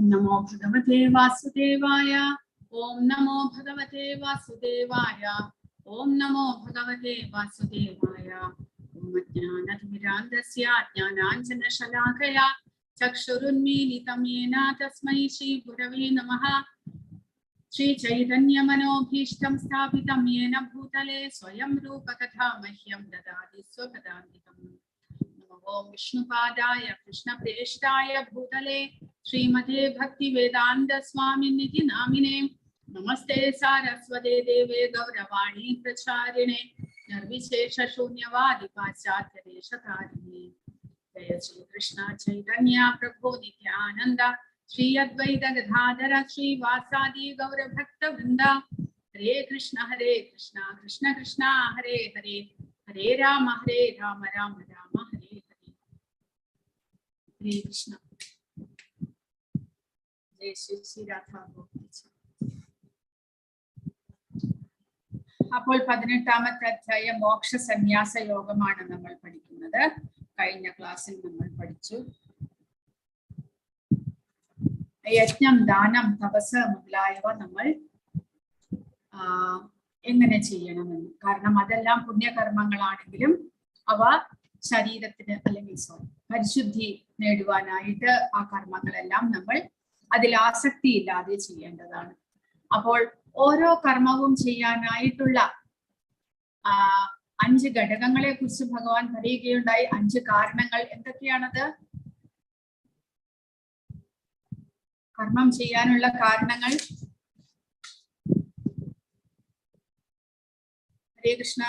नमो भगवते वासुदेवाय। ओम नमो भगवते वासुदेवाय। ओम नमो भगवते वासुदेवाय। ओम ज्ञानतिमिरान्धस्य ज्ञानाञ्जनशलाकया चक्षुरुन्मीलितं येन तस्मै श्रीगुरवे नमः। श्रीचैतन्यमनोभीष्टं स्थापितं येन भूतले स्वयं रूपकथा मह्यं ददाति स्वपदान्तिकम्। ओम विष्णुपादाय कृष्णप्रेष्ठाय भूतले श्रीमते भक्तिवेदान्त स्वामिनिति नामिने नमस्ते सारस्वते देवे गौरवाणी प्रचारिणे निर्विशेष शून्यवादि पाश्चात्य देशतारिणे। जय श्री कृष्ण चैतन्य प्रभु नित्यानंद श्री अद्वैत गदाधर श्रीवासादि गौर भक्त वृंद। हरे कृष्ण कृष्ण कृष्ण हरे हरे हरे राम राम राम हरे हरे। हरे कृष्ण। जय श्री राधा। അപ്പോൾ 18ാമത്തെ അധ്യായം മോക്ഷ സന്യാസ യോഗമാണ് നമ്മൾ പഠിക്കുന്നത്. കഴിഞ്ഞ ക്ലാസ്സിൽ നമ്മൾ പഠിച്ചു യജ്ഞം, ദാനം, തപസ് മുതലായവ നമ്മൾ എങ്ങനെ ചെയ്യണമെന്ന്. കാരണം അതെല്ലാം പുണ്യകർമ്മങ്ങളാണെങ്കിലും അവ ശരീരത്തിന് അല്ലെങ്കിൽ പരിശുദ്ധി നേടുവാനായിട്ട് ആ കർമ്മങ്ങളെല്ലാം നമ്മൾ അതിൽ ആസക്തി ഇല്ലാതെ ചെയ്യേണ്ടതാണ്. അപ്പോൾ ഓരോ കർമ്മവും ചെയ്യാനായിട്ടുള്ള 5 ഘടകങ്ങളെ കുറിച്ച് ഭഗവാൻ പറയുകയുണ്ടായി. 5 കാരണങ്ങൾ. എന്തൊക്കെയാണത്? കർമ്മം ചെയ്യാനുള്ള കാരണങ്ങൾ. ഹരേ കൃഷ്ണ.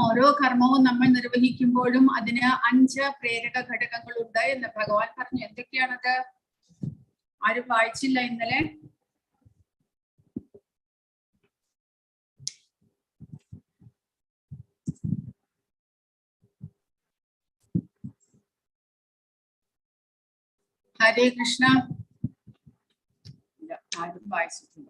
ഓരോ കർമ്മവും നമ്മൾ നിർവഹിക്കുമ്പോഴും അതിന് 5 പ്രേരക ഘടകങ്ങളുണ്ട് എന്ന് ഭഗവാൻ പറഞ്ഞു. എന്തൊക്കെയാണത്? ആരും വായിച്ചില്ല ഇന്നലെ? ഹരേ കൃഷ്ണ. ആരും വായിച്ചിട്ടില്ല.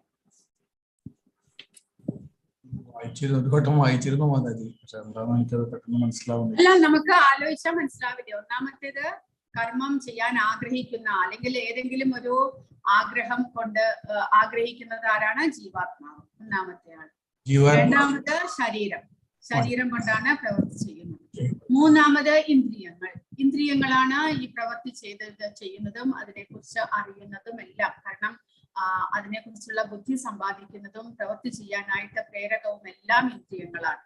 അല്ല, നമുക്ക് ആലോചിച്ചാൽ മനസ്സിലാവില്ല. ഒന്നാമത്തേത് കർമ്മം ചെയ്യാൻ ആഗ്രഹിക്കുന്ന അല്ലെങ്കിൽ ഏതെങ്കിലും ഒരു ആഗ്രഹം കൊണ്ട് ആഗ്രഹിക്കുന്നത് ആരാണ്? ജീവാത്മാവ്. ഒന്നാമത്തെ ആൾ. രണ്ടാമത് ശരീരം കൊണ്ടാണ് പ്രവൃത്തി ചെയ്യുന്നത്. മൂന്നാമത് ഇന്ദ്രിയങ്ങളാണ് ഈ പ്രവൃത്തി ചെയ്യുന്നതും അതിനെക്കുറിച്ച് അറിയുന്നതും എല്ലാം. കാരണം അതിനെക്കുറിച്ചുള്ള ബുദ്ധി സമ്പാദിക്കുന്നതും പ്രവൃത്തി ചെയ്യാനായിട്ട് പ്രേരകവും എല്ലാം ഇന്ദ്രിയങ്ങളാണ്.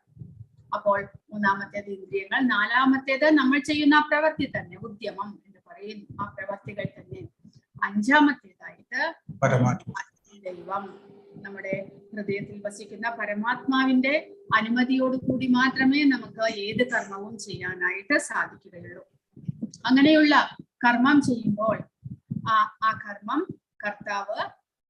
അപ്പോൾ മൂന്നാമത്തേത് ഇന്ദ്രിയങ്ങൾ. നാലാമത്തേത് നമ്മൾ ചെയ്യുന്ന പ്രവൃത്തി തന്നെ, ഉദ്യമം എന്ന് പറയുന്നു, ആ പ്രവൃത്തികൾ തന്നെ. അഞ്ചാമത്തേതായിട്ട് ദൈവം, നമ്മുടെ ഹൃദയത്തിൽ വസിക്കുന്ന പരമാത്മാവിന്റെ അനുമതിയോടുകൂടി മാത്രമേ നമുക്ക് ഏത് കർമ്മവും ചെയ്യാനായിട്ട് സാധിക്കുകയുള്ളൂ. അങ്ങനെയുള്ള കർമ്മം ചെയ്യുമ്പോൾ ആ കർമ്മം കർത്താവ്,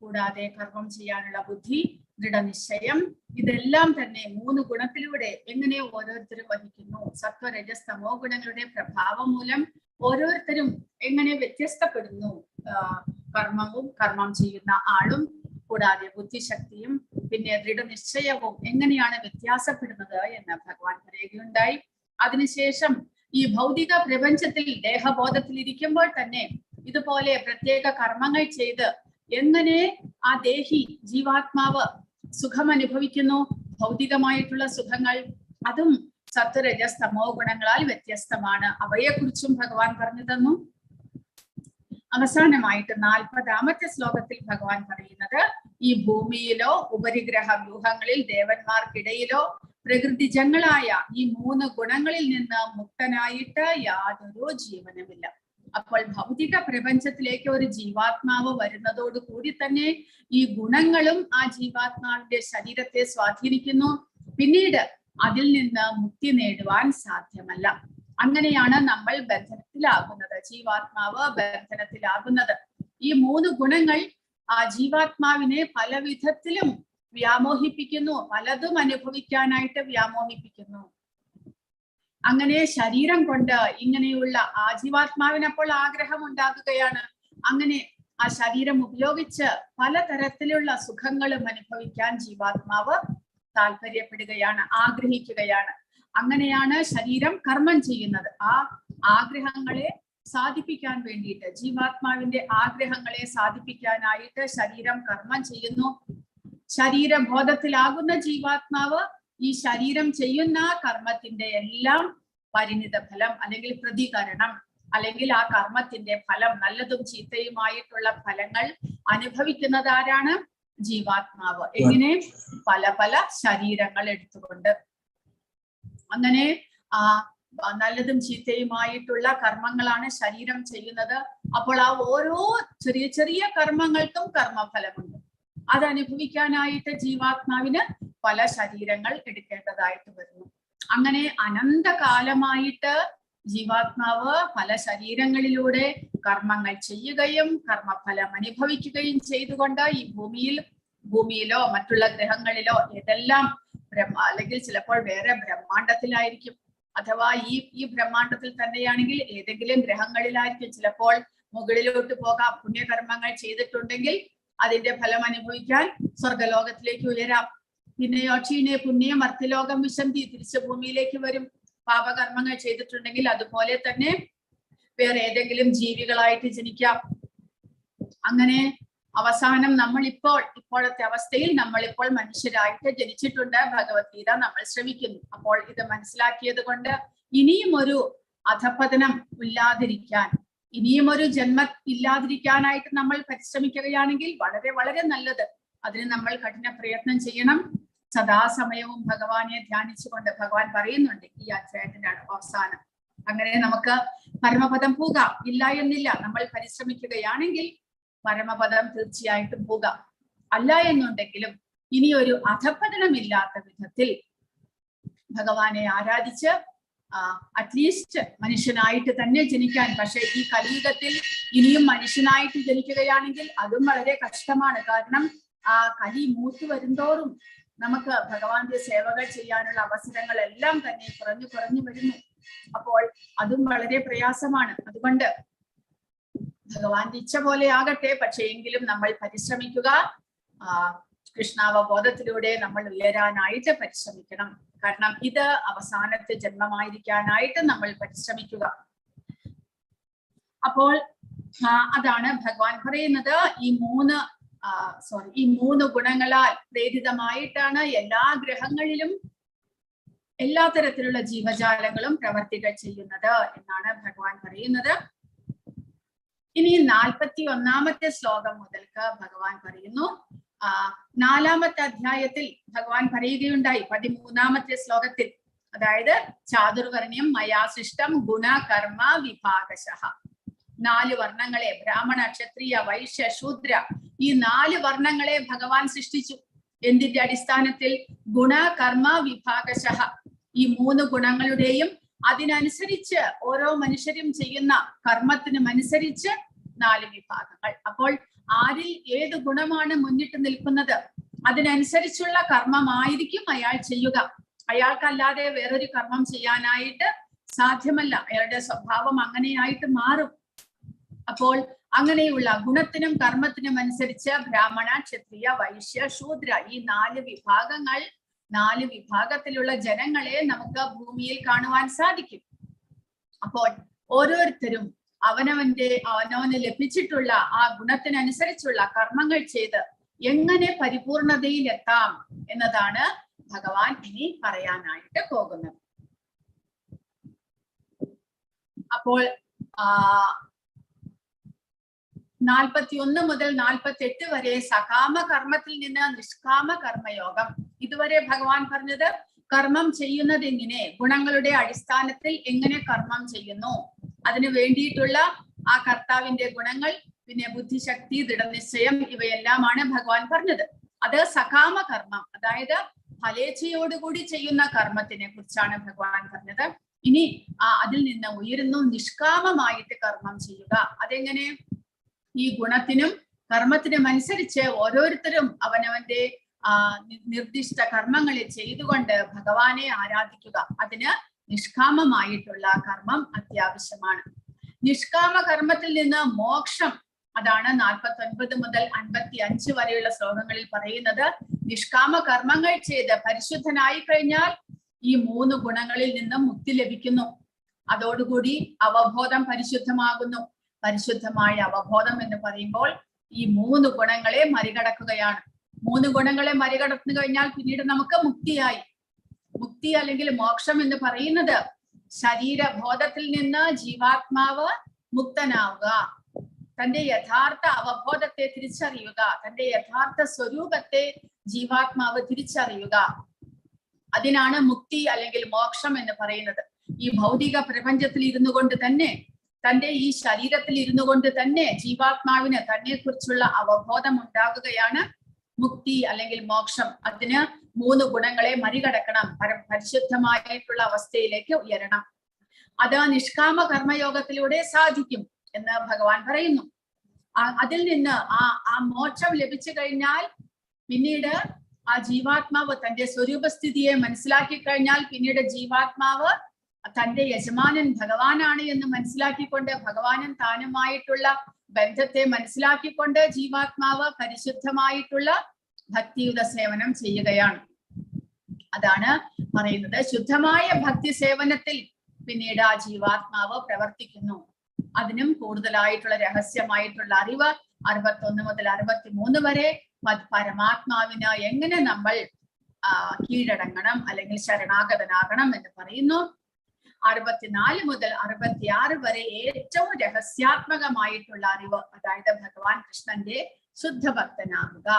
കൂടാതെ കർമ്മം ചെയ്യാനുള്ള ബുദ്ധി, ദൃഢനിശ്ചയം, ഇതെല്ലാം തന്നെ 3 ഗുണത്തിലൂടെ എങ്ങനെ ഓരോരുത്തരും വഹിക്കുന്നു. സത്വരജസ് തമോ ഗുണങ്ങളുടെ പ്രഭാവം മൂലം ഓരോരുത്തരും എങ്ങനെ വ്യത്യസ്തപ്പെടുന്നു. കർമ്മം ചെയ്യുന്ന ആളും കൂടാതെ ബുദ്ധിശക്തിയും പിന്നെ ദൃഢനിശ്ചയവും എങ്ങനെയാണ് വ്യത്യാസപ്പെടുന്നത് എന്ന് ഭഗവാൻ പറയുകയുണ്ടായി. അതിനുശേഷം ഈ ഭൗതിക പ്രപഞ്ചത്തിൽ ദേഹബോധത്തിൽ ഇരിക്കുമ്പോൾ തന്നെ ഇതുപോലെ പ്രത്യേക കർമ്മങ്ങൾ ചെയ്ത് എങ്ങനെ ആ ദേഹി ജീവാത്മാവ് സുഖം അനുഭവിക്കുന്നു, ഭൗതികമായിട്ടുള്ള സുഖങ്ങൾ, അതും സത്വരജസ് തമോ ഗുണങ്ങളാൽ വ്യത്യസ്തമാണ്. അവയെക്കുറിച്ചും ഭഗവാൻ പറഞ്ഞു തന്നു. അവസാനമായിട്ട് 40ാമത്തെ ശ്ലോകത്തിൽ ഭഗവാൻ പറയുന്നത്, ഈ ഭൂമിയിലോ ഉപരിഗ്രഹ വ്യൂഹങ്ങളിൽ ദേവന്മാർക്കിടയിലോ പ്രകൃതിജങ്ങളായ ഈ 3 ഗുണങ്ങളിൽ നിന്ന് മുക്തനായിട്ട് യാതൊരു ജീവനുമില്ല. അപ്പോൾ ഭൗതിക പ്രപഞ്ചത്തിലേക്ക് ഒരു ജീവാത്മാവ് വരുന്നതോട് കൂടി തന്നെ ഈ ഗുണങ്ങളും ആ ജീവാത്മാവിന്റെ ശരീരത്തെ സ്വാധീനിക്കുന്നു. പിന്നീട് അതിൽ നിന്ന് മുക്തി നേടുവാൻ സാധ്യമല്ല. അങ്ങനെയാണ് നമ്മൾ ബന്ധനത്തിലാകുന്നത്, ജീവാത്മാവ് ബന്ധനത്തിലാകുന്നത്. ഈ 3 ഗുണങ്ങൾ ആ ജീവാത്മാവിനെ പല വിധത്തിലും വ്യാമോഹിപ്പിക്കുന്നു, പലതും അനുഭവിക്കാനായിട്ട് വ്യാമോഹിപ്പിക്കുന്നു. അങ്ങനെ ശരീരം കൊണ്ട് ഇങ്ങനെയുള്ള ആ ജീവാത്മാവിനപ്പോൾ ആഗ്രഹം ഉണ്ടാകുകയാണ്. അങ്ങനെ ആ ശരീരം ഉപയോഗിച്ച് പലതരത്തിലുള്ള സുഖങ്ങളും അനുഭവിക്കാൻ ജീവാത്മാവ് താല്പര്യപ്പെടുകയാണ്, ആഗ്രഹിക്കുകയാണ്. അങ്ങനെയാണ് ശരീരം കർമ്മം ചെയ്യുന്നത്. ആ ആഗ്രഹങ്ങളെ സാധിപ്പിക്കാൻ വേണ്ടിയിട്ട്, ജീവാത്മാവിന്റെ ആഗ്രഹങ്ങളെ സാധിപ്പിക്കാനായിട്ട് ശരീരം കർമ്മം ചെയ്യുന്നു. ശരീരബോധത്തിലാകുന്ന ജീവാത്മാവ് ഈ ശരീരം ചെയ്യുന്ന കർമ്മത്തിന്റെ എല്ലാം പരിണിത ഫലം അല്ലെങ്കിൽ പ്രതികരണം, അല്ലെങ്കിൽ ആ കർമ്മത്തിന്റെ ഫലം, നല്ലതും ചീത്തയുമായിട്ടുള്ള ഫലങ്ങൾ അനുഭവിക്കുന്നത് ആരാണ്? ജീവാത്മാവ്. എങ്ങനെ? പല പല ശരീരങ്ങൾ എടുത്തുകൊണ്ട്. അങ്ങനെ നല്ലതും ചീത്തയുമായിട്ടുള്ള കർമ്മങ്ങളാണ് ശരീരം ചെയ്യുന്നത്. അപ്പോൾ ആ ഓരോ ചെറിയ ചെറിയ കർമ്മങ്ങൾക്കും കർമ്മഫലമുണ്ട്. അതനുഭവിക്കാനായിട്ട് ജീവാത്മാവിന് പല ശരീരങ്ങൾ എടുക്കേണ്ടതായിട്ട് വരുന്നു. അങ്ങനെ അനന്തകാലമായിട്ട് ജീവാത്മാവ് പല ശരീരങ്ങളിലൂടെ കർമ്മങ്ങൾ ചെയ്യുകയും കർമ്മഫലം അനുഭവിക്കുകയും ചെയ്തുകൊണ്ട് ഈ ഭൂമിയിലോ മറ്റുള്ള ഗ്രഹങ്ങളിലോ ഏതെല്ലാം അല്ലെങ്കിൽ ചിലപ്പോൾ വേറെ ബ്രഹ്മാണ്ടത്തിലായിരിക്കും, അഥവാ ഈ ബ്രഹ്മാണ്ടത്തിൽ തന്നെയാണെങ്കിൽ ഏതെങ്കിലും ഗ്രഹങ്ങളിലായിരിക്കും. ചിലപ്പോൾ മുകളിലോട്ട് പോകാം. പുണ്യകർമ്മങ്ങൾ ചെയ്തിട്ടുണ്ടെങ്കിൽ അതിന്റെ ഫലം അനുഭവിക്കാൻ സ്വർഗലോകത്തിലേക്ക് ഉയരാം. പിന്നെയോ ക്ഷീണേ പുണ്യം മർത്യലോകം വിശന്തി, തിരിച്ച് ഭൂമിയിലേക്ക് വരും. പാപകർമ്മങ്ങൾ ചെയ്തിട്ടുണ്ടെങ്കിൽ അതുപോലെ തന്നെ വേറെ ഏതെങ്കിലും ജീവികളായിട്ട് ജനിക്കാം. അങ്ങനെ അവസാനം ഇപ്പോഴത്തെ അവസ്ഥയിൽ നമ്മളിപ്പോൾ മനുഷ്യരായിട്ട് ജനിച്ചിട്ടുണ്ട്. ഭഗവത്ഗീത നമ്മൾ ശ്രമിക്കുന്നു. അപ്പോൾ ഇത് മനസ്സിലാക്കിയത് കൊണ്ട് ഇനിയും ഒരു അധപതനം ഇല്ലാതിരിക്കാൻ, ഇനിയും ഒരു ജന്മം ഇല്ലാതിരിക്കാനായിട്ട് നമ്മൾ പരിശ്രമിക്കുകയാണെങ്കിൽ വളരെ വളരെ നല്ലത്. അതിന് നമ്മൾ കഠിന പ്രയത്നം ചെയ്യണം. സദാസമയവും ഭഗവാനെ ധ്യാനിച്ചുകൊണ്ട് ഭഗവാൻ പറയുന്നുണ്ട് ഈ അധ്യായത്തിന്റെ അവസാനം. അങ്ങനെ നമുക്ക് പരമപദം പോകാം. ഇല്ല എന്നില്ല. നമ്മൾ പരിശ്രമിക്കുകയാണെങ്കിൽ പരമപദം തീർച്ചയായിട്ടും പോകാം. അല്ല എന്നുണ്ടെങ്കിലും ഇനിയൊരു അധപതനമില്ലാത്ത വിധത്തിൽ ഭഗവാനെ ആരാധിച്ച് അറ്റ്ലീസ്റ്റ് മനുഷ്യനായിട്ട് തന്നെ ജനിക്കാൻ. പക്ഷെ ഈ കലിയുഗത്തിൽ ഇനിയും മനുഷ്യനായിട്ട് ജനിക്കുകയാണെങ്കിൽ അതും വളരെ കഷ്ടമാണ്. കാരണം ആ കലി മൂത്ത് വരുന്തോറും നമുക്ക് ഭഗവാന്റെ സേവകൾ ചെയ്യാനുള്ള അവസരങ്ങളെല്ലാം തന്നെ കുറഞ്ഞു കുറഞ്ഞു വരുന്നു. അപ്പോൾ അതും വളരെ പ്രയാസമാണ്. അതുകൊണ്ട് ഭഗവാന്റെ ഇച്ഛ പോലെ ആകട്ടെ, പക്ഷേ എങ്കിലും നമ്മൾ പരിശ്രമിക്കുക. കൃഷ്ണാവബോധത്തിലൂടെ നമ്മൾ ഉയരാനായിട്ട് പരിശ്രമിക്കണം. കാരണം ഇത് അവസാനത്തെ ജന്മമായിരിക്കാനായിട്ട് നമ്മൾ പരിശ്രമിക്കുക. അപ്പോൾ അതാണ് ഭഗവാൻ പറയുന്നത്. ഈ മൂന്ന് ഗുണങ്ങളാൽ പ്രേരിതമായിട്ടാണ് എല്ലാ ഗ്രഹങ്ങളിലും എല്ലാ തരത്തിലുള്ള ജീവജാലങ്ങളും പ്രവർത്തികൾ ചെയ്യുന്നത് എന്നാണ് ഭഗവാൻ പറയുന്നത്. ഇനി 41 ശ്ലോകം മുതൽക്ക് ഭഗവാൻ പറയുന്നു. 4-ാമത്തെ അധ്യായത്തിൽ ഭഗവാൻ പറയുകയുണ്ടായി 13-ാമത്തെ ശ്ലോകത്തിൽ, അതായത് ചാതുർവർണ്ണ്യം മയാ സൃഷ്ടം ഗുണ കർമ്മ വിഭാഗശഃ. 4 വർണ്ണങ്ങളെ, ബ്രാഹ്മണ ക്ഷത്രിയ വൈശ്യ ശൂദ്ര, ഈ 4 വർണ്ണങ്ങളെ ഭഗവാൻ സൃഷ്ടിച്ചു. എന്തിന്റെ അടിസ്ഥാനത്തിൽ? ഗുണ കർമ്മ വിഭാഗശഃ. ഈ 3 ഗുണങ്ങളുടെയും അതിനനുസരിച്ച് ഓരോ മനുഷ്യരും ചെയ്യുന്ന കർമ്മത്തിനുമനുസരിച്ച് 4 വിഭാഗങ്ങൾ. അപ്പോൾ ആരിൽ ഏത് ഗുണമാണ് മുന്നിട്ട് നിൽക്കുന്നത് അതിനനുസരിച്ചുള്ള കർമ്മമായിരിക്കും അയാൾ ചെയ്യുക. അയാൾക്കല്ലാതെ വേറൊരു കർമ്മം ചെയ്യാനായിട്ട് സാധ്യമല്ല. അയാളുടെ സ്വഭാവം അങ്ങനെയായിട്ട് മാറും. അപ്പോൾ അങ്ങനെയുള്ള ഗുണത്തിനും കർമ്മത്തിനും അനുസരിച്ച് ബ്രാഹ്മണ ക്ഷത്രിയ വൈശ്യ ശൂദ്ര, ഈ 4 വിഭാഗത്തിലുള്ള ജനങ്ങളെ നമുക്ക് ഭൂമിയിൽ കാണുവാൻ സാധിക്കും. അപ്പോൾ ഓരോരുത്തരും അവനവന് ലഭിച്ചിട്ടുള്ള ആ ഗുണത്തിനനുസരിച്ചുള്ള കർമ്മങ്ങൾ ചെയ്ത് എങ്ങനെ പരിപൂർണതയിൽ എത്താം എന്നതാണ് ഭഗവാൻ ഇനി പറയാനായിട്ട് പോകുന്നത്. അപ്പോൾ 41 മുതൽ 48 വരെ സകാമ കർമ്മത്തിൽ നിന്ന് നിഷ്കാമ കർമ്മയോഗം. ഇതുവരെ ഭഗവാൻ പറഞ്ഞത് കർമ്മം ചെയ്യുന്നത് എങ്ങനെ, ഗുണങ്ങളുടെ അടിസ്ഥാനത്തിൽ എങ്ങനെ കർമ്മം ചെയ്യുന്നു, അതിനു വേണ്ടിയിട്ടുള്ള ആ കർത്താവിന്റെ ഗുണങ്ങൾ, പിന്നെ ബുദ്ധിശക്തി, ദൃഢനിശ്ചയം, ഇവയെല്ലാമാണ് ഭഗവാൻ പറഞ്ഞത്. അത് സകാമ കർമ്മം, അതായത് ഫലേച്ഛയോടുകൂടി ചെയ്യുന്ന കർമ്മത്തിനെ കുറിച്ചാണ് ഭഗവാൻ പറഞ്ഞത്. ഇനി അതിൽ നിന്ന് ഉയരുന്നു നിഷ്കാമമായിട്ട് കർമ്മം ചെയ്യുക. അതെങ്ങനെ? ഈ ഗുണത്തിനും കർമ്മത്തിനും അനുസരിച്ച് ഓരോരുത്തരും അവനവന്റെ നിർദ്ദിഷ്ട കർമ്മങ്ങളെ ചെയ്തുകൊണ്ട് ഭഗവാനെ ആരാധിക്കുക. അതിന് നിഷ്കാമമായിട്ടുള്ള കർമ്മം അത്യാവശ്യമാണ്. നിഷ്കാമ കർമ്മത്തിൽ നിന്ന് മോക്ഷം, അതാണ് 49 മുതൽ 55 വരെയുള്ള ശ്ലോകങ്ങളിൽ പറയുന്നത്. നിഷ്കാമ കർമ്മങ്ങൾ ചെയ്ത് പരിശുദ്ധനായി കഴിഞ്ഞാൽ ഈ 3 ഗുണങ്ങളിൽ നിന്നും മുക്തി ലഭിക്കുന്നു. അതോടുകൂടി അവബോധം പരിശുദ്ധമാകുന്നു. പരിശുദ്ധമായ അവബോധം എന്ന് പറയുമ്പോൾ ഈ 3 ഗുണങ്ങളെ മറികടക്കുകയാണ്. 3 ഗുണങ്ങളെ മറികടന്നു കഴിഞ്ഞാൽ പിന്നീട് നമുക്ക് മുക്തിയായി. മുക്തി അല്ലെങ്കിൽ മോക്ഷം എന്ന് പറയുന്നത് ശരീരബോധത്തിൽ നിന്ന് ജീവാത്മാവ് മുക്തനാവുക, തന്റെ യഥാർത്ഥ അവബോധത്തെ തിരിച്ചറിയുക, തന്റെ യഥാർത്ഥ സ്വരൂപത്തെ ജീവാത്മാവ് തിരിച്ചറിയുക. അതിനാണ് മുക്തി അല്ലെങ്കിൽ മോക്ഷം എന്ന് പറയുന്നത്. ഈ ഭൗതിക പ്രപഞ്ചത്തിൽ ഇരുന്നു കൊണ്ട് തന്നെ, തന്റെ ഈ ശരീരത്തിൽ ഇരുന്നു കൊണ്ട് തന്നെ ജീവാത്മാവിന് തന്നെ കുറിച്ചുള്ള അവബോധം ഉണ്ടാകുകയാണ് മുക്തി അല്ലെങ്കിൽ മോക്ഷം. അതിന് 3 ഗുണങ്ങളെ മറികടക്കണം, പരിശുദ്ധമായിട്ടുള്ള അവസ്ഥയിലേക്ക് ഉയരണം. അത് നിഷ്കാമ കർമ്മയോഗത്തിലൂടെ സാധിക്കും എന്ന് ഭഗവാൻ പറയുന്നു. അതിൽ നിന്ന് ആ മോക്ഷം ലഭിച്ചു കഴിഞ്ഞാൽ പിന്നീട് ആ ജീവാത്മാവ് തന്റെ സ്വരൂപസ്ഥിതിയെ മനസ്സിലാക്കി കഴിഞ്ഞാൽ പിന്നീട് ജീവാത്മാവ് തന്റെ യജമാനൻ ഭഗവാനാണ് എന്ന് മനസ്സിലാക്കിക്കൊണ്ട് ഭഗവാനും താനുമായിട്ടുള്ള ബന്ധത്തെ മനസ്സിലാക്കിക്കൊണ്ട് ജീവാത്മാവ് പരിശുദ്ധമായിട്ടുള്ള ഭക്തിയുത സേവനം ചെയ്യുകയാണ്. അതാണ് പറയുന്നത്. ശുദ്ധമായ ഭക്തി സേവനത്തിൽ പിന്നീട് ആ ജീവാത്മാവ് പ്രവർത്തിക്കുന്നു. അതിനും കൂടുതലായിട്ടുള്ള രഹസ്യമായിട്ടുള്ള അറിവ് 61 മുതൽ 63 വരെ പരമാത്മാവിന് എങ്ങനെ നമ്മൾ കീഴടങ്ങണം അല്ലെങ്കിൽ ശരണാഗതനാകണം എന്ന് പറയുന്നു. 64 മുതൽ 66 വരെ ഏറ്റവും രഹസ്യാത്മകമായിട്ടുള്ള അറിവ്, അതായത് ഭഗവാൻ കൃഷ്ണന്റെ ശുദ്ധഭക്തനാകുക.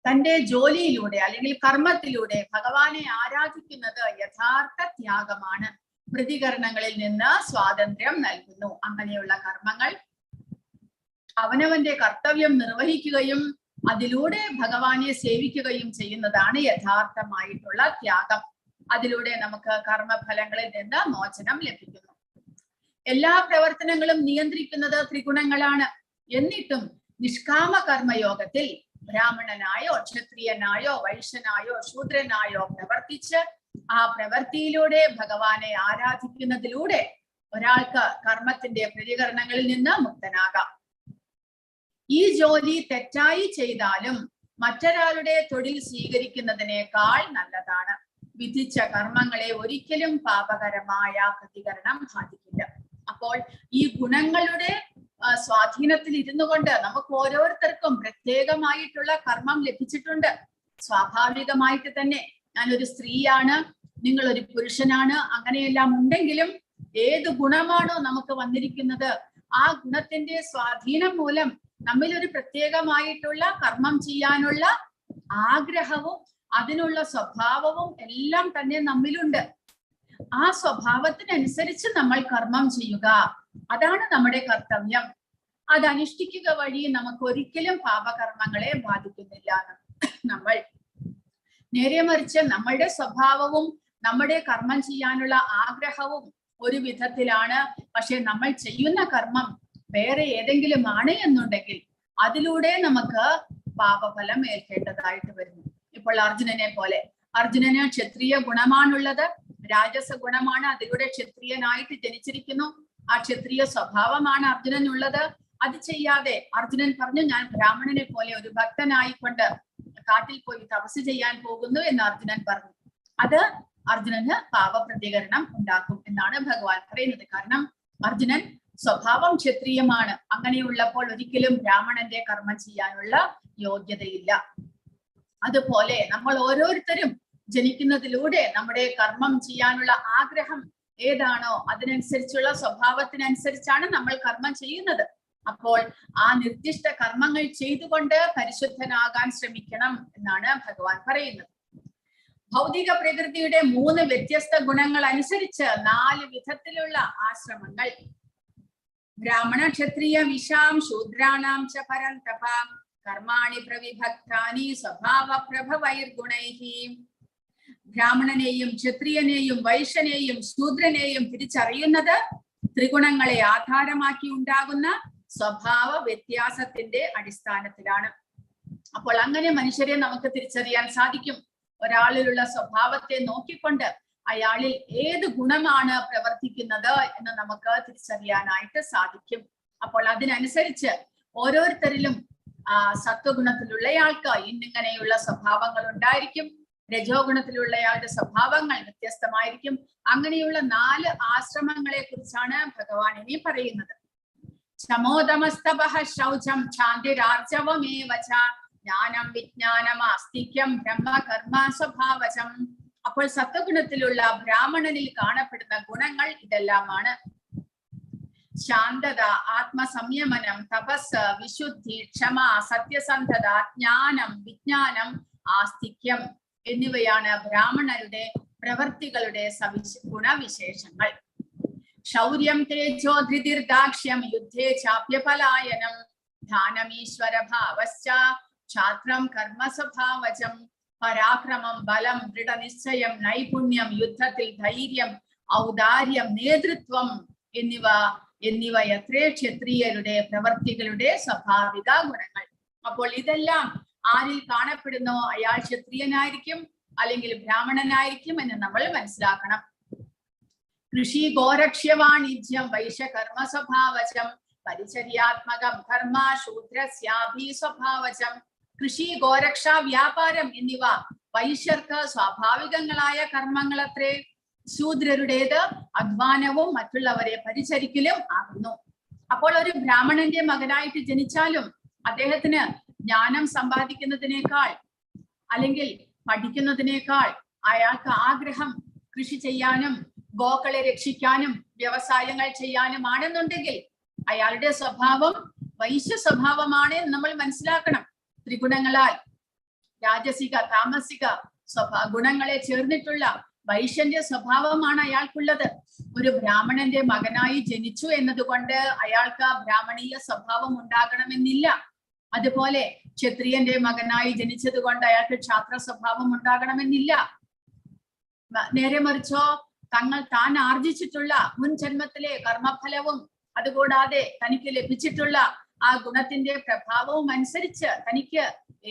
തന്റെ ജോലിയിലൂടെ അല്ലെങ്കിൽ കർമ്മത്തിലൂടെ ഭഗവാനെ ആരാധിക്കുന്നത് യഥാർത്ഥ ത്യാഗമാണ്. പ്രതികരണങ്ങളിൽ നിന്ന് സ്വാതന്ത്ര്യം നൽകുന്നു. അങ്ങനെയുള്ള കർമ്മങ്ങൾ അവനവന്റെ കർത്തവ്യം നിർവഹിക്കുകയും അതിലൂടെ ഭഗവാനെ സേവിക്കുകയും ചെയ്യുന്നതാണ് യഥാർത്ഥമായിട്ടുള്ള ത്യാഗം. അതിലൂടെ നമുക്ക് കർമ്മഫലങ്ങളിൽ നിന്ന് മോചനം ലഭിക്കുന്നു. എല്ലാ പ്രവർത്തനങ്ങളും നിയന്ത്രിക്കുന്നത് ത്രിഗുണങ്ങളാണ്. എന്നിട്ടും നിഷ്കാമ കർമ്മയോഗത്തിൽ ബ്രാഹ്മണനായോ ക്ഷത്രിയനായോ വൈശ്യനായോ ശൂദ്രനായോ പ്രവർത്തിച്ച് ആ പ്രവൃത്തിയിലൂടെ ഭഗവാനെ ആരാധിക്കുന്നതിലൂടെ ഒരാൾക്ക് കർമ്മത്തിന്റെ പ്രതികരണങ്ങളിൽ നിന്ന് മുക്തനാകാം. ഈ ജോലി തെറ്റായി ചെയ്താലും മറ്റൊരാളുടെ തൊഴിൽ സ്വീകരിക്കുന്നതിനേക്കാൾ നല്ലതാണ്. വിധിച്ച കർമ്മങ്ങളെ ഒരിക്കലും പാപകരമായ പ്രതികരണം ബാധിക്കില്ല. അപ്പോൾ ഈ ഗുണങ്ങളുടെ സ്വാധീനത്തിൽ ഇരുന്നു കൊണ്ട് നമുക്ക് ഓരോരുത്തർക്കും പ്രത്യേകമായിട്ടുള്ള കർമ്മം ലഭിച്ചിട്ടുണ്ട്. സ്വാഭാവികമായിട്ട് തന്നെ ഞാനൊരു സ്ത്രീയാണ്, നിങ്ങൾ ഒരു പുരുഷനാണ്, അങ്ങനെയെല്ലാം ഉണ്ടെങ്കിലും ഏത് ഗുണമാണോ നമുക്ക് വന്നിരിക്കുന്നത് ആ ഗുണത്തിന്റെ സ്വാധീനം മൂലം നമ്മിൽ ഒരു പ്രത്യേകമായിട്ടുള്ള കർമ്മം ചെയ്യാനുള്ള ആഗ്രഹവും അതിനുള്ള സ്വഭാവവും എല്ലാം തന്നെ നമ്മിലുണ്ട്. ആ സ്വഭാവത്തിനനുസരിച്ച് നമ്മൾ കർമ്മം ചെയ്യുക, അതാണ് നമ്മുടെ കർത്തവ്യം. അത് അനുഷ്ഠിക്കുക വഴി നമുക്ക് ഒരിക്കലും പാപകർമ്മങ്ങളെ ബാധിക്കുന്നില്ല. നമ്മൾ നേരെ മറിച്ച് നമ്മളുടെ സ്വഭാവവും നമ്മുടെ കർമ്മം ചെയ്യാനുള്ള ആഗ്രഹവും ഒരു വിധത്തിലാണ്. പക്ഷെ നമ്മൾ ചെയ്യുന്ന കർമ്മം വേറെ ഏതെങ്കിലും ആണ് എന്നുണ്ടെങ്കിൽ അതിലൂടെ നമുക്ക് പാപഫലം ഏൽക്കേണ്ടതായിട്ട് വരുന്നു. ഇപ്പോൾ അർജുനനെ പോലെ, അർജുനന് ക്ഷത്രിയ ഗുണമാണുള്ളത്, രാജസ ഗുണമാണ്. അതിലൂടെ ക്ഷത്രിയനായിട്ട് ജനിച്ചിരിക്കുന്നു. ആ ക്ഷത്രിയ സ്വഭാവമാണ് അർജുനനുള്ളത്. അത് ചെയ്യാതെ അർജുനൻ പറഞ്ഞു, ഞാൻ ബ്രാഹ്മണനെ പോലെ ഒരു ഭക്തനായിക്കൊണ്ട് കാട്ടിൽ പോയി തപസ് ചെയ്യാൻ പോകുന്നു എന്ന് അർജുനൻ പറഞ്ഞു. അത് അർജുനന് പാപപ്രതികരണം ഉണ്ടാക്കും എന്നാണ് ഭഗവാൻ പറയുന്നത്. കാരണം അർജുനൻ സ്വഭാവം ക്ഷത്രിയമാണ്. അങ്ങനെയുള്ളപ്പോൾ ഒരിക്കലും ബ്രാഹ്മണന്റെ കർമ്മം ചെയ്യാനുള്ള യോഗ്യതയില്ല. അതുപോലെ നമ്മൾ ഓരോരുത്തരും ജനിക്കുന്നതിലൂടെ നമ്മുടെ കർമ്മം ചെയ്യാനുള്ള ആഗ്രഹം ഏതാണോ അതിനനുസരിച്ചുള്ള സ്വഭാവത്തിനനുസരിച്ചാണ് നമ്മൾ കർമ്മം ചെയ്യുന്നത്. അപ്പോൾ ആ നിർദ്ദിഷ്ട കർമ്മങ്ങൾ ചെയ്തുകൊണ്ട് പരിശുദ്ധനാകാൻ ശ്രമിക്കണം എന്നാണ് ഭഗവാൻ പറയുന്നത്. ഭൗതിക പ്രകൃതിയുടെ 3 വ്യത്യസ്ത ഗുണങ്ങൾ അനുസരിച്ച് 4 വിധത്തിലുള്ള ആശ്രമങ്ങൾ: ബ്രാഹ്മണ ക്ഷത്രിയ വിഷാം ശൂദ്രാണാം ച പരന്തപാം കർമാണി പ്രവിഭക്താനി സ്വഭാവ പ്രഭവൈർഗുണൈഹി. ബ്രാഹ്മണനെയും ക്ഷത്രിയനെയും വൈശ്യനെയും ശൂദ്രനെയും തിരിച്ചറിയുന്നത് ത്രിഗുണങ്ങളെ ആധാരമാക്കി ഉണ്ടാകുന്ന സ്വഭാവ വ്യത്യാസത്തിന്റെ അടിസ്ഥാനത്തിലാണ്. അപ്പോൾ അങ്ങനെ മനുഷ്യരെ നമുക്ക് തിരിച്ചറിയാൻ സാധിക്കും. ഒരാളിലുള്ള സ്വഭാവത്തെ നോക്കിക്കൊണ്ട് അയാളിൽ ഏത് ഗുണമാണ് പ്രവർത്തിക്കുന്നത് എന്ന് നമുക്ക് തിരിച്ചറിയാനായിട്ട് സാധിക്കും. അപ്പോൾ അതിനനുസരിച്ച് ഓരോരുത്തരിലും സത്വഗുണത്തിലുള്ളയാൾക്ക് ഇന്നിങ്ങനെയുള്ള സ്വഭാവങ്ങൾ ഉണ്ടായിരിക്കും. രജോ ഗുണത്തിലുള്ളയാളുടെ സ്വഭാവങ്ങൾ വ്യത്യസ്തമായിരിക്കും. അങ്ങനെയുള്ള 4 ആശ്രമങ്ങളെ കുറിച്ചാണ് ഭഗവാൻ ഇനി പറയുന്നത്. ശമോദമസ്തപഃ ശൗചം ക്ഷാന്തിരാർജവമേവ ച ജ്ഞാനം വിജ്ഞാനം ആസ്തിക്യം ബ്രഹ്മ കർമ്മ സ്വഭാവജം. അപ്പോൾ സത്വഗുണത്തിലുള്ള ബ്രാഹ്മണനിൽ കാണപ്പെടുന്ന ഗുണങ്ങൾ ഇതെല്ലാമാണ്. ശാന്തത, ആത്മസംയമനം, തപസ്, വിശുദ്ധി, ക്ഷമ, സത്യസന്ധത, ജ്ഞാനം, വിജ്ഞാനം, ആസ്തിക്യം എന്നിവയാണ് ബ്രാഹ്മണരുടെ പ്രവൃത്തികളുടെ ഗുണവിശേഷങ്ങൾ. ശൗര്യം, തേജോ, ധൃതിർദാക്ഷ്യം, യുദ്ധേ ചാപ്യപലായനം, ധാനമീശ്വര ഭാവശ്ച ക്ഷാത്രം കർമ്മ സ്വഭാവജം. പരാക്രമം, ബലം, ദൃഢനിശ്ചയം, നൈപുണ്യം, യുദ്ധത്തിൽ ധൈര്യം, ഔദാര്യം, നേതൃത്വം എന്നിവ എത്രേ ക്ഷത്രിയരുടെ പ്രവർത്തികളുടെ സ്വാഭാവിക ഗുണങ്ങൾ. അപ്പോൾ ഇതെല്ലാം ആരിൽ കാണപ്പെടുന്നോ അയാൾ ക്ഷത്രിയനായിരിക്കും അല്ലെങ്കിൽ ബ്രാഹ്മണനായിരിക്കും എന്ന് നമ്മൾ മനസ്സിലാക്കണം. കൃഷി, ഗോരക്ഷ്യ, വാണിജ്യം, വൈശ്യകർമ്മ സ്വഭാവജം, പരിചര്യാത്മകം ധർമ്മ ശൂദ്രസ്യാഭി സ്വഭാവജം. കൃഷി, ഗോരക്ഷ, വ്യാപാരം എന്നിവ വൈശ്യർക്ക് സ്വാഭാവികങ്ങളായ കർമ്മങ്ങളത്രേ. ശൂദ്രരുടേത് അധ്വാനവും മറ്റുള്ളവരെ പരിചരിക്കലും ആകുന്നു. അപ്പോൾ ഒരു ബ്രാഹ്മണന്റെ മകനായിട്ട് ജനിച്ചാലും അദ്ദേഹത്തിന് ജ്ഞാനം സമ്പാദിക്കുന്നതിനേക്കാൾ അല്ലെങ്കിൽ പഠിക്കുന്നതിനേക്കാൾ അയാൾക്ക് ആഗ്രഹം കൃഷി ചെയ്യാനും ഗോക്കളെ രക്ഷിക്കാനും വ്യവസായങ്ങൾ ചെയ്യാനും ആണെന്നുണ്ടെങ്കിൽ അയാളുടെ സ്വഭാവം വൈശ്യ സ്വഭാവമാണ് നമ്മൾ മനസ്സിലാക്കണം. ത്രിഗുണങ്ങളാൽ രാജസിക താമസിക ഗുണങ്ങളെ ചേർന്നിട്ടുള്ള വൈശ്യന്റെ സ്വഭാവമാണ് അയാൾക്കുള്ളത്. ഒരു ബ്രാഹ്മണന്റെ മകനായി ജനിച്ചു എന്നതുകൊണ്ട് അയാൾക്ക് ബ്രാഹ്മണീയ സ്വഭാവം ഉണ്ടാകണമെന്നില്ല. അതുപോലെ ക്ഷത്രിയന്റെ മകനായി ജനിച്ചത് കൊണ്ട് അയാൾക്ക് ക്ഷാത്ര സ്വഭാവം ഉണ്ടാകണമെന്നില്ല. നേരെ മറിച്ചോ താൻ ആർജിച്ചിട്ടുള്ള മുൻ ജന്മത്തിലെ കർമ്മഫലവും അതുകൂടാതെ തനിക്ക് ലഭിച്ചിട്ടുള്ള ആ ഗുണത്തിന്റെ പ്രഭാവവും അനുസരിച്ച് തനിക്ക്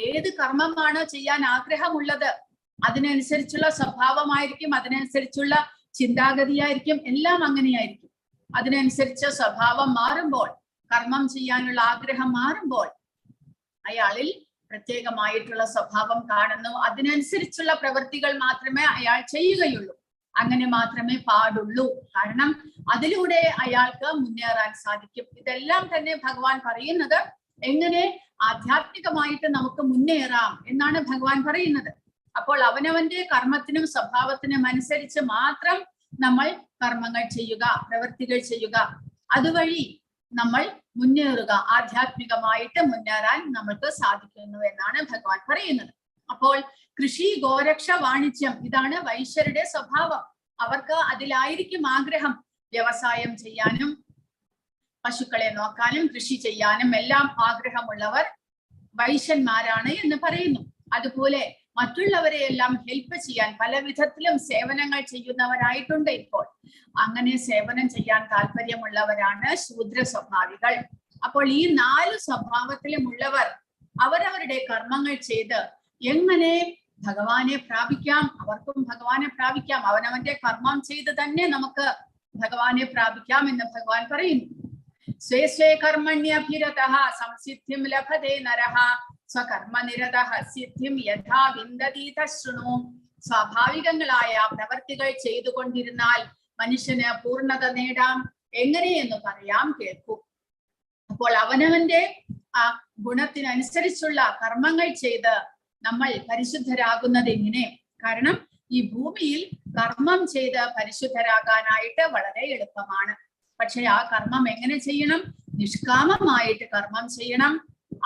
ഏത് കർമ്മമാണോ ചെയ്യാൻ ആഗ്രഹമുള്ളത് അതിനനുസരിച്ചുള്ള സ്വഭാവമായിരിക്കും, അതിനനുസരിച്ചുള്ള ചിന്താഗതിയായിരിക്കും, എല്ലാം അങ്ങനെയായിരിക്കും. അതിനനുസരിച്ച് സ്വഭാവം മാറുമ്പോൾ, കർമ്മം ചെയ്യാനുള്ള ആഗ്രഹം മാറുമ്പോൾ അയാളിൽ പ്രത്യേകമായിട്ടുള്ള സ്വഭാവം കാണുന്നു. അതിനനുസരിച്ചുള്ള പ്രവൃത്തികൾ മാത്രമേ അയാൾ ചെയ്യുകയുള്ളൂ. അങ്ങനെ മാത്രമേ പാടുള്ളൂ. കാരണം അതിലൂടെ അയാൾക്ക് മുന്നേറാൻ സാധിക്കും. ഇതെല്ലാം തന്നെ ഭഗവാൻ പറയുന്നത് എങ്ങനെ ആധ്യാത്മികമായിട്ട് നമുക്ക് മുന്നേറാം എന്നാണ് ഭഗവാൻ പറയുന്നത്. അപ്പോൾ അവനവന്റെ കർമ്മത്തിനും സ്വഭാവത്തിനും അനുസരിച്ച് മാത്രം നമ്മൾ കർമ്മങ്ങൾ ചെയ്യുക, പ്രവൃത്തികൾ ചെയ്യുക. അതുവഴി നമ്മൾ മുന്നേറുക, ആധ്യാത്മികമായിട്ട് മുന്നേറാൻ നമ്മൾക്ക് സാധിക്കുന്നു എന്നാണ് ഭഗവാൻ പറയുന്നത്. അപ്പോൾ കൃഷി, ഗോരക്ഷ, വാണിജ്യം ഇതാണ് വൈശ്യരുടെ സ്വഭാവം. അവർക്ക് അതിലായിരിക്കും ആഗ്രഹം. വ്യവസായം ചെയ്യാനും പശുക്കളെ നോക്കാനും കൃഷി ചെയ്യാനും എല്ലാം ആഗ്രഹമുള്ളവർ വൈശ്യന്മാരാണ് എന്ന് പറയുന്നു. അതുപോലെ മറ്റുള്ളവരെ എല്ലാം ഹെൽപ്പ് ചെയ്യാൻ പല വിധത്തിലും സേവനങ്ങൾ ചെയ്യുന്നവരായിട്ടുണ്ട് ഇപ്പോൾ. അങ്ങനെ സേവനം ചെയ്യാൻ താല്പര്യമുള്ളവരാണ് ശൂദ്ര സ്വഭാവികൾ. അപ്പോൾ ഈ 4 സ്വഭാവത്തിലുമുള്ളവർ അവരവരുടെ കർമ്മങ്ങൾ ചെയ്ത് എങ്ങനെ ഭഗവാനെ പ്രാപിക്കാം, അവർക്കും ഭഗവാനെ പ്രാപിക്കാം. അവനവന്റെ കർമ്മം ചെയ്ത് തന്നെ നമുക്ക് ഭഗവാനെ പ്രാപിക്കാം എന്ന് ഭഗവാൻ പറയുന്നു. സ്വേ സ്വേ കർമ്മണ്യഭിരതഃ സംസിദ്ധിം ലഭതേ നരഃ സ്വകർമ്മനിരതഃ സിദ്ധിം യഥാ വിന്ദതീത ശൃണു. സ്വാഭാവികങ്ങളായ പ്രവർത്തികൾ ചെയ്തുകൊണ്ടിരുന്നാൽ മനുഷ്യന് പൂർണ്ണത നേടാം. എങ്ങനെയെന്ന് പറയാം, കേൾക്കൂ. അപ്പോൾ അവനവന്റെ ആ ഗുണത്തിനനുസരിച്ചുള്ള കർമ്മങ്ങൾ ചെയ്ത് നമ്മൾ പരിശുദ്ധരാകുന്നത് എങ്ങനെ? കാരണം ഈ ഭൂമിയിൽ കർമ്മം ചെയ്ത് പരിശുദ്ധരാകാനായിട്ട് വളരെ എളുപ്പമാണ്. പക്ഷെ ആ കർമ്മം എങ്ങനെ ചെയ്യണം? നിഷ്കാമമായിട്ട് കർമ്മം ചെയ്യണം.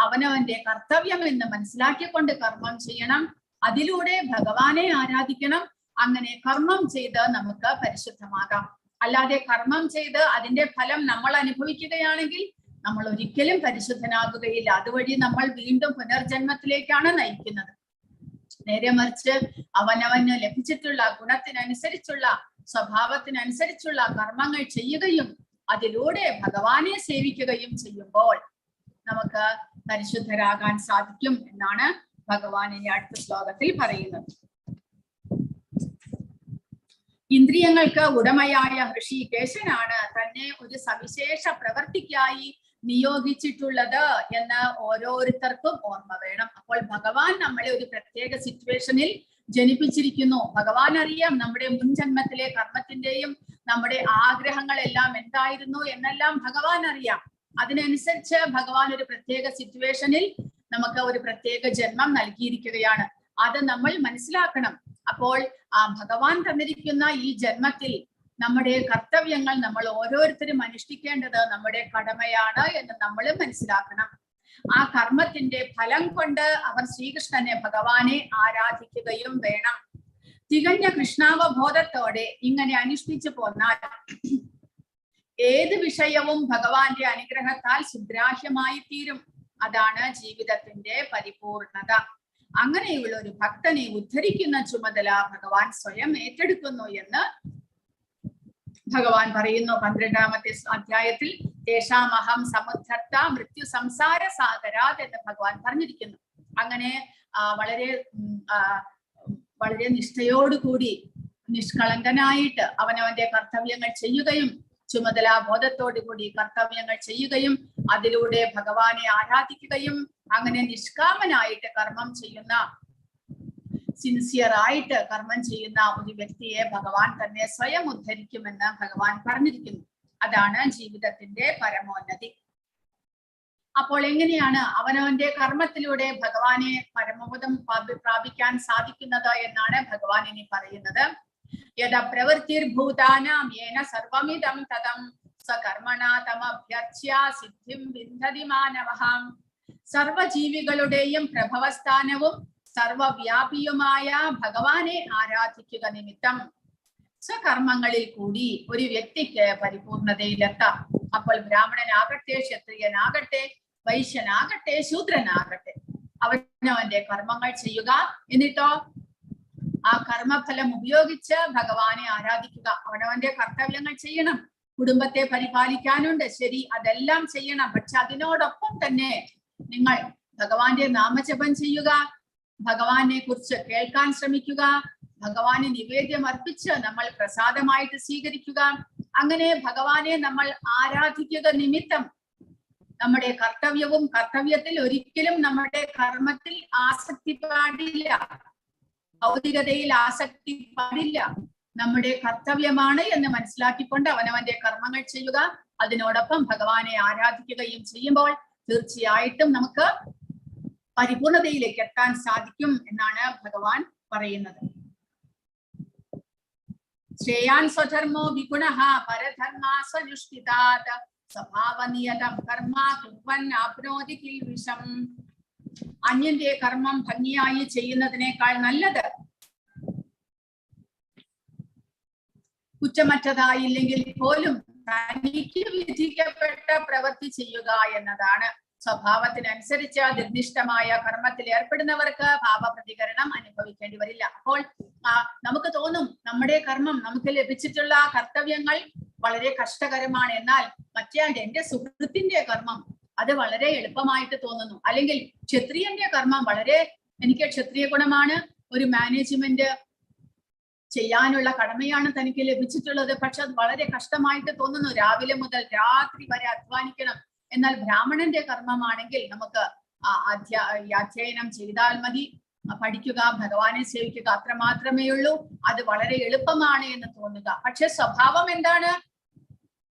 അവനവന്റെ കർത്തവ്യം എന്ന് മനസ്സിലാക്കിക്കൊണ്ട് കർമ്മം ചെയ്യണം. അതിലൂടെ ഭഗവാനെ ആരാധിക്കണം. അങ്ങനെ കർമ്മം ചെയ്ത് നമുക്ക് പരിശുദ്ധമാകാം. അല്ലാതെ കർമ്മം ചെയ്ത് അതിന്റെ ഫലം നമ്മൾ അനുഭവിക്കുകയാണെങ്കിൽ നമ്മൾ ഒരിക്കലും പരിശുദ്ധനാകുകയില്ല. അതുവഴി നമ്മൾ വീണ്ടും പുനർജന്മത്തിലേക്കാണ് നയിക്കുന്നത്. നേരെ മറിച്ച് അവനവന് ലഭിച്ചിട്ടുള്ള ഗുണത്തിനനുസരിച്ചുള്ള സ്വഭാവത്തിനനുസരിച്ചുള്ള കർമ്മങ്ങൾ ചെയ്യുകയും അതിലൂടെ ഭഗവാനെ സേവിക്കുകയും ചെയ്യുമ്പോൾ നമുക്ക് പരിശുദ്ധരാകാൻ സാധിക്കും എന്നാണ് ഭഗവാൻ ഈ അടുത്ത ശ്ലോകത്തിൽ പറയുന്നത്. ഇന്ദ്രിയങ്ങൾക്ക് ഉടമയായ ഋഷികേശനാണ് തന്നെ ഒരു സവിശേഷ പ്രവൃത്തിക്കായി നിയോഗിച്ചിട്ടുള്ളത് എന്ന് ഓരോരുത്തർക്കും ഓർമ്മ വേണം. അപ്പോൾ ഭഗവാൻ നമ്മളെ ഒരു പ്രത്യേക സിറ്റുവേഷനിൽ ജനിപ്പിച്ചിരിക്കുന്നു. ഭഗവാൻ അറിയാം നമ്മുടെ മുൻ ജന്മത്തിലെ കർമ്മത്തിന്റെയും നമ്മുടെ ആഗ്രഹങ്ങളെല്ലാം എന്തായിരുന്നു എന്നെല്ലാം ഭഗവാൻ അറിയാം. അതിനനുസരിച്ച് ഭഗവാൻ ഒരു പ്രത്യേക സിറ്റുവേഷനിൽ നമുക്ക് ഒരു പ്രത്യേക ജന്മം നൽകിയിരിക്കുകയാണ്. അത് നമ്മൾ മനസ്സിലാക്കണം. അപ്പോൾ ആ ഭഗവാൻ തന്നിരിക്കുന്ന ഈ ജന്മത്തിൽ നമ്മുടെ കർത്തവ്യങ്ങൾ നമ്മൾ ഓരോരുത്തരും അനുഷ്ഠിക്കേണ്ടത് നമ്മുടെ കടമയാണ് എന്ന് നമ്മൾ മനസ്സിലാക്കണം. ആ കർമ്മത്തിന്റെ ഫലം കൊണ്ട് അവർ ശ്രീകൃഷ്ണനെ ഭഗവാനെ ആരാധിക്കുകയും വേണം. തികഞ്ഞ കൃഷ്ണാവബോധത്തോടെ ഇങ്ങനെ അനുഷ്ഠിച്ചു പോന്നാൽ ഏത് വിഷയവും ഭഗവാന്റെ അനുഗ്രഹത്താൽ സുഗ്രാഹ്യമായി തീരും. അതാണ് ജീവിതത്തിന്റെ പരിപൂർണത. അങ്ങനെയുള്ള ഒരു ഭക്തനെ ഉദ്ധരിക്കുന്ന ചുമതല ഭഗവാൻ സ്വയം ഏറ്റെടുക്കുന്നു എന്ന് ഭഗവാൻ പറയുന്നു 12ാമത്തെ അധ്യായത്തിൽ. തേഷാമഹം സമുദ്ധർത്ത മൃത്യു സംസാര സാഗരാത് എന്ന് ഭഗവാൻ പറഞ്ഞിരിക്കുന്നു. അങ്ങനെ വളരെ നിഷ്ഠയോടുകൂടി നിഷ്കളങ്കനായിട്ട് അവനവന്റെ കർത്തവ്യങ്ങൾ ചെയ്യുകയും ചുമതലാബോധത്തോടുകൂടി കർത്തവ്യങ്ങൾ ചെയ്യുകയും അതിലൂടെ ഭഗവാനെ ആരാധിക്കുകയും അങ്ങനെ നിഷ്കാമനായിട്ട് കർമ്മം ചെയ്യുന്ന, സിൻസിയറായിട്ട് കർമ്മം ചെയ്യുന്ന ഒരു വ്യക്തിയെ ഭഗവാൻ തന്നെ സ്വയം ഉദ്ധരിക്കുമെന്ന് ഭഗവാൻ പറഞ്ഞിരിക്കുന്നു. അതാണ് ജീവിതത്തിന്റെ പരമോന്നതി. അപ്പോൾ എങ്ങനെയാണ് അവനവന്റെ കർമ്മത്തിലൂടെ ഭഗവാനെ പരമപദം പ്രാപിക്കാൻ സാധിക്കുന്നത് എന്നാണ് ഭഗവാൻ ഇനി പറയുന്നത്. യദ പ്രവൃത്തിർഭൂതാനാം യേന സർവമിദം തദം സ്വകർമ്മണാ തമഭ്യർച്ച്യ സിദ്ധിം വിന്ദതി മാനവഃ. സർവജീവികളുടെയും പ്രഭവസ്ഥാനവും സർവവ്യാപിയുമായ ഭഗവാനെ ആരാധിക്കുക നിമിത്തം സ്വകർമ്മങ്ങളിൽ കൂടി ഒരു വ്യക്തിക്ക് പരിപൂർണതയിലെത്താം. അപ്പോൾ ബ്രാഹ്മണനാകട്ടെ, ക്ഷത്രിയനാകട്ടെ, വൈശ്യനാകട്ടെ, ശൂദ്രനാകട്ടെ, അവനവന്റെ കർമ്മങ്ങൾ ചെയ്യുക. എന്നിട്ടോ ആ കർമ്മഫലം ഉപയോഗിച്ച് ഭഗവാനെ ആരാധിക്കുക. അവനവന്റെ കർത്തവ്യങ്ങൾ ചെയ്യണം. കുടുംബത്തെ പരിപാലിക്കാനുണ്ട്, ശരി, അതെല്ലാം ചെയ്യണം. പക്ഷെ അതിനോടൊപ്പം തന്നെ നിങ്ങൾ ഭഗവാന്റെ നാമജപം ചെയ്യുക, ഭഗവാനെ കുറിച്ച് കേൾക്കാൻ ശ്രമിക്കുക, ഭഗവാന് നിവേദ്യം അർപ്പിച്ച് നമ്മൾ പ്രസാദമായിട്ട് സ്വീകരിക്കുക. അങ്ങനെ ഭഗവാനെ നമ്മൾ ആരാധിക്കുക നിമിത്തം നമ്മുടെ കർത്തവ്യവും, കർത്തവ്യത്തിൽ ഒരിക്കലും നമ്മുടെ കർമ്മത്തിൽ ആസക്തി പാടില്ല, ഭൗതികതയിൽ ആസക്തി പാടില്ല. നമ്മുടെ കർത്തവ്യമാണ് എന്ന് മനസ്സിലാക്കിക്കൊണ്ട് അവനവന്റെ കർമ്മങ്ങൾ ചെയ്യുക. അതിനോടൊപ്പം ഭഗവാനെ ആരാധിക്കുകയും ചെയ്യുമ്പോൾ തീർച്ചയായിട്ടും നമുക്ക് പരിപൂർണതയിലേക്ക് എത്താൻ സാധിക്കും എന്നാണ് ഭഗവാൻ പറയുന്നത്. ശ്രേയാൻ സ്വധർമ്മോ വിഗുണഃ പരധർമാ സ്വനുഷ്ഠിതാത് സ്വഭാവനിയതം കർമ്മ കുർവൻ ആപ്നോതി കിൽവിഷം. അന്യന്റെ കർമ്മം ഭംഗിയായി ചെയ്യുന്നതിനേക്കാൾ നല്ലത് കുറ്റമറ്റതായില്ലെങ്കിൽ പോലും തനിക്ക് വിധിക്കപ്പെട്ട പ്രവൃത്തി ചെയ്യുക എന്നതാണ്. സ്വഭാവത്തിനനുസരിച്ച് നിർദ്ദിഷ്ടമായ കർമ്മത്തിൽ ഏർപ്പെടുന്നവർക്ക് പാപപ്രതികരണം അനുഭവിക്കേണ്ടി വരില്ല. അപ്പോൾ നമുക്ക് തോന്നും നമ്മുടെ കർമ്മം, നമുക്ക് ലഭിച്ചിട്ടുള്ള കർത്തവ്യങ്ങൾ വളരെ കഷ്ടകരമാണ്. എന്നാൽ മറ്റേയാളുടെ, എന്റെ സുഹൃത്തിന്റെ കർമ്മം അത് വളരെ എളുപ്പമായിട്ട് തോന്നുന്നു. അല്ലെങ്കിൽ ക്ഷത്രിയന്റെ കർമ്മം എനിക്ക് ക്ഷത്രിയ ഗുണമാണ്, ഒരു മാനേജ്മെന്റ് ചെയ്യാനുള്ള കടമയാണ് തനിക്ക് ലഭിച്ചിട്ടുള്ളത്, പക്ഷെ അത് വളരെ കഷ്ടമായിട്ട് തോന്നുന്നു. രാവിലെ മുതൽ രാത്രി വരെ അധ്വാനിക്കണം. എന്നാൽ ബ്രാഹ്മണന്റെ കർമ്മമാണെങ്കിൽ നമുക്ക് അധ്യയനം ചെയ്താൽ മതി, പഠിക്കുക, ഭഗവാനെ സേവിക്കുക, അത്ര മാത്രമേ ഉള്ളൂ. അത് വളരെ എളുപ്പമാണ് എന്ന് തോന്നുക. പക്ഷെ സ്വഭാവം എന്താണ്?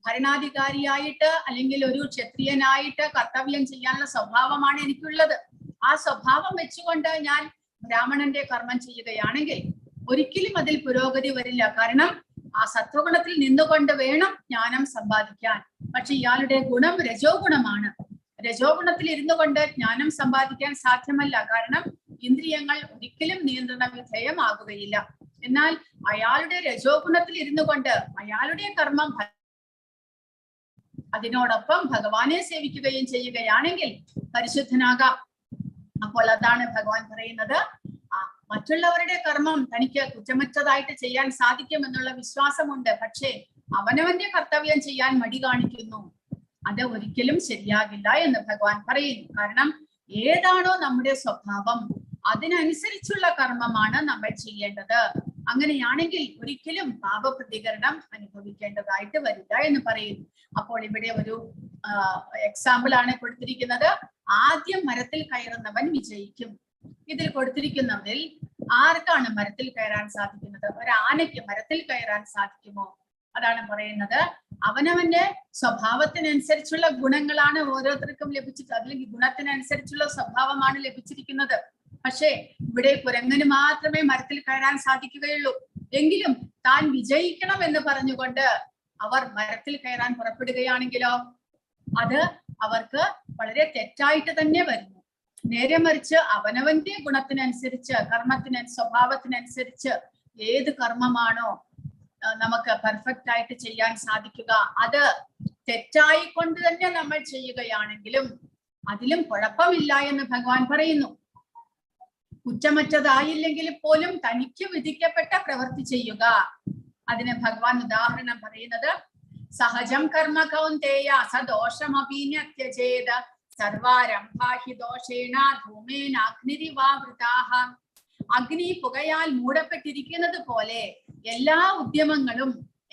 ഭരണാധികാരിയായിട്ട് അല്ലെങ്കിൽ ഒരു ക്ഷത്രിയനായിട്ട് കർത്തവ്യം ചെയ്യാനുള്ള സ്വഭാവമാണ് എനിക്കുള്ളത്. ആ സ്വഭാവം വെച്ചുകൊണ്ട് ഞാൻ ബ്രാഹ്മണന്റെ കർമ്മം ചെയ്യുകയാണെങ്കിൽ ഒരിക്കലും അതിൽ പുരോഗതി വരില്ല. കാരണം ആ സത്വഗുണത്തിൽ നിന്നുകൊണ്ട് വേണം ജ്ഞാനം സമ്പാദിക്കാൻ. പക്ഷെ ഇയാളുടെ ഗുണം രജോ ഗുണമാണ്. രജോ ഗുണത്തിൽ ഇരുന്നു കൊണ്ട് ജ്ഞാനം സമ്പാദിക്കാൻ സാധ്യമല്ല. കാരണം ഇന്ദ്രിയങ്ങൾ ഒരിക്കലും നിയന്ത്രണ വിധേയമാകുകയില്ല. എന്നാൽ അയാളുടെ രജോ ഗുണത്തിൽ ഇരുന്നു കൊണ്ട് അയാളുടെ കർമ്മം അതിനോടൊപ്പം ഭഗവാനെ സേവിക്കുകയും ചെയ്യുകയാണെങ്കിൽ പരിശുദ്ധനാകാം. അപ്പോൾ അതാണ് ഭഗവാൻ പറയുന്നത്, മറ്റുള്ളവരുടെ കർമ്മം തനിക്ക് കുറ്റമറ്റതായിട്ട് ചെയ്യാൻ സാധിക്കുമെന്നുള്ള വിശ്വാസമുണ്ട്. പക്ഷേ അവനവന്റെ കർത്തവ്യം ചെയ്യാൻ മടി കാണിക്കുന്നു. അത് ഒരിക്കലും ശരിയാകില്ല എന്ന് ഭഗവാൻ പറയുന്നു. കാരണം ഏതാണോ നമ്മുടെ സ്വഭാവം അതിനനുസരിച്ചുള്ള കർമ്മമാണ് നമ്മൾ ചെയ്യേണ്ടത്. അങ്ങനെയാണെങ്കിൽ ഒരിക്കലും പാപപ്രതികരണം അനുഭവിക്കേണ്ടതായിട്ട് വരില്ല എന്ന് പറയുന്നു. അപ്പോൾ ഇവിടെ ഒരു എക്സാമ്പിൾ ആണ് കൊടുത്തിരിക്കുന്നത്. ആദ്യം മരത്തിൽ കയറുന്നവൻ വിജയിക്കും. ഇതിൽ കൊടുത്തിരിക്കുന്നവരിൽ ആർക്കാണ് മരത്തിൽ കയറാൻ സാധിക്കുന്നത്? ഒരു ആനയ്ക്ക് മരത്തിൽ കയറാൻ സാധിക്കുമോ? അതാണ് പറയുന്നത്. അവനവന്റെ സ്വഭാവത്തിനനുസരിച്ചുള്ള ഗുണങ്ങളാണ് ഓരോരുത്തർക്കും ലഭിച്ചിട്ട്, അല്ലെങ്കിൽ ഗുണത്തിനനുസരിച്ചുള്ള സ്വഭാവമാണ് ലഭിച്ചിരിക്കുന്നത്. പക്ഷേ ഇവിടെ കുരങ്ങന് മാത്രമേ മരത്തിൽ കയറാൻ സാധിക്കുകയുള്ളൂ. എങ്കിലും താൻ വിജയിക്കണം എന്ന് പറഞ്ഞുകൊണ്ട് അവർ മരത്തിൽ കയറാൻ പുറപ്പെടുകയാണെങ്കിലോ അത് അവർക്ക് വളരെ തെറ്റായിട്ട് തന്നെ വരുന്നു. നേരെ മറിച്ച് അവനവന്റെ ഗുണത്തിനനുസരിച്ച്, സ്വഭാവത്തിനനുസരിച്ച് ഏത് കർമ്മമാണോ നമുക്ക് പെർഫെക്റ്റ് ആയിട്ട് ചെയ്യാൻ സാധിക്കുക, അത് തെറ്റായി കൊണ്ട് തന്നെ നമ്മൾ ചെയ്യുകയാണെങ്കിലും അതിലും കുഴപ്പമില്ല എന്ന് ഭഗവാൻ പറയുന്നു. കുറ്റമറ്റതായില്ലെങ്കിൽ പോലും തനിക്ക് വിധിക്കപ്പെട്ട പ്രവൃത്തി ചെയ്യുക. അതിന് ഭഗവാൻ ഉദാഹരണം പറയുന്നത്, സഹജം കർമ്മ കൗന്ദേയ സദോഷമപീന്യത്യജേത സർവാരംഭാഹി ദോഷേണ ധൂമേനാഗ്നിരിവാവൃതാഃ. അഗ്നി പുകയാൽ മൂടപ്പെട്ടിരിക്കുന്നത് പോലെ എല്ലാ ഉദ്യമങ്ങളും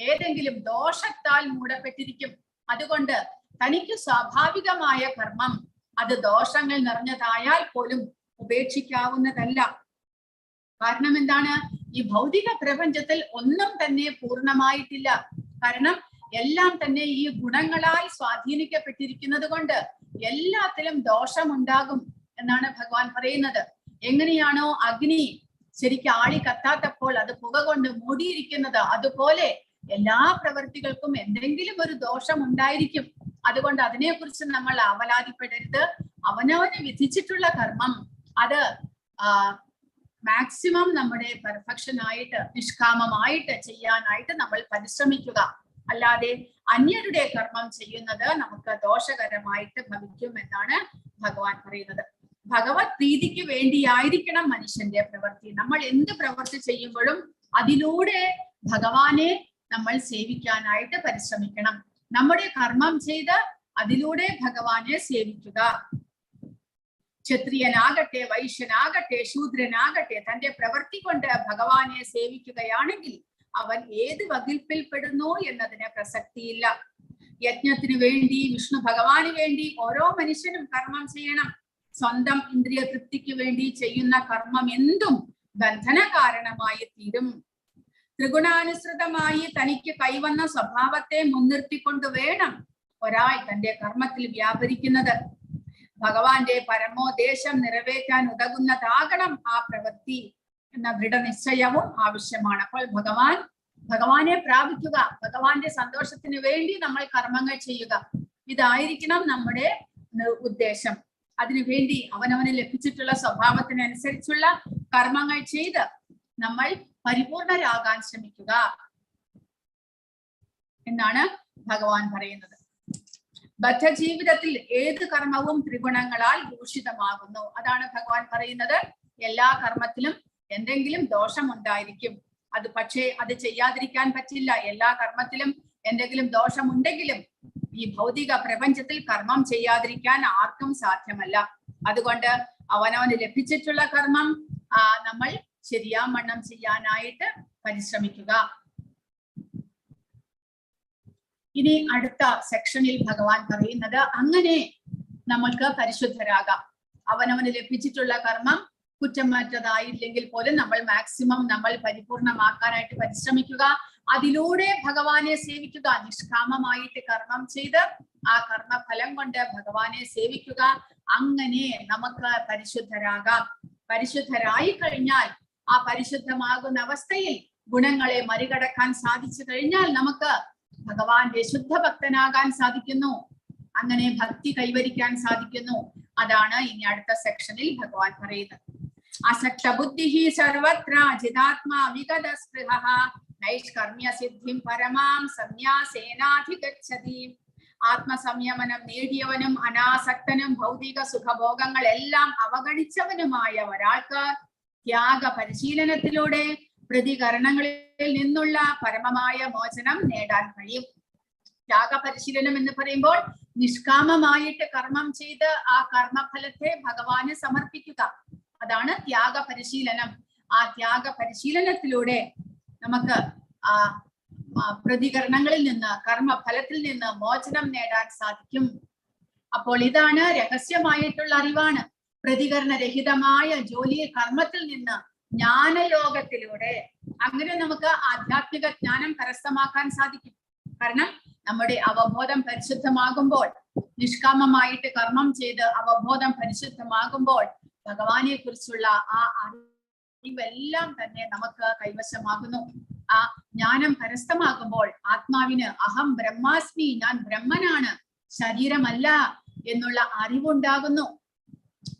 ഏതെങ്കിലും ദോഷത്താൽ മൂടപ്പെട്ടിരിക്കും. അതുകൊണ്ട് തനിക്ക് സ്വാഭാവികമായ കർമ്മം അത് ദോഷങ്ങൾ നിറഞ്ഞതായാൽ പോലും ഉപേക്ഷിക്കാവുന്നതല്ല. കാരണം എന്താണ്? ഈ ഭൗതിക പ്രപഞ്ചത്തിൽ ഒന്നും തന്നെ പൂർണ്ണമായിട്ടില്ല. കാരണം എല്ലാം തന്നെ ഈ ഗുണങ്ങളാൽ സ്വാധീനിക്കപ്പെട്ടിരിക്കുന്നത് കൊണ്ട് എല്ലാത്തിലും ദോഷമുണ്ടാകും എന്നാണ് ഭഗവാൻ പറയുന്നത്. എങ്ങനെയാണോ അഗ്നി ശരിക്കും ആളി കത്താത്തപ്പോൾ അത് പുക കൊണ്ട് മൂടിയിരിക്കുന്നത്, അതുപോലെ എല്ലാ പ്രവൃത്തികൾക്കും എന്തെങ്കിലും ഒരു ദോഷം ഉണ്ടായിരിക്കും. അതുകൊണ്ട് അതിനെക്കുറിച്ച് നമ്മൾ ആവലാതിപ്പെടരുത്. അവനവന് വിധിച്ചിട്ടുള്ള കർമ്മം അത് മാക്സിമം നമ്മുടെ പെർഫെക്ഷൻ ആയിട്ട്, നിഷ്കാമമായിട്ട് ചെയ്യാനായിട്ട് നമ്മൾ പരിശ്രമിക്കുക. അല്ലാതെ അന്യരുടെ കർമ്മം ചെയ്യുന്നത് നമുക്ക് ദോഷകരമായിട്ട് ഭവിക്കും എന്നാണ് ഭഗവാൻ പറയുന്നത്. ഭഗവത് പ്രീതിക്ക് വേണ്ടിയായിരിക്കണം മനുഷ്യന്റെ പ്രവൃത്തി. നമ്മൾ എന്ത് പ്രവൃത്തി ചെയ്യുമ്പോഴും അതിലൂടെ ഭഗവാനെ നമ്മൾ സേവിക്കാനായിട്ട് പരിശ്രമിക്കണം. നമ്മുടെ കർമ്മം ചെയ്ത് അതിലൂടെ ഭഗവാനെ സേവിക്കുക. ക്ഷത്രിയനാകട്ടെ, വൈശ്യനാകട്ടെ, ശൂദ്രനാകട്ടെ, തന്റെ പ്രവൃത്തി കൊണ്ട് ഭഗവാനെ സേവിക്കുകയാണെങ്കിൽ അവൻ ഏത് വകുപ്പിൽപ്പെടുന്നു എന്നതിന് പ്രസക്തിയില്ല. യജ്ഞത്തിന് വേണ്ടി, വിഷ്ണു ഭഗവാന് വേണ്ടി ഓരോ മനുഷ്യനും കർമ്മം ചെയ്യണം. സ്വന്തം ഇന്ദ്രിയ തൃപ്തിക്ക് വേണ്ടി ചെയ്യുന്ന കർമ്മം എന്തും ബന്ധന കാരണമായി തീരും. ത്രിഗുണാനുസൃതമായി തനിക്ക് കൈവന്ന സ്വഭാവത്തെ മുൻനിർത്തിക്കൊണ്ട് വേണം ഒരാൾ തന്റെ കർമ്മത്തിൽ വ്യാപരിക്കുന്നത്. ഭഗവാന്റെ പരമോദ്ദേശം നിറവേറ്റാൻ ഉതകുന്നതാകണം ആ പ്രവൃത്തി എന്ന ദൃഢനിശ്ചയവും ആവശ്യമാണ്. അപ്പോൾ ഭഗവാനെ പ്രാപിക്കുക, ഭഗവാന്റെ സന്തോഷത്തിന് വേണ്ടി നമ്മൾ കർമ്മങ്ങൾ ചെയ്യുക, ഇതായിരിക്കണം നമ്മുടെ ഉദ്ദേശം. അതിനുവേണ്ടി അവനവന് ലഭിച്ചിട്ടുള്ള സ്വഭാവത്തിനനുസരിച്ചുള്ള കർമ്മങ്ങൾ ചെയ്ത് നമ്മൾ പരിപൂർണരാകാൻ ശ്രമിക്കുക എന്നാണ് ഭഗവാൻ പറയുന്നത്. ബദ്ധജീവിതത്തിൽ ഏത് കർമ്മവും ത്രിഗുണങ്ങളാൽ ദൂഷിതമാകുന്നു. അതാണ് ഭഗവാൻ പറയുന്നത്. എല്ലാ കർമ്മത്തിലും എന്തെങ്കിലും ദോഷം ഉണ്ടായിരിക്കും. പക്ഷേ അത് ചെയ്യാതിരിക്കാൻ പറ്റില്ല. എല്ലാ കർമ്മത്തിലും എന്തെങ്കിലും ദോഷമുണ്ടെങ്കിലും ഈ ഭൗതിക പ്രപഞ്ചത്തിൽ കർമ്മം ചെയ്യാതിരിക്കാൻ ആർക്കും സാധ്യമല്ല. അതുകൊണ്ട് അവനവന് ലഭിച്ചിട്ടുള്ള കർമ്മം നമ്മൾ ശരിയാവണ്ണം ചെയ്യാനായിട്ട് പരിശ്രമിക്കുക. ഇനി അടുത്ത സെക്ഷനിൽ ഭഗവാൻ പറയുന്നത്, അങ്ങനെ നമ്മൾക്ക് പരിശുദ്ധരാകാം. അവനവന് ലഭിച്ചിട്ടുള്ള കർമ്മം കുറ്റമറ്റതായില്ലെങ്കിൽ പോലും നമ്മൾ മാക്സിമം നമ്മൾ പരിപൂർണമാക്കാനായിട്ട് പരിശ്രമിക്കുക. അതിലൂടെ ഭഗവാനെ സേവിക്കുക. നിഷ്കാമമായിട്ട് കർമ്മം ചെയ്ത് ആ കർമ്മഫലം കൊണ്ട് ഭഗവാനെ സേവിക്കുക. അങ്ങനെ നമുക്ക് പരിശുദ്ധരാകാം. പരിശുദ്ധരായി കഴിഞ്ഞാൽ ആ പരിശുദ്ധമാകുന്ന അവസ്ഥയിൽ ഗുണങ്ങളെ മറികടക്കാൻ സാധിച്ചു കഴിഞ്ഞാൽ നമുക്ക് ഭഗവാന്റെ ശുദ്ധഭക്തനാകാൻ സാധിക്കുന്നു. അങ്ങനെ ഭക്തി കൈവരിക്കാൻ സാധിക്കുന്നു. അതാണ് ഇനി അടുത്ത സെക്ഷനിൽ ഭഗവാൻ പറയുന്നത്. അസക്ത ബുദ്ധി സർവത്ര ജിതാത്മാ വിഗത സ്പൃഹ നൈഷ്കർമ്മ്യ സിദ്ധിം പരമാം സന്യാസേനാധിഗച്ഛതി. ആത്മസംയമനം നേടിയവനും അനാസക്തനും ഭൗതിക സുഖഭോഗങ്ങൾ എല്ലാം അവഗണിച്ചവനുമായ ഒരാൾക്ക് ത്യാഗ പരിശീലനത്തിലൂടെ പ്രതികരണങ്ങളിൽ നിന്നുള്ള പരമമായ മോചനം നേടാൻ കഴിയും. ത്യാഗ പരിശീലനം എന്ന് പറയുമ്പോൾ നിഷ്കാമമായിട്ട് കർമ്മം ചെയ്ത് ആ കർമ്മഫലത്തെ ഭഗവാന് സമർപ്പിക്കുക. അതാണ് ത്യാഗ പരിശീലനം. ആ ത്യാഗ പരിശീലനത്തിലൂടെ നമുക്ക് പ്രതികരണങ്ങളിൽ നിന്ന്, കർമ്മഫലത്തിൽ നിന്ന് മോചനം നേടാൻ സാധിക്കും. അപ്പോൾ ഇതാണ് രഹസ്യമായിട്ടുള്ള അറിവാണ്. പ്രതികരണരഹിതമായ ജോലിയിൽ കർമ്മത്തിൽ നിന്ന് ജ്ഞാനയോഗത്തിലൂടെ അങ്ങനെ നമുക്ക് ആധ്യാത്മിക ജ്ഞാനം കരസ്ഥമാക്കാൻ സാധിക്കും. കാരണം നമ്മുടെ അവബോധം പരിശുദ്ധമാകുമ്പോൾ, നിഷ്കാമമായിട്ട് കർമ്മം ചെയ്ത് അവബോധം പരിശുദ്ധമാകുമ്പോൾ ഭഗവാനെ കുറിച്ചുള്ള ആ അറിവെല്ലാം തന്നെ നമുക്ക് കൈവശമാകുന്നു. ആ ജ്ഞാനം കരസ്ഥമാകുമ്പോൾ ആത്മാവിന് അഹം ബ്രഹ്മാസ്മി, ഞാൻ ബ്രഹ്മനാണ്, ശരീരമല്ല എന്നുള്ള അറിവുണ്ടാകുന്നു.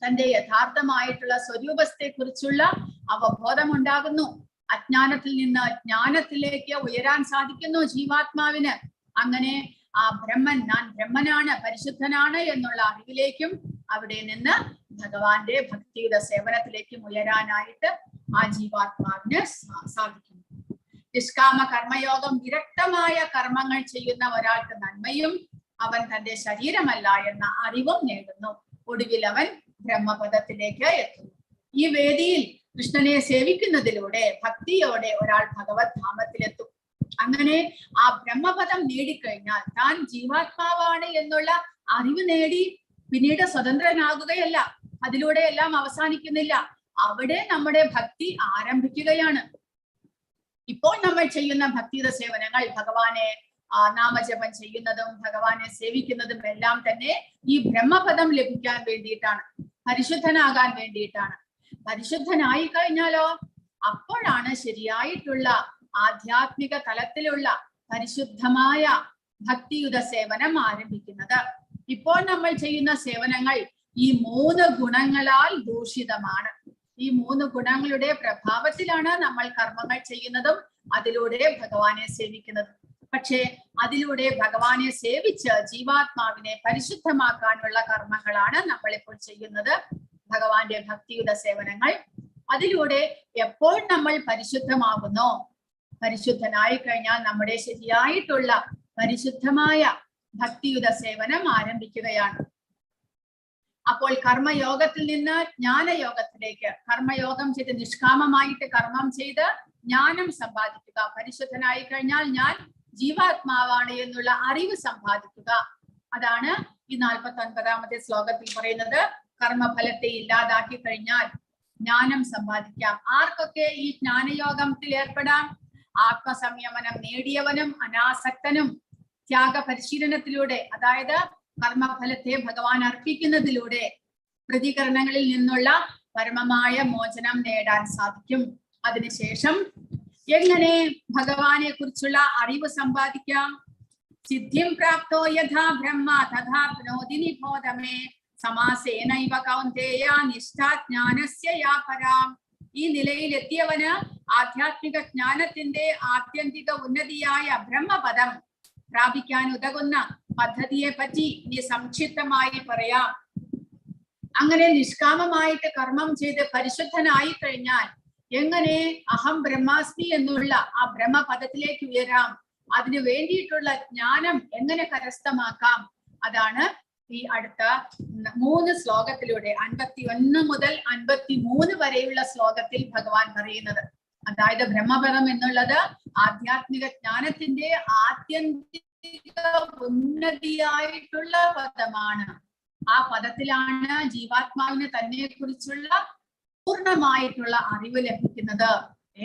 തന്റെ യഥാർത്ഥമായിട്ടുള്ള സ്വരൂപത്തെ കുറിച്ചുള്ള അവബോധം ഉണ്ടാകുന്നു. അജ്ഞാനത്തിൽ നിന്ന് ജ്ഞാനത്തിലേക്ക് ഉയരാൻ സാധിക്കുന്നു ജീവാത്മാവിന്. അങ്ങനെ ആ ബ്രഹ്മൻ, ഞാൻ ബ്രഹ്മനാണ്, പരിശുദ്ധനാണ് എന്നുള്ള അറിവിലേക്കും അവിടെ നിന്ന് ഭഗവാന്റെ ഭക്തിയുടെ സേവനത്തിലേക്കും ഉയരാനായിട്ട് ആ ജീവാത്മാവിന് സാധിക്കുന്നു. നിഷ്കാമ കർമ്മയോഗം, വിരക്തമായ കർമ്മങ്ങൾ ചെയ്യുന്ന ഒരാൾക്ക് നന്മയും അവൻ തന്റെ ശരീരമല്ല എന്ന അറിവും നേടുന്നു. ഒടുവിൽ അവൻ ബ്രഹ്മപദത്തിലേക്ക് എത്തുന്നു. ഈ വേദിയിൽ കൃഷ്ണനെ സേവിക്കുന്നതിലൂടെ ഭക്തിയോടെ ഒരാൾ ഭഗവത് ധാമത്തിലെത്തും. അങ്ങനെ ആ ബ്രഹ്മപദം നേടിക്കഴിഞ്ഞാൽ താൻ ജീവാത്മാവാണ് എന്നുള്ള അറിവ് നേടി പിന്നീട് സ്വതന്ത്രനാകുകയല്ല, അതിലൂടെ എല്ലാം അവസാനിക്കുന്നില്ല. അവിടെ നമ്മുടെ ഭക്തി ആരംഭിക്കുകയാണ്. ഇപ്പോൾ നമ്മൾ ചെയ്യുന്ന ഭക്തിയുടെ സേവനങ്ങൾ, ഭഗവാനെ നാമജപം ചെയ്യുന്നതും ഭഗവാനെ സേവിക്കുന്നതും എല്ലാം തന്നെ ഈ ബ്രഹ്മപദം ലഭിക്കാൻ വേണ്ടിയിട്ടാണ്, പരിശുദ്ധനാകാൻ വേണ്ടിയിട്ടാണ്. പരിശുദ്ധനായി കഴിഞ്ഞാലോ അപ്പോഴാണ് ശരിയായിട്ടുള്ള ആധ്യാത്മിക തലത്തിലുള്ള പരിശുദ്ധമായ ഭക്തിയുത സേവനം ആരംഭിക്കുന്നത്. ഇപ്പോൾ നമ്മൾ ചെയ്യുന്ന സേവനങ്ങൾ ഈ 3 ഗുണങ്ങളാൽ ദൂഷിതമാണ്. ഈ 3 ഗുണങ്ങളുടെ പ്രഭാവത്തിലാണ് നമ്മൾ കർമ്മങ്ങൾ ചെയ്യുന്നതും അതിലൂടെ ഭഗവാനെ സേവിക്കുന്നതും. പക്ഷേ അതിലൂടെ ഭഗവാനെ സേവിച്ച് ജീവാത്മാവിനെ പരിശുദ്ധമാക്കാനുള്ള കർമ്മങ്ങളാണ് നമ്മൾ ഇപ്പോൾ ചെയ്യുന്നത്, ഭഗവാന്റെ ഭക്തിയുടെ സേവനങ്ങൾ. അതിലൂടെ എപ്പോൾ നമ്മൾ പരിശുദ്ധമാകുന്നോ, പരിശുദ്ധനായി കഴിഞ്ഞാൽ നമ്മുടെ ശരിയായിട്ടുള്ള പരിശുദ്ധമായ ഭക്തിയുടെ സേവനം ആരംഭിക്കുകയാണ്. അപ്പോൾ കർമ്മയോഗത്തിൽ നിന്ന് ജ്ഞാനയോഗത്തിലേക്ക്, കർമ്മയോഗം ചെയ്ത് നിഷ്കാമമായിട്ട് കർമ്മം ചെയ്ത് ജ്ഞാനം സമ്പാദിക്കുക. പരിശുദ്ധനായി കഴിഞ്ഞാൽ ഞാൻ ജീവാത്മാവാണ് എന്നുള്ള അറിവ് സമ്പാദിക്കുക. അതാണ് ഈ 49ാമത്തെ ശ്ലോകത്തിൽ പറയുന്നത്. കർമ്മഫലത്തെ ഇല്ലാതാക്കി കഴിഞ്ഞാൽ ജ്ഞാനം സമ്പാദിക്കാം. ആർക്കൊക്കെ ഈ ജ്ഞാനയോഗത്തിൽ ഏർപ്പെടാം? ആത്മസംയമനം നേടിയവനും അനാസക്തനും ത്യാഗ പരിശീലനത്തിലൂടെ, അതായത് കർമ്മഫലത്തെ ഭഗവാൻ അർപ്പിക്കുന്നതിലൂടെ പ്രതികരണങ്ങളിൽ നിന്നുള്ള പരമമായ മോചനം നേടാൻ സാധിക്കും. അതിനുശേഷം എങ്ങനെ ഭഗവാനെ കുറിച്ചുള്ള അറിവ് സമ്പാദിക്കാം? സിദ്ധിം പ്രാപ്തോ യഥാ ബ്രഹ്മ തഥാ പ്നോതി നിബോധമേ സമാസേനൈവ കൗന്ദേയ നിഷ്ഠാജ്ഞാനസ്യ യാ പരാം. ഈ നിലയിൽ എത്തിയവന് ആധ്യാത്മിക ജ്ഞാനത്തിന്റെ ആത്യന്തിക ഉന്നതിയായ ബ്രഹ്മപദം പ്രാപിക്കാൻ ഉതകുന്ന പദ്ധതിയെ പറ്റി ഇനി സംക്ഷിപ്തമായി പറയാം. അങ്ങനെ നിഷ്കാമമായിട്ട് കർമ്മം ചെയ്ത് പരിശുദ്ധനായി കഴിഞ്ഞാൽ എങ്ങനെ അഹം ബ്രഹ്മാസ്മി എന്നുള്ള ആ ബ്രഹ്മപദത്തിലേക്ക് ഉയരാം, അതിനു വേണ്ടിയിട്ടുള്ള ജ്ഞാനം എങ്ങനെ കരസ്ഥമാക്കാം, അതാണ് ഈ അടുത്ത 3 ശ്ലോകത്തിലൂടെ 51 മുതൽ 53 വരെയുള്ള ശ്ലോകത്തിൽ ഭഗവാൻ പറയുന്നത്. അതായത് ബ്രഹ്മപദം എന്നുള്ളത് ആധ്യാത്മിക ജ്ഞാനത്തിന്റെ ആത്യന്തിക ഉന്നതിയായിട്ടുള്ള പദമാണ്. ആ പദത്തിലാണ് ജീവാത്മാവിന് തന്നെ കുറിച്ചുള്ള പൂർണ്ണമായിട്ടുള്ള അറിവ് ലഭിക്കുന്നത്.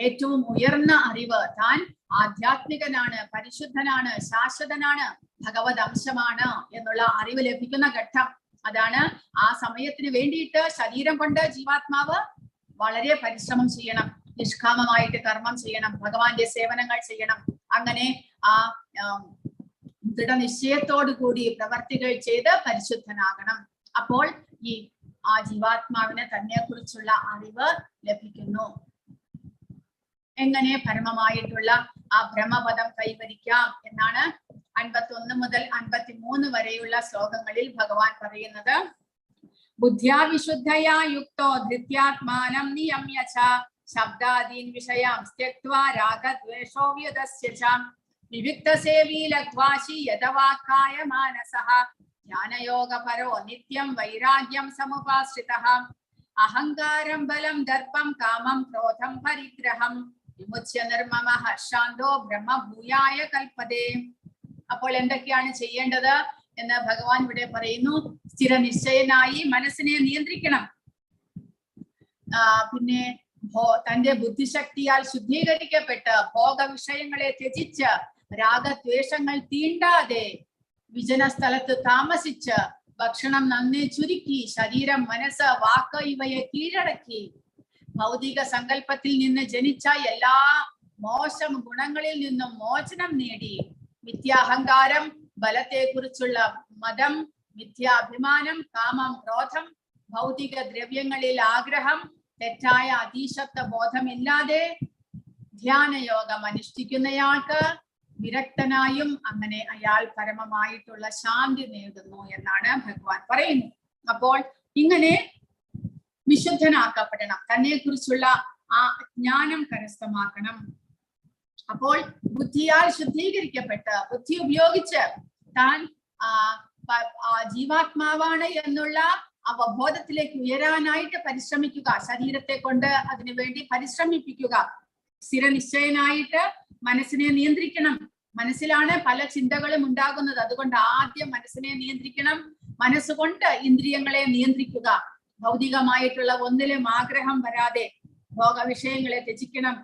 ഏറ്റവും ഉയർന്ന അറിവ്, താൻ ആധ്യാത്മികനാണ്, പരിശുദ്ധനാണ്, ശാശ്വതനാണ്, ഭഗവത് അംശമാണ് എന്നുള്ള അറിവ് ലഭിക്കുന്ന ഘട്ടം. അതാണ് ആ സമയത്തിന് വേണ്ടിയിട്ട് ശരീരം കൊണ്ട് ജീവാത്മാവ് വളരെ പരിശ്രമം ചെയ്യണം, നിഷ്കാമമായിട്ട് കർമ്മം ചെയ്യണം, ഭഗവാന്റെ സേവനങ്ങൾ ചെയ്യണം. അങ്ങനെ ആ ദൃഢനിശ്ചയത്തോടു കൂടി പ്രവർത്തികൾ ചെയ്ത് പരിശുദ്ധനാകണം. അപ്പോൾ ഈ ആ ജീവാത്മാവിനെ തന്നെ കുറിച്ചുള്ള അറിവ് ലഭിക്കുന്നു. എങ്ങനെ പരമമായിട്ടുള്ള ആ ബ്രഹ്മപദം കൈവരിക്കാം എന്നാണ് 51 മുതൽ 53 വരെയുള്ള ശ്ലോകങ്ങളിൽ ഭഗവാൻ പറയുന്നത്. ബുദ്ധ്യാ വിശുദ്ധയാ യുക്തോ ധൃത്യാത്മാനം നിയമ്യ ച ശബ്ദാദീൻ വിഷയാം ത്യക്ത്വാ രാഗദ്വേഷോ വ്യുതസ്യ ച വിവിക്തസേവീ ലഗ്വാശി യദവാക്കായ മാനസഃ ജ്ഞാനയോഗപരോ നിത്യം വൈരാഗ്യം സമുപാശ്രിതഃ അഹങ്കാരം ബലം ദർപ്പം കാമം ക്രോധം പരിഗ്രഹം വിമുച്യ നിർമ്മമഃ ശാന്തോ ബ്രഹ്മഭൂയായ കൽപ്പതേ. അപ്പോൾ എന്തൊക്കെയാണ് ചെയ്യേണ്ടത് എന്ന് ഭഗവാൻ ഇവിടെ പറയുന്നു. സ്ഥിരനിശ്ചയനായി മനസ്സിനെ നിയന്ത്രിക്കണം. പിന്നെ തന്റെ ബുദ്ധിശക്തിയാൽ ശുദ്ധീകരിക്കപ്പെട്ട് ഭോഗവിഷയങ്ങളെ ത്യജിച്ച് രാഗദ്വേഷങ്ങൾ തീണ്ടാതെ വിജന സ്ഥലത്ത് താമസിച്ച് ഭക്ഷണം നന്നേ ചുരുക്കി ശരീരം, മനസ്സ്, വാക്ക് ഇവയെ കീഴടക്കി ഭൗതിക സങ്കല്പത്തിൽ നിന്ന് ജനിച്ച എല്ലാ മോശം ഗുണങ്ങളിൽ നിന്നും മോചനം നേടി മിഥ്യാഹങ്കാരം, ബലത്തെക്കുറിച്ചുള്ള മതം, മിഥ്യാഭിമാനം, കാമം, ക്രോധം, ഭൗതിക ദ്രവ്യങ്ങളിൽ ആഗ്രഹം, തെറ്റായ അതീശത്വ ബോധമില്ലാതെ ധ്യാനയോഗം അനുഷ്ഠിക്കുന്നയാൾക്ക് വിരക്തനായും അങ്ങനെ അയാൾ പരമമായിട്ടുള്ള ശാന്തി നേടുന്നു എന്നാണ് ഭഗവാൻ പറയുന്നത്. അപ്പോൾ ഇങ്ങനെ വിശുദ്ധനാക്കപ്പെടണം, തന്നെ കുറിച്ചുള്ള ആ ജ്ഞാനം കരസ്ഥമാക്കണം. അപ്പോൾ ബുദ്ധിയാൽ ശുദ്ധീകരിക്കപ്പെട്ട് ബുദ്ധി ഉപയോഗിച്ച് താൻ ജീവാത്മാവാണ് എന്നുള്ള അവബോധത്തിലേക്ക് ഉയരാനായിട്ട് പരിശ്രമിക്കുക. ശരീരത്തെ കൊണ്ട് അതിനു വേണ്ടി പരിശ്രമിപ്പിക്കുക. സ്ഥിരനിശ്ചയനായിട്ട് മനസ്സിനെ നിയന്ത്രിക്കണം. മനസ്സിലാണ് പല ചിന്തകളും ഉണ്ടാകുന്നത്. അതുകൊണ്ട് ആദ്യം മനസ്സിനെ നിയന്ത്രിക്കണം. മനസ്സുകൊണ്ട് ഇന്ദ്രിയങ്ങളെ നിയന്ത്രിക്കുക. ഭൗതികമായിട്ടുള്ള ഒന്നിലും ആഗ്രഹം വരാതെ ഭോഗവിഷയങ്ങളെ ത്യജിക്കണം.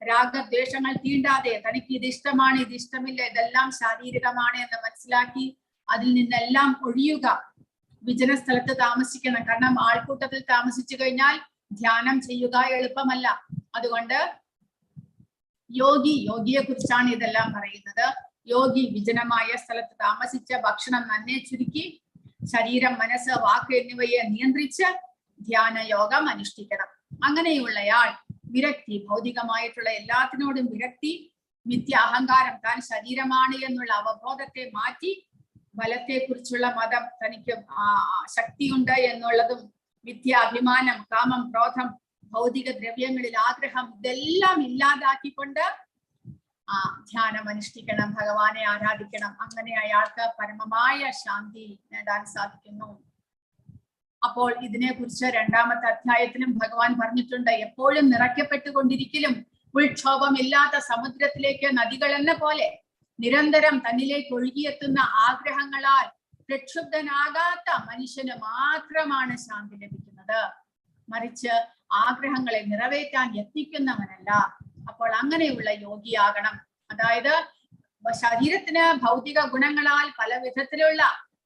രാഗദ്വേഷങ്ങൾ തീണ്ടാതെ തനിക്ക് ഇത് ഇഷ്ടമാണ്, ഇത് ഇഷ്ടമില്ല, ഇതെല്ലാം ശാരീരികമാണ് എന്ന് മനസ്സിലാക്കി അതിൽ നിന്നെല്ലാം ഒഴിയുക. വിജന സ്ഥലത്ത് താമസിക്കണം. കാരണം ആൾക്കൂട്ടത്തിൽ താമസിച്ചു കഴിഞ്ഞാൽ ധ്യാനം ചെയ്യുക എളുപ്പമല്ല. അതുകൊണ്ട് യോഗിയെ കുറിച്ചാണ് ഇതെല്ലാം പറയുന്നത്. യോഗി വിജനമായ സ്ഥലത്ത് താമസിച്ച് ഭക്ഷണം നന്നേ ചുരുക്കി ശരീരം, മനസ്സ്, വാക്ക് എന്നിവയെ നിയന്ത്രിച്ച് ധ്യാനയോഗം അനുഷ്ഠിക്കണം. അങ്ങനെയുള്ളയാൾ വിരക്തി, ഭൗതികമായിട്ടുള്ള എല്ലാത്തിനോടും വിരക്തി, മിഥ്യ അഹങ്കാരം, താൻ ശരീരമാണ് എന്നുള്ള അവബോധത്തെ മാറ്റി ബലത്തെ കുറിച്ചുള്ള മതം, തനിക്ക് ശക്തിയുണ്ട് എന്നുള്ളതും, മിഥ്യാഭിമാനം, കാമം, ക്രോധം, ഭൗതിക ദ്രവ്യങ്ങളിൽ ആഗ്രഹം, ഇതെല്ലാം ഇല്ലാതാക്കിക്കൊണ്ട് ധ്യാനം അനുഷ്ഠിക്കണം, ഭഗവാനെ ആരാധിക്കണം. അങ്ങനെ അയാൾക്ക് പരമമായ ശാന്തി നേടാൻ സാധിക്കുന്നു. അപ്പോൾ ഇതിനെ കുറിച്ച് 2-ാമത്തെ അധ്യായത്തിലും ഭഗവാൻ പറഞ്ഞിട്ടുണ്ട്. എപ്പോഴും നിറയ്ക്കപ്പെട്ടുകൊണ്ടിരിക്കലും ഉൾക്ഷോഭമില്ലാത്ത സമുദ്രത്തിലേക്ക് നദികൾ എന്ന പോലെ നിരന്തരം തന്നിലേക്ക് ഒഴുകിയെത്തുന്ന ആഗ്രഹങ്ങളാൽ പ്രക്ഷുബ്ധനാകാത്ത മനുഷ്യന് മാത്രമാണ് ശാന്തി ലഭിക്കുന്നത്. മറിച്ച് ആഗ്രഹങ്ങളെ നിറവേറ്റാൻ യത്നിക്കുന്നവനല്ല. അപ്പോൾ അങ്ങനെയുള്ള യോഗിയാകണം. അതായത് ശരീരത്തിന് ഭൗതിക ഗുണങ്ങളാൽ പല വിധത്തിലുള്ള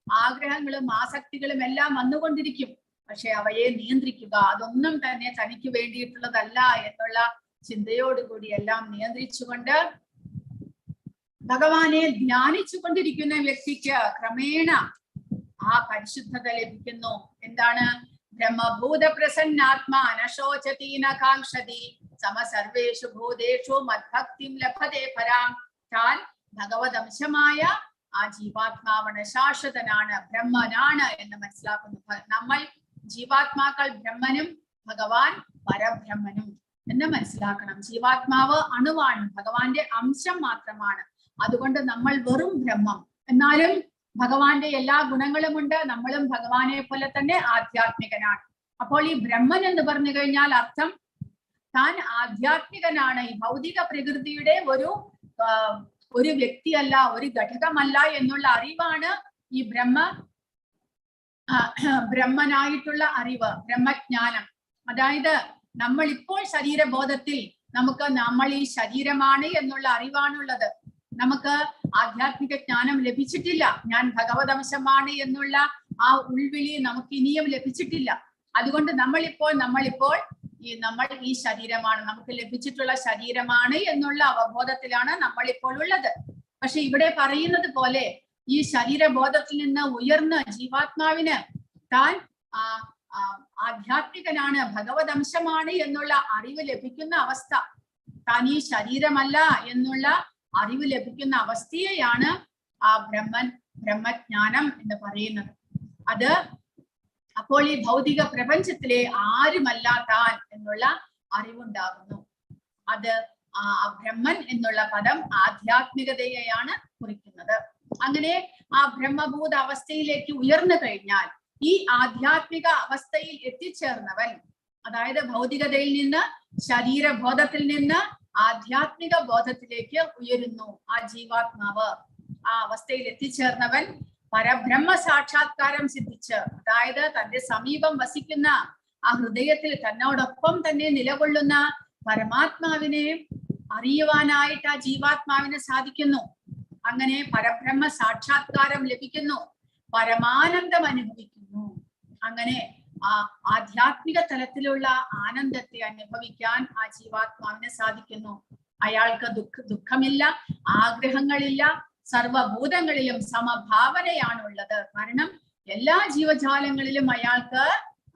ആഗ്രഹങ്ങളും ആസക്തികളും എല്ലാം വന്നുകൊണ്ടിരിക്കും. പക്ഷെ അവയെ നിയന്ത്രിക്കുക. അതൊന്നും തന്നെ തനിക്ക് വേണ്ടിയിട്ടുള്ളതല്ല എന്നുള്ള ചിന്തയോടുകൂടി എല്ലാം നിയന്ത്രിച്ചുകൊണ്ട് ഭഗവാനെ ധ്യാനിച്ചു കൊണ്ടിരിക്കുന്ന വ്യക്തിക്ക് ക്രമേണ ആ പരിശുദ്ധത ലഭിക്കുന്നു. എന്താണ്? ബ്രഹ്മഭൂത പ്രസന്നാത്മാ നശോചതി നകാംക്ഷതി സമസർവേഷു ഭൂതേഷു മദ്ഭക്തിം ലഭതേ പരാം. താൻ ഭഗവത് അംശമായ ആ ജീവാത്മാവാണ്, ശാശ്വതനാണ്, ബ്രഹ്മനാണ് എന്ന് മനസ്സിലാക്കുന്നു. നമ്മൾ ജീവാത്മാക്കൾ ബ്രഹ്മനും ഭഗവാൻ പരബ്രഹ്മനും എന്ന് മനസ്സിലാക്കണം. ജീവാത്മാവ് അണുവാണ്, ഭഗവാന്റെ അംശം മാത്രമാണ്. അതുകൊണ്ട് നമ്മൾ വെറും ബ്രഹ്മം. എന്നാലും ഭഗവാന്റെ എല്ലാ ഗുണങ്ങളും ഉണ്ട്. നമ്മളും ഭഗവാനെ പോലെ തന്നെ ആധ്യാത്മികനാണ്. അപ്പോൾ ഈ ബ്രഹ്മൻ എന്ന് പറഞ്ഞു കഴിഞ്ഞാൽ അർത്ഥം താൻ ആധ്യാത്മികനാണ്. ഈ ഭൗതിക പ്രകൃതിയുടെ ഒരു വ്യക്തിയല്ല, ഒരു ഘടകമല്ല എന്നുള്ള അറിവാണ് ഈ ബ്രഹ്മനായിട്ടുള്ള അറിവ്, ബ്രഹ്മജ്ഞാനം. അതായത് നമ്മൾ ഇപ്പോൾ ശരീരബോധത്തിൽ നമ്മൾ ഈ ശരീരമാണ് എന്നുള്ള അറിവാണുള്ളത്. നമുക്ക് ആധ്യാത്മിക ജ്ഞാനം ലഭിച്ചിട്ടില്ല. ഞാൻ ഭഗവതംശമാണ് എന്നുള്ള ആ ഉൾവിളി നമുക്ക് ഇനിയും ലഭിച്ചിട്ടില്ല. അതുകൊണ്ട് നമ്മളിപ്പോൾ നമ്മൾ ഈ ശരീരമാണ്, നമുക്ക് ലഭിച്ചിട്ടുള്ള ശരീരമാണ് എന്നുള്ള അവബോധത്തിലാണ് നമ്മളിപ്പോൾ ഉള്ളത്. പക്ഷെ ഇവിടെ പറയുന്നത് പോലെ ഈ ശരീരബോധത്തിൽ നിന്ന് ഉയർന്ന് ജീവാത്മാവിന് താൻ ആധ്യാത്മികനാണ്, ഭഗവതംശമാണ് എന്നുള്ള അറിവ് ലഭിക്കുന്ന അവസ്ഥ, താൻ ഈ ശരീരമല്ല എന്നുള്ള അറിവ് ലഭിക്കുന്ന അവസ്ഥയെയാണ് ആ ബ്രഹ്മജ്ഞാനം എന്ന് പറയുന്നത്. അത് അപ്പോൾ ഈ ഭൗതിക പ്രപഞ്ചത്തിലെ ആരുമല്ല താൻ എന്നുള്ള അറിവുണ്ടാകുന്നു. അത് ബ്രഹ്മൻ എന്നുള്ള പദം ആധ്യാത്മികതയെയാണ് കുറിക്കുന്നത്. അങ്ങനെ ആ ബ്രഹ്മഭൂത അവസ്ഥയിലേക്ക് ഉയർന്നു കഴിഞ്ഞാൽ ഈ ആധ്യാത്മിക അവസ്ഥയിൽ എത്തിച്ചേർന്നവൻ, അതായത് ഭൗതികതയിൽ നിന്ന് ശരീരബോധത്തിൽ നിന്ന് ആധ്യാത്മിക ബോധത്തിലേക്ക് ഉയരുന്നു ആ ജീവാത്മാവ്. ആ അവസ്ഥയിൽ എത്തിച്ചേർന്നവൻ പരബ്രഹ്മ സാക്ഷാത്കാരം സിദ്ധിച്ച്, അതായത് തന്റെ സമീപം വസിക്കുന്ന ആ ഹൃദയത്തിൽ തന്നോടൊപ്പം തന്നെ നിലകൊള്ളുന്ന പരമാത്മാവിനെ അറിയുവാനായിട്ട് ആ ജീവാത്മാവിന് സാധിക്കുന്നു. അങ്ങനെ പരബ്രഹ്മ സാക്ഷാത്കാരം ലഭിക്കുന്നു, പരമാനന്ദം അനുഭവിക്കുന്നു. അങ്ങനെ ആ ആധ്യാത്മിക തലത്തിലുള്ള ആനന്ദത്തെ അനുഭവിക്കാൻ ആ ജീവാത്മാവിന് സാധിക്കുന്നു. അയാൾക്ക് ദുഃഖമില്ല, ആഗ്രഹങ്ങളില്ല, സർവഭൂതങ്ങളിലും സമഭാവനയാണുള്ളത്. കാരണം എല്ലാ ജീവജാലങ്ങളിലും അയാൾക്ക്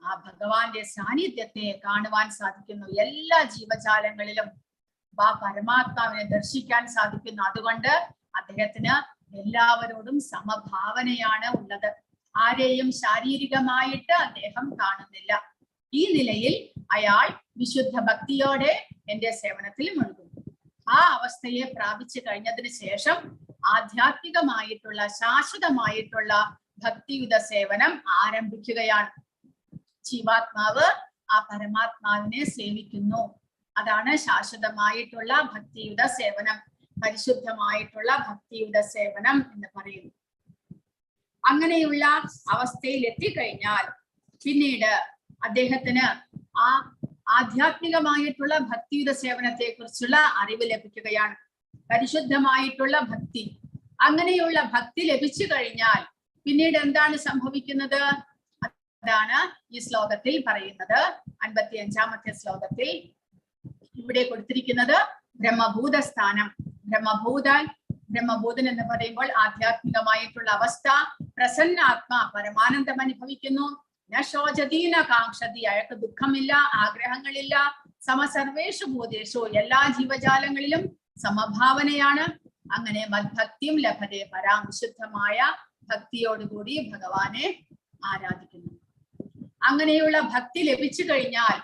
ആ ഭഗവാന്റെ സാന്നിധ്യത്തെ കാണുവാൻ സാധിക്കുന്നു. എല്ലാ ജീവജാലങ്ങളിലും ആ പരമാത്മാവിനെ ദർശിക്കാൻ സാധിക്കുന്നു. അതുകൊണ്ട് അദ്ദേഹത്തിന് എല്ലാവരോടും സമഭാവനയാണ് ഉള്ളത്. ആരെയും ശാരീരികമായിട്ട് അദ്ദേഹം കാണുന്നില്ല. ഈ നിലയിൽ അയാൾ വിശുദ്ധ ഭക്തിയോടെ എന്റെ സേവനത്തിൽ മുഴുകുന്നു. ആ അവസ്ഥയെ പ്രാപിച്ചു കഴിഞ്ഞതിന് ശേഷം ആധ്യാത്മികമായിട്ടുള്ള ശാശ്വതമായിട്ടുള്ള ഭക്തിയുത സേവനം ആരംഭിക്കുകയാണ്. ജീവാത്മാവ് ആ പരമാത്മാവിനെ സേവിക്കുന്നു. അതാണ് ശാശ്വതമായിട്ടുള്ള ഭക്തിയുത സേവനം, പരിശുദ്ധമായിട്ടുള്ള ഭക്തിയുത സേവനം എന്ന് പറയുന്നു. അങ്ങനെയുള്ള അവസ്ഥയിൽ എത്തിക്കഴിഞ്ഞാൽ പിന്നീട് അദ്ദേഹത്തിന് ആ ആധ്യാത്മികമായിട്ടുള്ള ഭക്തിയുത സേവനത്തെ കുറിച്ചുള്ള അറിവ് ലഭിക്കുകയാണ്. പരിശുദ്ധമായിട്ടുള്ള ഭക്തി, അങ്ങനെയുള്ള ഭക്തി ലഭിച്ചു കഴിഞ്ഞാൽ പിന്നീട് എന്താണ് സംഭവിക്കുന്നത്? അതാണ് ഈ ശ്ലോകത്തിൽ പറയുന്നത്. 55-ാമത്തെ ശ്ലോകത്തിൽ ഇവിടെ കൊടുത്തിരിക്കുന്നത് ബ്രഹ്മഭൂത സ്ഥാനം. ബ്രഹ്മഭൂതൻ എന്ന് പറയുമ്പോൾ ആധ്യാത്മികമായിട്ടുള്ള അവസ്ഥ. പ്രസന്നാത്മാ, പരമാനന്ദം അനുഭവിക്കുന്നു. ന ശോചതി ന കാംക്ഷതി, അയാൾക്ക് ദുഃഖമില്ല, ആഗ്രഹങ്ങളില്ല. സമസർവേഷു ഭൂതേഷു, എല്ലാ ജീവജാലങ്ങളിലും സമഭാവനയാണ്. അങ്ങനെ മദ്ഭക്തിയും ലഭതേ പരാം, വിശുദ്ധമായ ഭക്തിയോടുകൂടി ഭഗവാനെ ആരാധിക്കുന്നു. അങ്ങനെയുള്ള ഭക്തി ലഭിച്ചു കഴിഞ്ഞാൽ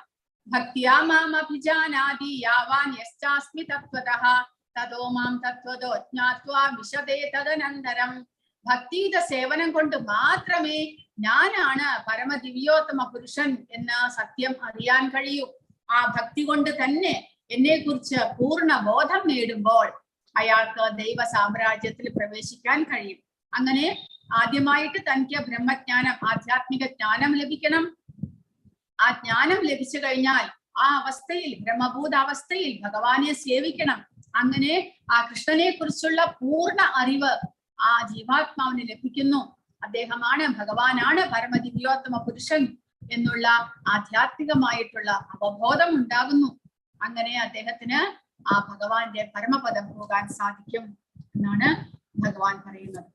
ഭക്തിയാ മാം അഭിജാനാതി യാവാൻ യശ്ചാസ്മി തത്വതഃ തതോ മാം തത്വതോ ജ്ഞാത്വാ വിശദേ തദനന്തരം. ഭക്തിയുടെ സേവനം കൊണ്ട് മാത്രമേ ഞാനാണ് പരമദിവ്യോത്തമ പുരുഷൻ എന്ന സത്യം അറിയാൻ കഴിയൂ. ആ ഭക്തി കൊണ്ട് തന്നെ എന്നെ കുറിച്ച് പൂർണ്ണ ബോധം നേടുമ്പോൾ അയാൾക്ക് ദൈവ സാമ്രാജ്യത്തിൽ പ്രവേശിക്കാൻ കഴിയും. അങ്ങനെ ആദ്യമായിട്ട് തനിക്ക് ബ്രഹ്മജ്ഞാനം, ആധ്യാത്മിക ജ്ഞാനം ലഭിക്കണം. ആ ജ്ഞാനം ലഭിച്ചു കഴിഞ്ഞാൽ ആ അവസ്ഥയിൽ, ബ്രഹ്മഭൂത അവസ്ഥയിൽ ഭഗവാനെ സേവിക്കണം. അങ്ങനെ ആ കൃഷ്ണനെ കുറിച്ചുള്ള പൂർണ്ണ അറിവ് ആ ജീവാത്മാവിന് ലഭിക്കുന്നു. അദ്ദേഹമാണ്, ഭഗവാനാണ് പരമദിവ്യോത്തമ പുരുഷൻ എന്നുള്ള ആധ്യാത്മികമായിട്ടുള്ള അവബോധം ഉണ്ടാകുന്നു. അങ്ങനെ അദ്ദേഹത്തിന് ആ ഭഗവാന്റെ പരമപദം പോകാൻ സാധിക്കും എന്നാണ് ഭഗവാൻ പറയുന്നത്.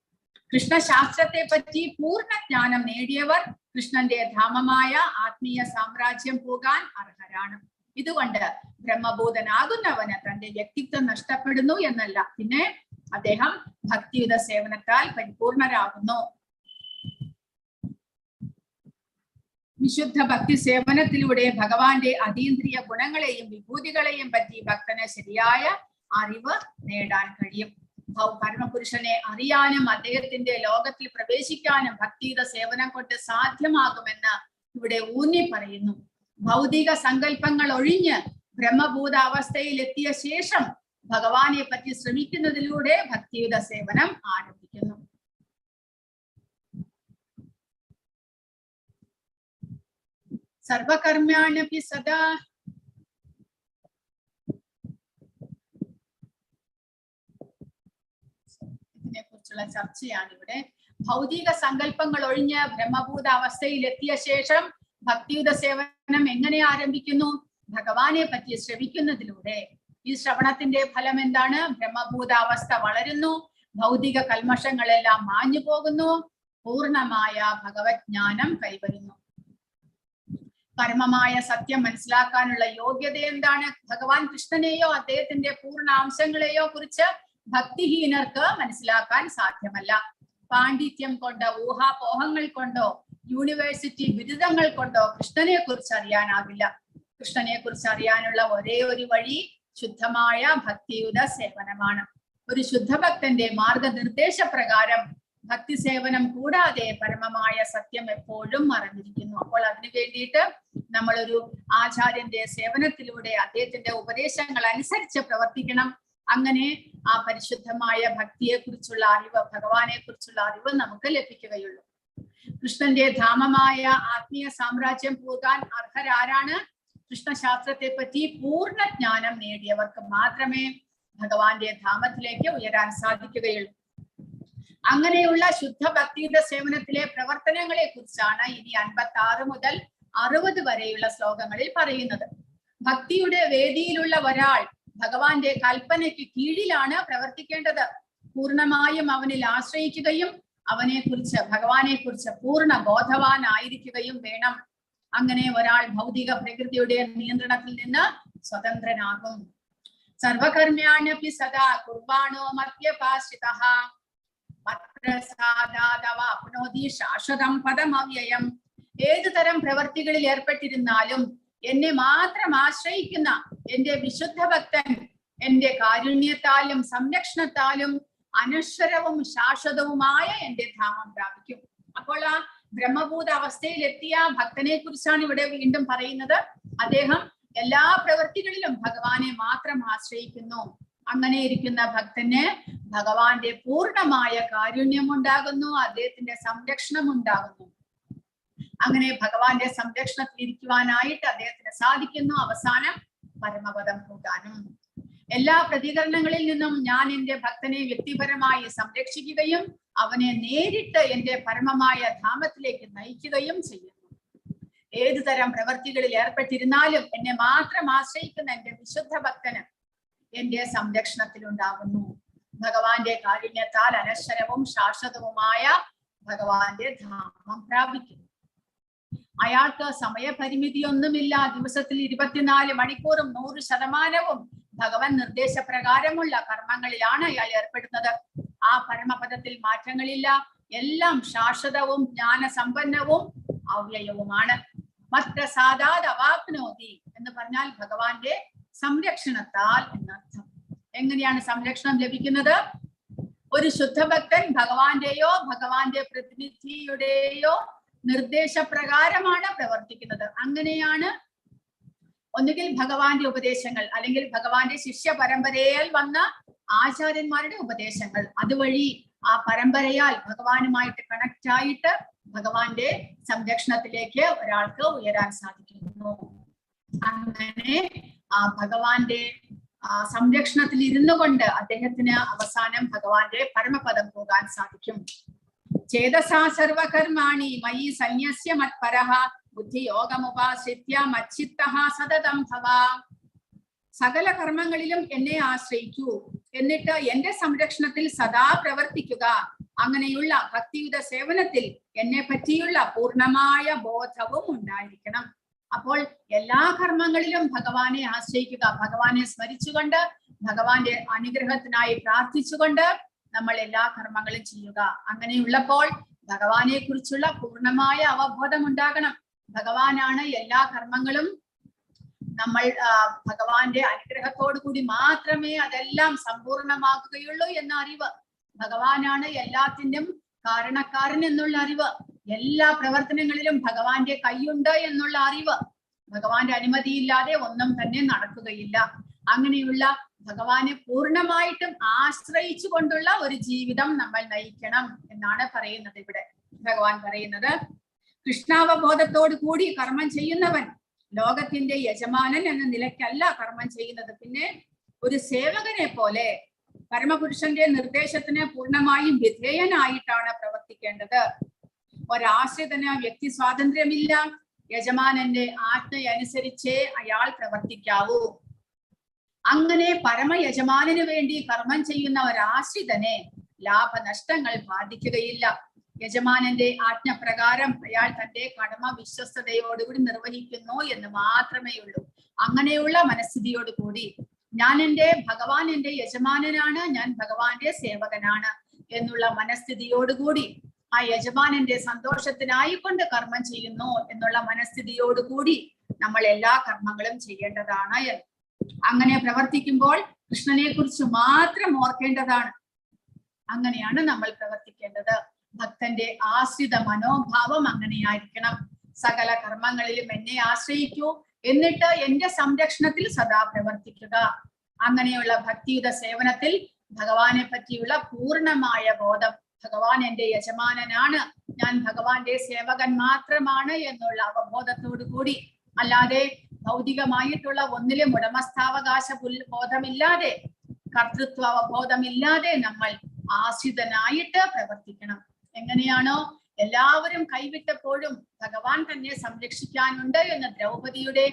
കൃഷ്ണശാസ്ത്രത്തെ പറ്റി പൂർണ്ണ ജ്ഞാനം നേടിയവർ കൃഷ്ണന്റെ ധാമമായ ആത്മീയ സാമ്രാജ്യം പോകാൻ അർഹരാണ്. ഇതുകൊണ്ട് ബ്രഹ്മഭൂതനാകുന്നവന് തന്റെ വ്യക്തിത്വം നഷ്ടപ്പെടുന്നു എന്നല്ല, പിന്നെ അദ്ദേഹം ഭക്തിയുത സേവനത്താൽ പരിപൂർണരാകുന്നു. വിശുദ്ധ ഭക്തി സേവനത്തിലൂടെ ഭഗവാന്റെ അതീന്ദ്രിയ ഗുണങ്ങളെയും വിഭൂതികളെയും പറ്റി ഭക്തന് ശരിയായ അറിവ് നേടാൻ കഴിയും. പരമപുരുഷനെ അറിയാനും അദ്ദേഹത്തിന്റെ ലോകത്തിൽ പ്രവേശിക്കാനും ഭക്തിയുത സേവനം കൊണ്ട് സാധ്യമാകുമെന്ന് ഇവിടെ ഊന്നി പറയുന്നു. ഭൗതിക സങ്കല്പങ്ങൾ ഒഴിഞ്ഞ് ബ്രഹ്മഭൂത അവസ്ഥയിൽ എത്തിയ ശേഷം ഭഗവാനെ പറ്റി ശ്രമിക്കുന്നതിലൂടെ ഭക്തിയുത സേവനം ആരംഭിക്കുന്നു. സർവകർമ്മ്യാണ്യപി സദാ ഇതിനെ കുറിച്ചുള്ള ചർച്ചയാണ് ഇവിടെ. ഭൗതിക സങ്കല്പങ്ങൾ ഒഴിഞ്ഞ് ബ്രഹ്മഭൂത അവസ്ഥയിൽ എത്തിയ ശേഷം ഭക്തിയുത സേവനം എങ്ങനെ ആരംഭിക്കുന്നു? ഭഗവാനെ പറ്റി ശ്രവിക്കുന്നതിലൂടെ. ഈ ശ്രവണത്തിന്റെ ഫലം എന്താണ്? ബ്രഹ്മഭൂത അവസ്ഥ വളരുന്നു, ഭൗതിക കൽമഷങ്ങളെല്ലാം മാഞ്ഞു പോകുന്നു, പൂർണ്ണമായ ഭഗവത്ജ്ഞാനം കൈവരുന്നു. പരമമായ സത്യം മനസ്സിലാക്കാനുള്ള യോഗ്യത എന്താണ്? ഭഗവാൻ കൃഷ്ണനെയോ അദ്ദേഹത്തിന്റെ പൂർണ്ണ അംശങ്ങളെയോ കുറിച്ച് ഭക്തിഹീനർക്ക് മനസ്സിലാക്കാൻ സാധ്യമല്ല. പാണ്ഡിത്യം കൊണ്ടോ ഊഹാപോഹങ്ങൾ കൊണ്ടോ യൂണിവേഴ്സിറ്റി ബിരുദങ്ങൾ കൊണ്ടോ കൃഷ്ണനെ കുറിച്ച് അറിയാനാവില്ല. കൃഷ്ണനെ കുറിച്ച് അറിയാനുള്ള ഒരേ ഒരു വഴി ശുദ്ധമായ ഭക്തിയുത സേവനമാണ്. ഒരു ശുദ്ധഭക്തന്റെ മാർഗനിർദ്ദേശ പ്രകാരം ഭക്തി സേവനം കൂടാതെ പരമമായ സത്യം എപ്പോഴും മറഞ്ഞിരിക്കുന്നു. അപ്പോൾ അതിനു വേണ്ടിയിട്ട് നമ്മളൊരു ആചാര്യന്റെ സേവനത്തിലൂടെ അദ്ദേഹത്തിന്റെ ഉപദേശങ്ങൾ അനുസരിച്ച് പ്രവർത്തിക്കണം. അങ്ങനെ ആ പരിശുദ്ധമായ ഭക്തിയെ കുറിച്ചുള്ള അറിവ്, ഭഗവാനെ കുറിച്ചുള്ള അറിവ് നമുക്ക് ലഭിക്കുകയുള്ളൂ. കൃഷ്ണന്റെ ധാമമായ ആത്മീയ സാമ്രാജ്യം പോകാൻ അർഹരാരാണ്? കൃഷ്ണശാസ്ത്രത്തെ പറ്റി പൂർണ്ണ ജ്ഞാനം നേടിയവർക്ക് മാത്രമേ ഭഗവാന്റെ ധാമത്തിലേക്ക് ഉയരാൻ സാധിക്കുകയുള്ളൂ. അങ്ങനെയുള്ള ശുദ്ധ ഭക്തിയുടെ സേവനത്തിലെ പ്രവർത്തനങ്ങളെ കുറിച്ചാണ് ഇനി 56 മുതൽ 60 വരെയുള്ള ശ്ലോകങ്ങളിൽ പറയുന്നത്. ഭക്തിയുടെ വേദിയിലുള്ള ഒരാൾ ഭഗവാന്റെ കൽപ്പനയ്ക്ക് കീഴിലാണ് പ്രവർത്തിക്കേണ്ടത്. പൂർണ്ണമായും അവനിൽ ആശ്രയിക്കുകയും ഭഗവാനെ കുറിച്ച് പൂർണ്ണ ബോധവാനായിരിക്കുകയും വേണം. അങ്ങനെ ഒരാൾ ഭൗതിക പ്രകൃതിയുടെ നിയന്ത്രണത്തിൽ നിന്ന് സ്വതന്ത്രനാകും. സർവകർമ്മ്യാണ്യപി സദാ കുർവാണോ മധ്യപാശ്രിതഃ മത്പ്രസാദാദവാപ്നോതി ശാശ്വതം പദമവ്യയം. ഏതു തരം പ്രവർത്തികളിൽ ഏർപ്പെട്ടിരുന്നാലും എന്നെ മാത്രം ആശ്രയിക്കുന്ന എന്റെ വിശുദ്ധ ഭക്തൻ എന്റെ കാരുണ്യത്താലും സംരക്ഷണത്താലും അനശ്വരവും ശാശ്വതവുമായ എന്റെ ധാമം പ്രാപിക്കും. അപ്പോൾ ആ ബ്രഹ്മഭൂത അവസ്ഥയിൽ എത്തിയ ഭക്തനെ കുറിച്ചാണ് ഇവിടെ വീണ്ടും പറയുന്നത്. അദ്ദേഹം എല്ലാ പ്രവൃത്തികളിലും ഭഗവാനെ മാത്രം ആശ്രയിക്കുന്നു. അങ്ങനെ ഇരിക്കുന്ന ഭക്തന് ഭഗവാന്റെ പൂർണ്ണമായ കാരുണ്യം ഉണ്ടാകുന്നു, അദ്ദേഹത്തിന്റെ സംരക്ഷണം ഉണ്ടാകുന്നു. അങ്ങനെ ഭഗവാന്റെ സംരക്ഷണത്തിൽ ഇരിക്കുവാനായിട്ട് അദ്ദേഹത്തിന് സാധിക്കുന്നു. അവസാനം പരമപദം പോകാനും. എല്ലാ പ്രതികരണങ്ങളിൽ നിന്നും ഞാൻ എന്റെ ഭക്തനെ വ്യക്തിപരമായി സംരക്ഷിക്കുകയും അവനെ നേരിട്ട് എന്റെ പരമമായ ധാമത്തിലേക്ക് നയിക്കുകയും ചെയ്യുന്നു. ഏതു തരം പ്രവർത്തികളിൽ ഏർപ്പെട്ടിരുന്നാലും എന്നെ മാത്രം ആശ്രയിക്കുന്ന എന്റെ വിശുദ്ധ ഭക്തന് എന്റെ സംരക്ഷണത്തിൽ ഉണ്ടാകുന്നു. ഭഗവാന്റെ കാരുണ്യത്താൽ അനശ്വരവും ശാശ്വതവുമായ ഭഗവാന്റെ ധാമം പ്രാപിക്കുന്നു. അയാൾക്ക് സമയപരിമിതിയൊന്നുമില്ല. ദിവസത്തിൽ 24 മണിക്കൂറും 100% ഭഗവൻ നിർദ്ദേശപ്രകാരമുള്ള കർമ്മങ്ങളിലാണ് അയാൾ ഏർപ്പെടുന്നത്. ആ പരമപദത്തിൽ മാറ്റങ്ങളില്ല. എല്ലാം ശാശ്വതവും ജ്ഞാനസമ്പന്നവും അവ്യയവുമാണ്. മത്പ്രസാദാദവാപ്നോതി എന്ന് പറഞ്ഞാൽ ഭഗവാന്റെ സംരക്ഷണത്താൽ എന്നർത്ഥം. എങ്ങനെയാണ് സംരക്ഷണം ലഭിക്കുന്നത്? ഒരു ശുദ്ധഭക്തൻ ഭഗവാന്റെയോ ഭഗവാന്റെ പ്രതിനിധിയുടെയോ നിർദ്ദേശപ്രകാരമാണ് പ്രവർത്തിക്കുന്നത്. അങ്ങനെയാണ് ഒന്നുകിൽ ഭഗവാന്റെ ഉപദേശങ്ങൾ അല്ലെങ്കിൽ ഭഗവാന്റെ ശിഷ്യ പരമ്പരയിൽ വന്ന ആചാര്യന്മാരുടെ ഉപദേശങ്ങൾ, അതുവഴി ആ പരമ്പരയാൽ ഭഗവാനുമായിട്ട് കണക്ട് ആയിട്ട് ഭഗവാന്റെ സംരക്ഷണത്തിലേക്ക് ഒരാൾക്ക് ഉയരാൻ സാധിക്കുന്നു. അങ്ങനെ ആ ഭഗവാന്റെ സംരക്ഷണത്തിൽ ഇരുന്നു കൊണ്ട് അദ്ദേഹത്തിന് അവസാനം ഭഗവാന്റെ പരമപദം പോകാൻ സാധിക്കും. ചേതസാ സർവകർമാണി മയി സന്യസ്യ മത്പരഃ ബുദ്ധിയോഗമുപാശ്രിത്യ മച്ചിത്തഃ സതതം ഭവ. സകല കർമ്മങ്ങളിലും എന്നെ ആശ്രയിക്കൂ, എന്നിട്ട് എന്റെ സംരക്ഷണത്തിൽ സദാ പ്രവർത്തിക്കുക. അങ്ങനെയുള്ള ഭക്തിയുത സേവനത്തിൽ എന്നെ പറ്റിയുള്ള പൂർണ്ണമായ ബോധവും ഉണ്ടായിരിക്കണം. അപ്പോൾ എല്ലാ കർമ്മങ്ങളിലും ഭഗവാനെ ആശ്രയിക്കുക, ഭഗവാനെ സ്മരിച്ചുകൊണ്ട് ഭഗവാന്റെ അനുഗ്രഹത്തിനായി പ്രാർത്ഥിച്ചുകൊണ്ട് നമ്മൾ എല്ലാ കർമ്മങ്ങളും ചെയ്യുക. അങ്ങനെയുള്ളപ്പോൾ ഭഗവാനെ കുറിച്ചുള്ള പൂർണ്ണമായ അവബോധം ഉണ്ടാകണം. ഭഗവാനാണ് എല്ലാ കർമ്മങ്ങളും, നമ്മൾ ഭഗവാന്റെ അനുഗ്രഹത്തോടു കൂടി മാത്രമേ അതെല്ലാം സമ്പൂർണമാകുകയുള്ളൂ എന്ന അറിവ്, ഭഗവാനാണ് എല്ലാത്തിനും കാരണക്കാരൻ എന്നുള്ള അറിവ്, എല്ലാ പ്രവർത്തനങ്ങളിലും ഭഗവാന്റെ കൈയുണ്ട് എന്നുള്ള അറിവ്, ഭഗവാന്റെ അനുമതിയില്ലാതെ ഒന്നും തന്നെ നടക്കുകയില്ല. അങ്ങനെയുള്ള ഭഗവാനെ പൂർണ്ണമായിട്ടും ആശ്രയിച്ചു കൊണ്ടുള്ള ഒരു ജീവിതം നമ്മൾ നയിക്കണം എന്നാണ് പറയുന്നത്. ഇവിടെ ഭഗവാൻ പറയുന്നത്, കൃഷ്ണാവബോധത്തോടു കൂടി കർമ്മം ചെയ്യുന്നവൻ ലോകത്തിന്റെ യജമാനൻ എന്ന നിലയ്ക്കല്ല കർമ്മം ചെയ്യുന്നത്, പിന്നെ ഒരു സേവകനെ പോലെ പരമപുരുഷന്റെ നിർദ്ദേശത്തിന് പൂർണ്ണമായും വിധേയനായിട്ടാണ് പ്രവർത്തിക്കേണ്ടത്. ഒരാശ്രിതന് വ്യക്തി സ്വാതന്ത്ര്യമില്ല. യജമാനന്റെ ആജ്ഞയനുസരിച്ചേ അയാൾ പ്രവർത്തിക്കാവൂ. അങ്ങനെ പരമയജമാനു വേണ്ടി കർമ്മം ചെയ്യുന്ന ഒരാശ്രിതനെ ലാഭനഷ്ടങ്ങൾ ബാധിക്കുകയില്ല. യജമാനന്റെ ആജ്ഞപ്രകാരം അയാൾ തന്റെ കടമ വിശ്വസ്തയോടുകൂടി നിർവഹിക്കുന്നു എന്ന് മാത്രമേ ഉള്ളൂ. അങ്ങനെയുള്ള മനസ്ഥിതിയോടുകൂടി ഭഗവാൻ എന്റെ യജമാനനാണ്, ഞാൻ ഭഗവാന്റെ സേവകനാണ് എന്നുള്ള മനസ്ഥിതിയോടുകൂടി ആ യജമാനന്റെ സന്തോഷത്തിനായി കൊണ്ട് കർമ്മം ചെയ്യുന്നു എന്നുള്ള മനസ്ഥിതിയോടുകൂടി നമ്മൾ എല്ലാ കർമ്മങ്ങളും ചെയ്യേണ്ടതാണ്. അങ്ങനെ പ്രവർത്തിക്കുമ്പോൾ കൃഷ്ണനെ കുറിച്ച് മാത്രം ഓർക്കേണ്ടതാണ്. അങ്ങനെയാണ് നമ്മൾ പ്രവർത്തിക്കേണ്ടത്. ഭക്തന്റെ ആശ്രിത മനോഭാവം അങ്ങനെയായിരിക്കണം. സകല കർമ്മങ്ങളിലും എന്നെ ആശ്രയിക്കൂ, എന്നിട്ട് എന്റെ സംരക്ഷണത്തിൽ സദാ പ്രവർത്തിക്കുക. അങ്ങനെയുള്ള ഭക്തിയുത സേവനത്തിൽ ഭഗവാനെ പറ്റിയുള്ള പൂർണ്ണമായ ബോധം ഭഗവാൻ എന്റെ യജമാനനാണ്, ഞാൻ ഭഗവാന്റെ സേവകൻ മാത്രമാണ് എന്നുള്ള അവബോധത്തോടു കൂടി, അല്ലാതെ ഭൗതികമായിട്ടുള്ള ഒന്നിലും ഉടമസ്ഥാവകാശ ബോധമില്ലാതെ, കർത്തൃത്വ അവബോധമില്ലാതെ നമ്മൾ ആശ്രിതനായിട്ട് പ്രവർത്തിക്കണം. എങ്ങനെയാണോ എല്ലാവരും കൈവിട്ടപ്പോഴും ഭഗവാൻ തന്നെ സംരക്ഷിക്കാനുണ്ട് എന്ന ദ്രൗപദിയുടെ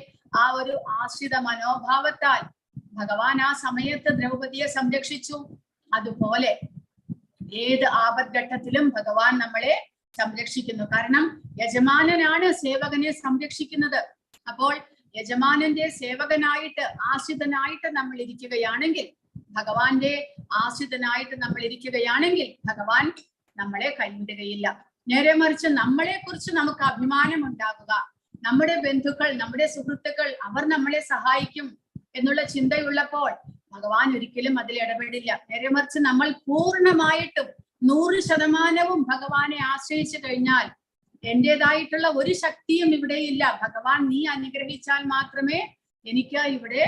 ആ ഒരു ആശ്രിത മനോഭാവത്താൽ ഭഗവാൻ ആ സമയത്ത് ദ്രൗപദിയെ സംരക്ഷിച്ചു. അതുപോലെ ഏത് ആപത്ഘട്ടത്തിലും ഭഗവാൻ നമ്മളെ സംരക്ഷിക്കുന്നു. കാരണം യജമാനനാണ് സേവകനെ സംരക്ഷിക്കുന്നത്. അപ്പോൾ യജമാനന്റെ സേവകനായിട്ട് ആശ്രിതനായിട്ട് നമ്മൾ ഇരിക്കുകയാണെങ്കിൽ, ഭഗവാന്റെ ആശ്രിതനായിട്ട് നമ്മൾ ഇരിക്കുകയാണെങ്കിൽ ഭഗവാൻ നമ്മളെ കൈവിടുകയില്ല. നേരെ മറിച്ച് നമ്മളെ കുറിച്ച് നമുക്ക് അഭിമാനം ഉണ്ടാകുക, നമ്മുടെ ബന്ധുക്കൾ, നമ്മുടെ സുഹൃത്തുക്കൾ അവർ നമ്മളെ സഹായിക്കും എന്നുള്ള ചിന്തയുള്ളപ്പോൾ ഭഗവാൻ ഒരിക്കലും അതിൽ ഇടപെടില്ല. നേരെ മറിച്ച് നമ്മൾ പൂർണ്ണമായിട്ടും 100% ഭഗവാനെ ആശ്രയിച്ചു കഴിഞ്ഞാൽ എന്റേതായിട്ടുള്ള ഒരു ശക്തിയും ഇവിടെയില്ല, ഭഗവാൻ നീ അനുഗ്രഹിച്ചാൽ മാത്രമേ എനിക്ക് ഇവിടെ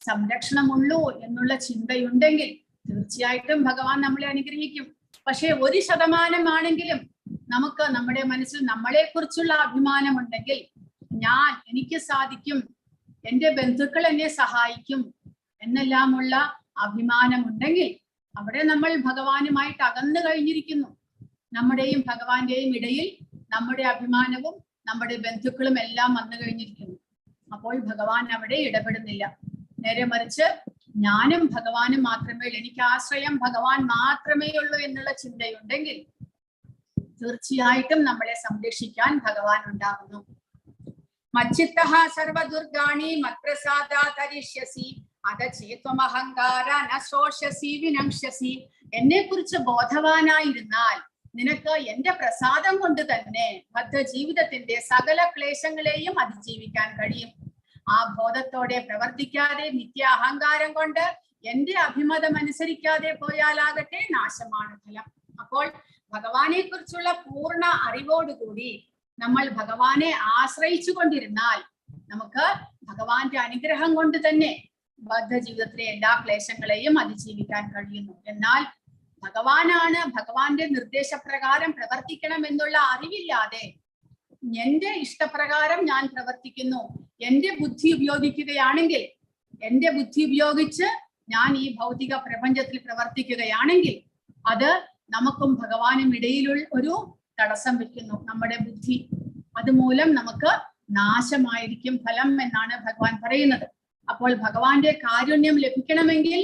സംരക്ഷണമുള്ളൂ എന്നുള്ള ചിന്തയുണ്ടെങ്കിൽ തീർച്ചയായിട്ടും ഭഗവാൻ നമ്മളെ അനുഗ്രഹിക്കും. പക്ഷെ 1% നമുക്ക് നമ്മുടെ മനസ്സിൽ നമ്മളെ കുറിച്ചുള്ള അഭിമാനമുണ്ടെങ്കിൽ, എനിക്ക് സാധിക്കും, എന്റെ ബന്ധുക്കൾ എന്നെ സഹായിക്കും എന്നെല്ലാമുള്ള അഭിമാനമുണ്ടെങ്കിൽ അവിടെ നമ്മൾ ഭഗവാനുമായിട്ട് അകന്നു കഴിഞ്ഞിരിക്കുന്നു. നമ്മുടെയും ഭഗവാന്റെയും ഇടയിൽ നമ്മുടെ അഭിമാനവും നമ്മുടെ ബന്ധുക്കളും എല്ലാം വന്നു കഴിഞ്ഞിരിക്കുന്നു. അപ്പോൾ ഭഗവാൻ അവിടെ ഇടപെടുന്നില്ല. നേരെ മറിച്ച് ഞാനും ഭഗവാനും മാത്രമേ, എനിക്ക് ആശ്രയം ഭഗവാൻ മാത്രമേ ഉള്ളൂ എന്നുള്ള ചിന്തയുണ്ടെങ്കിൽ തീർച്ചയായിട്ടും നമ്മളെ സംരക്ഷിക്കാൻ ഭഗവാൻ ഉണ്ടാകുന്നു. മച്ചിത്തഃ സർവദുർഗാണി മത്പ്രസാദാ തരിഷ്യസി അധചേത്വമഹങ്കാര നശോഷ്യസി വിനങ്ഷ്യസി. എന്നെ കുറിച്ച് ബോധവാനായിരുന്നാൽ നിനക്ക് എന്റെ പ്രസാദം കൊണ്ട് തന്നെ ബദ്ധ ജീവിതത്തിന്റെ സകല ക്ലേശങ്ങളെയും അതിജീവിക്കാൻ കഴിയും. ആ ബോധത്തോടെ പ്രവർത്തിക്കാതെ നിത്യ അഹങ്കാരം കൊണ്ട് എന്റെ അഭിമതം അനുസരിക്കാതെ പോയാലാകട്ടെ നാശമാണ് ഫലം. അപ്പോൾ ഭഗവാനെ കുറിച്ചുള്ള പൂർണ്ണ അറിവോടുകൂടി നമ്മൾ ഭഗവാനെ ആശ്രയിച്ചു കൊണ്ടിരുന്നാൽ നമുക്ക് ഭഗവാന്റെ അനുഗ്രഹം കൊണ്ട് തന്നെ ബദ്ധ ജീവിതത്തിലെ എല്ലാ ക്ലേശങ്ങളെയും അതിജീവിക്കാൻ കഴിയുന്നു. എന്നാൽ ഭഗവാനാണ്, ഭഗവാന്റെ നിർദ്ദേശപ്രകാരം പ്രവർത്തിക്കണം എന്നുള്ള അറിവില്ലാതെ എന്റെ ഇഷ്ടപ്രകാരം ഞാൻ പ്രവർത്തിക്കുന്നു, എന്റെ ബുദ്ധി ഉപയോഗിക്കുകയാണെങ്കിൽ, എന്റെ ബുദ്ധി ഉപയോഗിച്ച് ഞാൻ ഈ ഭൗതിക പ്രപഞ്ചത്തിൽ പ്രവർത്തിക്കുകയാണെങ്കിൽ അത് നമുക്കും ഭഗവാനും ഇടയിലുള്ള ഒരു തടസ്സം വെക്കുന്നു, നമ്മുടെ ബുദ്ധി. അതുമൂലം നമുക്ക് നാശമായിരിക്കും ഫലം എന്നാണ് ഭഗവാൻ പറയുന്നത്. അപ്പോൾ ഭഗവാന്റെ കാരുണ്യം ലഭിക്കണമെങ്കിൽ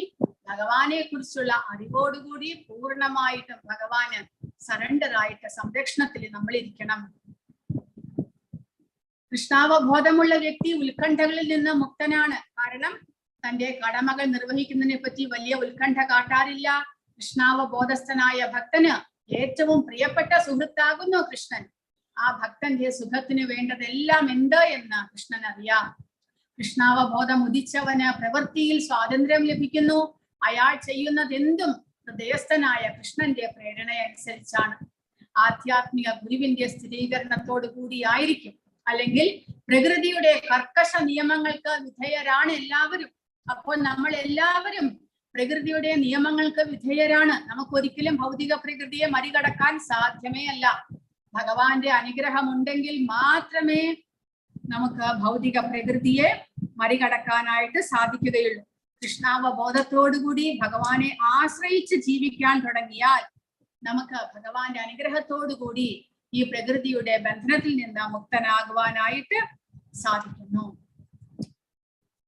ഭഗവാനെ കുറിച്ചുള്ള അറിവോടുകൂടി പൂർണ്ണമായിട്ടും ഭഗവാന് സറണ്ടറായിട്ട് സംരക്ഷണത്തിൽ നമ്മൾ ഇരിക്കണം. കൃഷ്ണാവബോധമുള്ള വ്യക്തി ഉത്കണ്ഠകളിൽ നിന്ന് മുക്തനാണ്. കാരണം തന്റെ കടമകൾ നിർവഹിക്കുന്നതിനെ പറ്റി വലിയ ഉത്കണ്ഠ കാട്ടാറില്ല. കൃഷ്ണാവബോധസ്ഥനായ ഭക്തന് ഏറ്റവും പ്രിയപ്പെട്ട സുഹൃത്താകുന്നു കൃഷ്ണൻ. ആ ഭക്തന്റെ സുഖത്തിന് വേണ്ടതെല്ലാം എന്ത് എന്ന് കൃഷ്ണൻ അറിയാം. കൃഷ്ണാവബോധം ഉദിച്ചവന് പ്രവൃത്തിയിൽ സ്വാതന്ത്ര്യം ലഭിക്കുന്നു. അയാൾ ചെയ്യുന്നതെന്തും ഹൃദയസ്ഥനായ കൃഷ്ണന്റെ പ്രേരണ അനുസരിച്ചാണ്. ആധ്യാത്മിക ഗുരുവിന്റെ സ്ഥിരീകരണത്തോടു കൂടിയായിരിക്കും. അല്ലെങ്കിൽ പ്രകൃതിയുടെ കർക്കശ നിയമങ്ങൾക്ക് വിധേയരാണ് എല്ലാവരും. അപ്പോൾ നമ്മൾ എല്ലാവരും പ്രകൃതിയുടെ നിയമങ്ങൾക്ക് വിധേയരാണ്. നമുക്കൊരിക്കലും ഭൗതിക പ്രകൃതിയെ മറികടക്കാൻ സാധ്യമേ അല്ല. ഭഗവാന്റെ അനുഗ്രഹം ഉണ്ടെങ്കിൽ മാത്രമേ നമുക്ക് ഭൗതിക പ്രകൃതിയെ മറികടക്കാനായിട്ട് സാധിക്കുകയുള്ളൂ. കൃഷ്ണാവബോധത്തോടുകൂടി ഭഗവാനെ ആശ്രയിച്ച് ജീവിക്കാൻ തുടങ്ങിയാൽ നമുക്ക് ഭഗവാന്റെ അനുഗ്രഹത്തോടുകൂടി ഈ പ്രകൃതിയുടെ ബന്ധനത്തിൽ നിന്ന് മുക്തനാകുവാനായിട്ട് സാധിക്കുന്നു.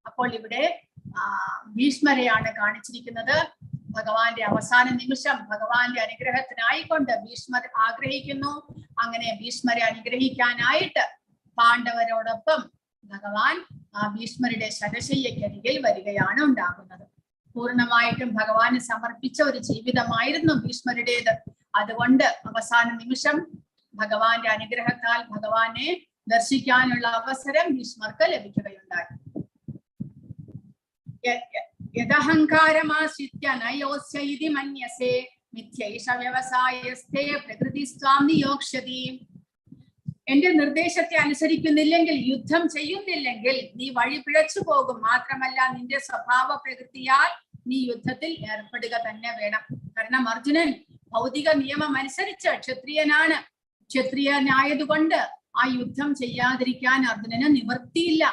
അപ്പോൾ ഇവിടെ ഭീഷ്മരെയാണ് കാണിച്ചിരിക്കുന്നത്. ഭഗവാന്റെ അവസാന നിമിഷം ഭഗവാന്റെ അനുഗ്രഹത്തിനായിക്കൊണ്ട് ഭീഷ്മർ ആഗ്രഹിക്കുന്നു. അങ്ങനെ ഭീഷ്മരെ അനുഗ്രഹിക്കാനായിട്ട് പാണ്ഡവരോടൊപ്പം ഭഗവാൻ ആ ഭീഷ്മരുടെ ശരശയ്യക്കരികിൽ വരികയാണ് ഉണ്ടാകുന്നത്. പൂർണ്ണമായിട്ടും ഭഗവാന് സമർപ്പിച്ച ഒരു ജീവിതമായിരുന്നു ഭീഷ്മരുടേത്. അതുകൊണ്ട് അവസാന നിമിഷം ഭഗവാന്റെ അനുഗ്രഹത്താൽ ഭഗവാനെ ദർശിക്കാനുള്ള അവസരം ഭീഷ്മർക്ക് ലഭിക്കുകയുണ്ടായി. യദഹങ്കാരമാശ്രിത്യ നയോസ്യ ഇതി മന്യസേ മിഥ്യൈഷ വ്യവസായസ്തേ പ്രകൃതിസ്ത്വാം നിയോക്ഷ്യതി. എന്റെ നിർദ്ദേശത്തെ അനുസരിക്കുന്നില്ലെങ്കിൽ, യുദ്ധം ചെയ്യുന്നില്ലെങ്കിൽ നീ വഴി പിഴച്ചു പോകും. മാത്രമല്ല നിന്റെ സ്വഭാവ പ്രകൃതിയാൽ നീ യുദ്ധത്തിൽ ഏർപ്പെടുക തന്നെ വേണം. കാരണം അർജുനൻ ഭൗതിക നിയമം അനുസരിച്ച് ക്ഷത്രിയനാണ്. ക്ഷത്രിയനായതുകൊണ്ട് ആ യുദ്ധം ചെയ്യാതിരിക്കാൻ അർജുനന് നിവൃത്തിയില്ല.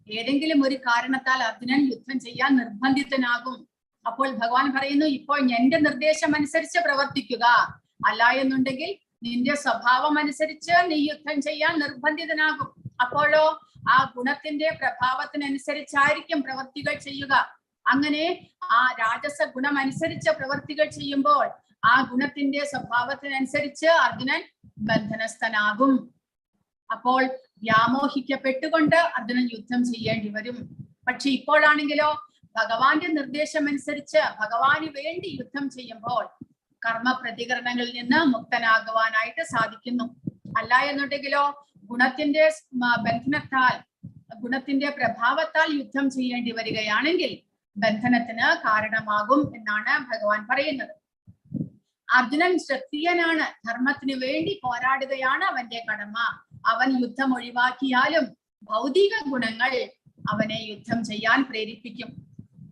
ഏതെങ്കിലും ഒരു കാരണത്താൽ അർജുനൻ യുദ്ധം ചെയ്യാൻ നിർബന്ധിതനാകും. അപ്പോൾ ഭഗവാൻ പറയുന്നു, ഇപ്പോൾ എന്റെ നിർദ്ദേശം അനുസരിച്ച് പ്രവർത്തിക്കുക, അല്ല എന്നുണ്ടെങ്കിൽ നിന്റെ സ്വഭാവം അനുസരിച്ച് നീ യുദ്ധം ചെയ്യാൻ നിർബന്ധിതനാകും. അപ്പോഴോ ആ ഗുണത്തിന്റെ പ്രഭാവത്തിനനുസരിച്ചായിരിക്കും പ്രവർത്തികൾ ചെയ്യുക. അങ്ങനെ ആ രാജസ ഗുണം അനുസരിച്ച് പ്രവർത്തികൾ ചെയ്യുമ്പോൾ ആ ഗുണത്തിന്റെ സ്വഭാവത്തിനനുസരിച്ച് അർജുനൻ ബന്ധനസ്ഥനാകും. അപ്പോൾ വ്യാമോഹിക്കപ്പെട്ടുകൊണ്ട് അർജുനൻ യുദ്ധം ചെയ്യേണ്ടി വരും. പക്ഷെ ഇപ്പോഴാണെങ്കിലോ ഭഗവാന്റെ നിർദ്ദേശം അനുസരിച്ച് ഭഗവാന് വേണ്ടി യുദ്ധം ചെയ്യുമ്പോൾ കർമ്മ പ്രതികരണങ്ങളിൽ നിന്ന് മുക്തനാകുവാനായിട്ട് സാധിക്കുന്നു. അല്ല എന്നുണ്ടെങ്കിലോ ഗുണത്തിന്റെ ബന്ധനത്താൽ, ഗുണത്തിന്റെ പ്രഭാവത്താൽ യുദ്ധം ചെയ്യേണ്ടി വരികയാണെങ്കിൽ ബന്ധനത്തിന് കാരണമാകും എന്നാണ് ഭഗവാൻ പറയുന്നത്. അർജുനൻ ക്ഷത്രിയനാണ്, ധർമ്മത്തിന് വേണ്ടി പോരാടുകയാണ് അവന്റെ കടമ. അവൻ യുദ്ധം ഒഴിവാക്കിയാലും ഭൗതിക ഗുണങ്ങൾ അവനെ യുദ്ധം ചെയ്യാൻ പ്രേരിപ്പിക്കും.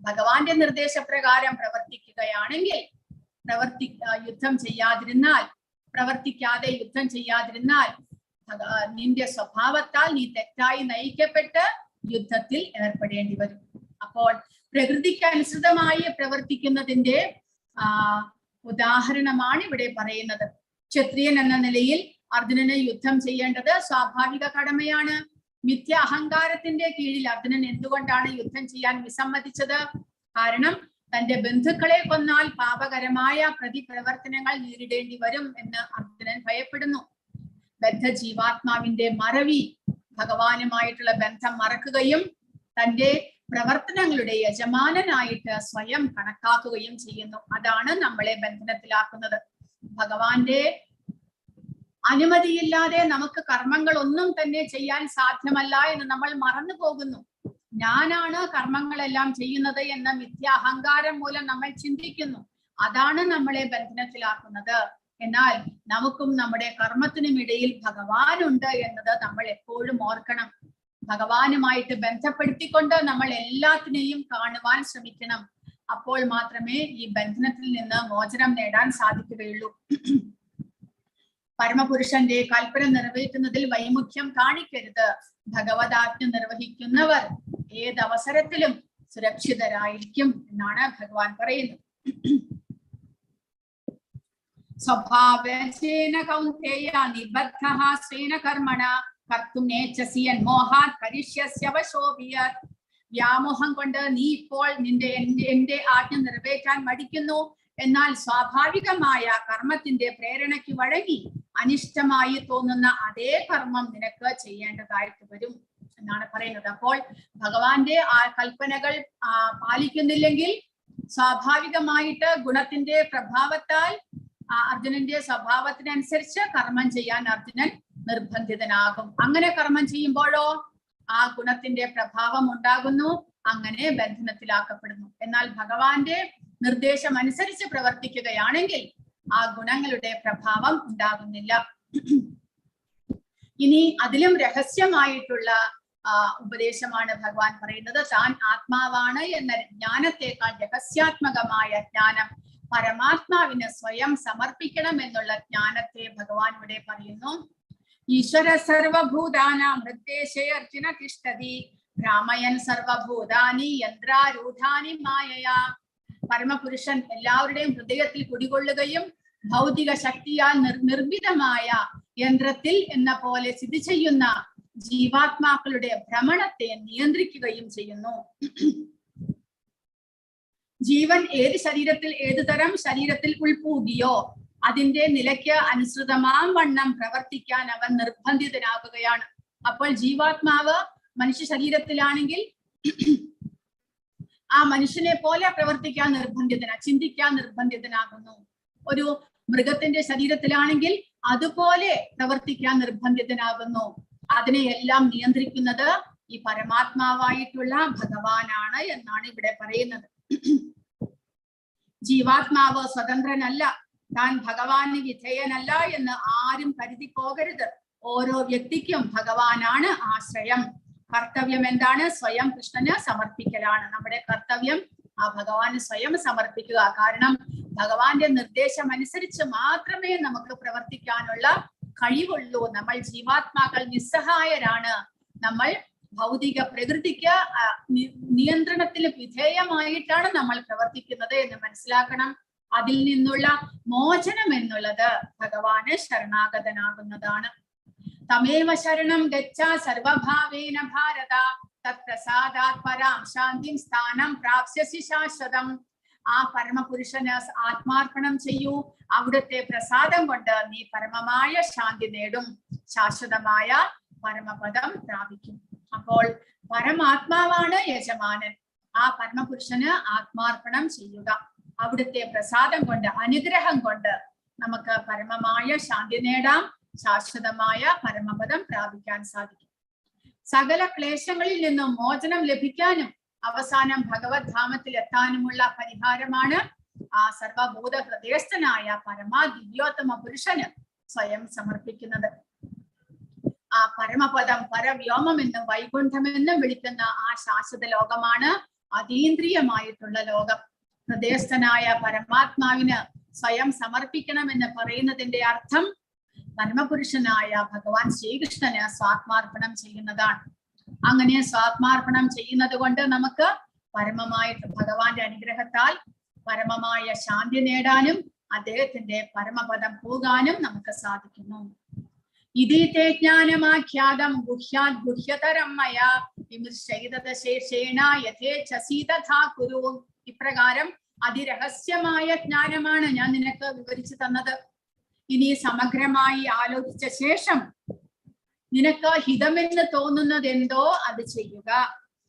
ഭഗവാന്റെ നിർദ്ദേശപ്രകാരം പ്രവർത്തിക്കുകയാണെങ്കിൽ, യുദ്ധം ചെയ്യാതിരുന്നാൽ, പ്രവർത്തിക്കാതെ യുദ്ധം ചെയ്യാതിരുന്നാൽ നിന്റെ സ്വഭാവത്താൽ നീ തെറ്റായി നയിക്കപ്പെട്ട് യുദ്ധത്തിൽ ഏർപ്പെടേണ്ടി വരും. അപ്പോൾ പ്രകൃതിക്ക് അനുസൃതമായി പ്രവർത്തിക്കുന്നതിന്റെ ഉദാഹരണമാണ് ഇവിടെ പറയുന്നത്. ക്ഷത്രിയൻ എന്ന നിലയിൽ അർജുനന് യുദ്ധം ചെയ്യേണ്ടത് സ്വാഭാവിക കടമയാണ്. മിഥ്യ അഹങ്കാരത്തിന്റെ കീഴിൽ അർജുനൻ എന്തുകൊണ്ടാണ് യുദ്ധം ചെയ്യാൻ വിസമ്മതിച്ചത്? കാരണം തന്റെ ബന്ധുക്കളെ കൊന്നാൽ പാപകരമായ പ്രതിപ്രവർത്തനങ്ങൾ നേരിടേണ്ടി വരും എന്ന് അർജുനൻ ഭയപ്പെടുന്നു. ബദ്ധ ജീവാത്മാവിന്റെ മറവി ഭഗവാനുമായിട്ടുള്ള ബന്ധം മറക്കുകയും തന്റെ പ്രവർത്തനങ്ങളുടെ യജമാനനായിട്ട് സ്വയം കണക്കാക്കുകയും ചെയ്യുന്നു. അതാണ് നമ്മളെ ബന്ധനത്തിലാക്കുന്നത്. ഭഗവാന്റെ അനുമതിയില്ലാതെ നമുക്ക് കർമ്മങ്ങൾ ഒന്നും തന്നെ ചെയ്യാൻ സാധ്യമല്ല എന്ന് നമ്മൾ മറന്നു പോകുന്നു. ഞാനാണ് കർമ്മങ്ങളെല്ലാം ചെയ്യുന്നത് എന്ന മിഥ്യാഹങ്കാരം മൂലം നമ്മൾ ചിന്തിക്കുന്നു. അതാണ് നമ്മളെ ബന്ധനത്തിലാക്കുന്നത്. എന്നാൽ നമുക്കും നമ്മുടെ കർമ്മത്തിനും ഇടയിൽ ഭഗവാനുണ്ട് എന്നത് നമ്മൾ എപ്പോഴും ഓർക്കണം. ഭഗവാനുമായിട്ട് ബന്ധപ്പെടുത്തിക്കൊണ്ട് നമ്മൾ എല്ലാത്തിനെയും കാണുവാൻ ശ്രമിക്കണം. അപ്പോൾ മാത്രമേ ഈ ബന്ധനത്തിൽ നിന്ന് മോചനം നേടാൻ സാധിക്കുകയുള്ളൂ. പരമപുരുഷന്റെ കൽപ്പന നിറവേറ്റുന്നതിൽ വൈമുഖ്യം കാണിക്കരുത്. ഭഗവതാജ്ഞ നിർവഹിക്കുന്നവർ ഏതവസരത്തിലും സുരക്ഷിതരായിരിക്കും എന്നാണ് ഭഗവാൻ പറയുന്നത്. സ്വഭാവേന കൗന്ദേയ നിബദ്ധഃ സ്വേന കർമ്മണ കർത്തും നേച്ഛസി യന്മോഹാത് കരിഷ്യസ്യ വശോഭിയത്. വ്യാമോഹം കൊണ്ട് നീ ഇപ്പോൾ എന്റെ ആജ്ഞ നിറവേറ്റാൻ മടിക്കുന്നു. എന്നാൽ സ്വാഭാവികമായ കർമ്മത്തിന്റെ പ്രേരണയ്ക്ക് വഴങ്ങി അനിഷ്ടമായി തോന്നുന്ന അതേ കർമ്മം നിനക്ക് ചെയ്യേണ്ടതായിട്ട് വരും എന്നാണ് പറയുന്നത്. അപ്പോൾ ഭഗവാന്റെ ആ കൽപ്പനകൾ പാലിക്കുന്നില്ലെങ്കിൽ സ്വാഭാവികമായിട്ട് ഗുണത്തിന്റെ പ്രഭാവത്താൽ അർജുനന്റെ സ്വഭാവത്തിനനുസരിച്ച് കർമ്മം ചെയ്യാൻ അർജുനൻ നിർബന്ധിതനാകും. അങ്ങനെ കർമ്മം ചെയ്യുമ്പോഴോ ആ ഗുണത്തിന്റെ പ്രഭാവം ഉണ്ടാകുന്നു, അങ്ങനെ ബന്ധനത്തിലാക്കപ്പെടുന്നു. എന്നാൽ ഭഗവാന്റെ നിർദ്ദേശം അനുസരിച്ച് പ്രവർത്തിക്കുകയാണെങ്കിൽ ആ ഗുണങ്ങളുടെ പ്രഭാവം ഉണ്ടാകുന്നില്ല. ഇനി അതിലും രഹസ്യമായിട്ടുള്ള ഉപദേശമാണ് ഭഗവാൻ പറയുന്നത്. താൻ ആത്മാവാണ് എന്ന ജ്ഞാനത്തെക്കാൾ രഹസ്യാത്മകമായ ജ്ഞാനം പരമാത്മാവിന് സ്വയം സമർപ്പിക്കണം എന്നുള്ള ജ്ഞാനത്തെ ഭഗവാൻ ഇവിടെ പറയുന്നു. ഈശ്വര സർവഭൂതാനാം ഹൃദ്ദേശേ അർജുന തിഷ്ഠതി ഭ്രാമയൻ സർവഭൂതാനി യന്ത്രാരൂഢാനി മായയാ. പരമപുരുഷൻ എല്ലാവരുടെയും ഹൃദയത്തിൽ കുടികൊള്ളുകയും ഭൗതിക ശക്തിയാൽ നിർമ്മിതമായ യന്ത്രത്തിൽ എന്ന പോലെ സ്ഥിതി ചെയ്യുന്ന ജീവാത്മാക്കളുടെ ഭ്രമണത്തെ നിയന്ത്രിക്കുകയും ചെയ്യുന്നു. ജീവൻ ഏത് ശരീരത്തിൽ ഏതു തരം ശരീരത്തിൽ ഉൾപ്പൂകിയോ അതിന്റെ നിലയ്ക്ക് അനുസൃതമാം വണ്ണം പ്രവർത്തിക്കാൻ അവൻ നിർബന്ധിതനാകുകയാണ്. അപ്പോൾ ജീവാത്മാവ് മനുഷ്യ ശരീരത്തിലാണെങ്കിൽ ആ മനുഷ്യനെ പോലെ പ്രവർത്തിക്കാൻ ചിന്തിക്കാൻ നിർബന്ധിതനാകുന്നു. ഒരു മൃഗത്തിന്റെ ശരീരത്തിലാണെങ്കിൽ അതുപോലെ പ്രവർത്തിക്കാൻ നിർബന്ധിതനാകുന്നു. അതിനെയെല്ലാം നിയന്ത്രിക്കുന്നത് ഈ പരമാത്മാവായിട്ടുള്ള ഭഗവാനാണ് എന്നാണ് ഇവിടെ പറയുന്നത്. ജീവാത്മാവ് സ്വതന്ത്രനല്ല, താൻ ഭഗവാന് വിധേയനല്ല എന്ന് ആരും കരുതി പോകരുത്. ഓരോ വ്യക്തിക്കും ഭഗവാനാണ് ആശ്രയം. കർത്തവ്യം എന്താണ്? സ്വയം കൃഷ്ണന് സമർപ്പിക്കലാണ് നമ്മുടെ കർത്തവ്യം. ആ ഭഗവാന് സ്വയം സമർപ്പിക്കുക. കാരണം ഭഗവാന്റെ നിർദ്ദേശം അനുസരിച്ച് മാത്രമേ നമുക്ക് പ്രവർത്തിക്കാനുള്ള കഴിവുള്ളൂ. നമ്മൾ ജീവാത്മാക്കൾ നിസ്സഹായരാണ്. നമ്മൾ ഭൗതിക പ്രകൃതിക്ക് നിയന്ത്രണത്തിന് വിധേയമായിട്ടാണ് നമ്മൾ പ്രവർത്തിക്കുന്നത് എന്ന് മനസ്സിലാക്കണം. അതിൽ നിന്നുള്ള മോചനം എന്നുള്ളത് ഭഗവാന് ശരണാഗതനാകുന്നതാണ്. തമേവ ശരണം ഗച്ഛ സർവഭാവേന ഭാരത തത്പ്രസാദാത് പരാം ശാന്തിം സ്ഥാനം പ്രാപ്സ്യസി ശാശ്വതം. ആ പരമപുരുഷന് ആത്മാർപ്പണം ചെയ്യൂ. അവിടുത്തെ പ്രസാദം കൊണ്ട് നീ പരമമായ ശാന്തി നേടും, ശാശ്വതമായ പരമപദം പ്രാപിക്കും. അപ്പോൾ പരമാത്മാവാണ് യജമാനൻ. ആ പരമപുരുഷന് ആത്മാർപ്പണം ചെയ്യുക. അവിടുത്തെ പ്രസാദം കൊണ്ട്, അനുഗ്രഹം കൊണ്ട് നമുക്ക് പരമമായ ശാന്തി നേടാം, ശാശ്വതമായ പരമപദം പ്രാപിക്കാൻ സാധിക്കും. സകല ക്ലേശങ്ങളിൽ നിന്നും മോചനം ലഭിക്കാനും അവസാനം ഭഗവത് ധാമത്തിൽ എത്താനുമുള്ള പരിഹാരമാണ് ആ സർവഭൂത ഹൃദയസ്ഥനായ പരമാ ദിവ്യോത്തമ പുരുഷന് സ്വയം സമർപ്പിക്കുന്നത്. ആ പരമപദം, പരവ്യോമം എന്നും വൈകുണ്ഠമെന്നും വിളിക്കുന്ന ആ ശാശ്വത ലോകമാണ് അതീന്ദ്രിയമായിട്ടുള്ള ലോകം. ഹൃദയസ്ഥനായ പരമാത്മാവിന് സ്വയം സമർപ്പിക്കണമെന്ന് പറയുന്നതിന്റെ അർത്ഥം പരമപുരുഷനായ ഭഗവാൻ ശ്രീകൃഷ്ണന് സ്വാത്മാർപ്പണം ചെയ്യുന്നതാണ്. അങ്ങനെ സ്വാത്മാർപ്പണം ചെയ്യുന്നത് കൊണ്ട് നമുക്ക് പരമമായിട്ട് ഭഗവാന്റെ അനുഗ്രഹത്താൽ പരമമായ ശാന്തി നേടാനും അദ്ദേഹത്തിന്റെ പരമപദം പോകാനും നമുക്ക് സാധിക്കുന്നു. ഇതീത്തെ ജ്ഞാനമാഖ്യാതം ഗുഹ്യാത് ഗുഹ്യതരം മയാ വിമൃശൈതശേഷേണ യഥേച്ഛസി തഥാ കുരു. ഇപ്രകാരം അതിരഹസ്യമായ ജ്ഞാനമാണ് ഞാൻ നിനക്ക് വിവരിച്ചു തന്നത്. ഇനി സമഗ്രമായി ആലോചിച്ച ശേഷം നിനക്ക് ഹിതമെന്ന് തോന്നുന്നത് എന്തോ അത് ചെയ്യുക.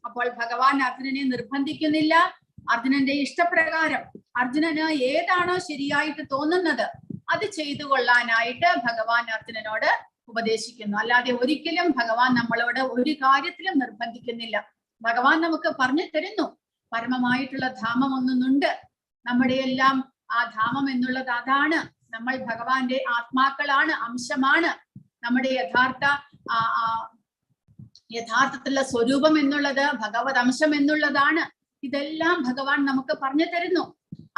അപ്പോൾ ഭഗവാൻ അർജുനനെ നിർബന്ധിക്കുന്നില്ല. അർജുനന്റെ ഇഷ്ടപ്രകാരം അർജുനന് ഏതാണോ ശരിയായിട്ട് തോന്നുന്നത് അത് ചെയ്തു കൊള്ളാനായിട്ട് ഭഗവാൻ അർജുനനോട് ഉപദേശിക്കുന്നു. അല്ലാതെ ഒരിക്കലും ഭഗവാൻ നമ്മളോട് ഒരു കാര്യത്തിലും നിർബന്ധിക്കുന്നില്ല. ഭഗവാൻ നമുക്ക് പറഞ്ഞു തരുന്നു പരമമായിട്ടുള്ള ധാമം ഒന്നുണ്ട്. നമ്മുടെ എല്ലാം ആ ധാമം എന്നുള്ളത് അതാണ്. നമ്മൾ ഭഗവാന്റെ ആത്മാക്കളാണ്, അംശമാണ്. നമ്മുടെ യഥാർത്ഥത്തിലുള്ള സ്വരൂപം എന്നുള്ളത് ഭഗവത് അംശം എന്നുള്ളതാണ്. ഇതെല്ലാം ഭഗവാൻ നമുക്ക് പറഞ്ഞു തരുന്നു.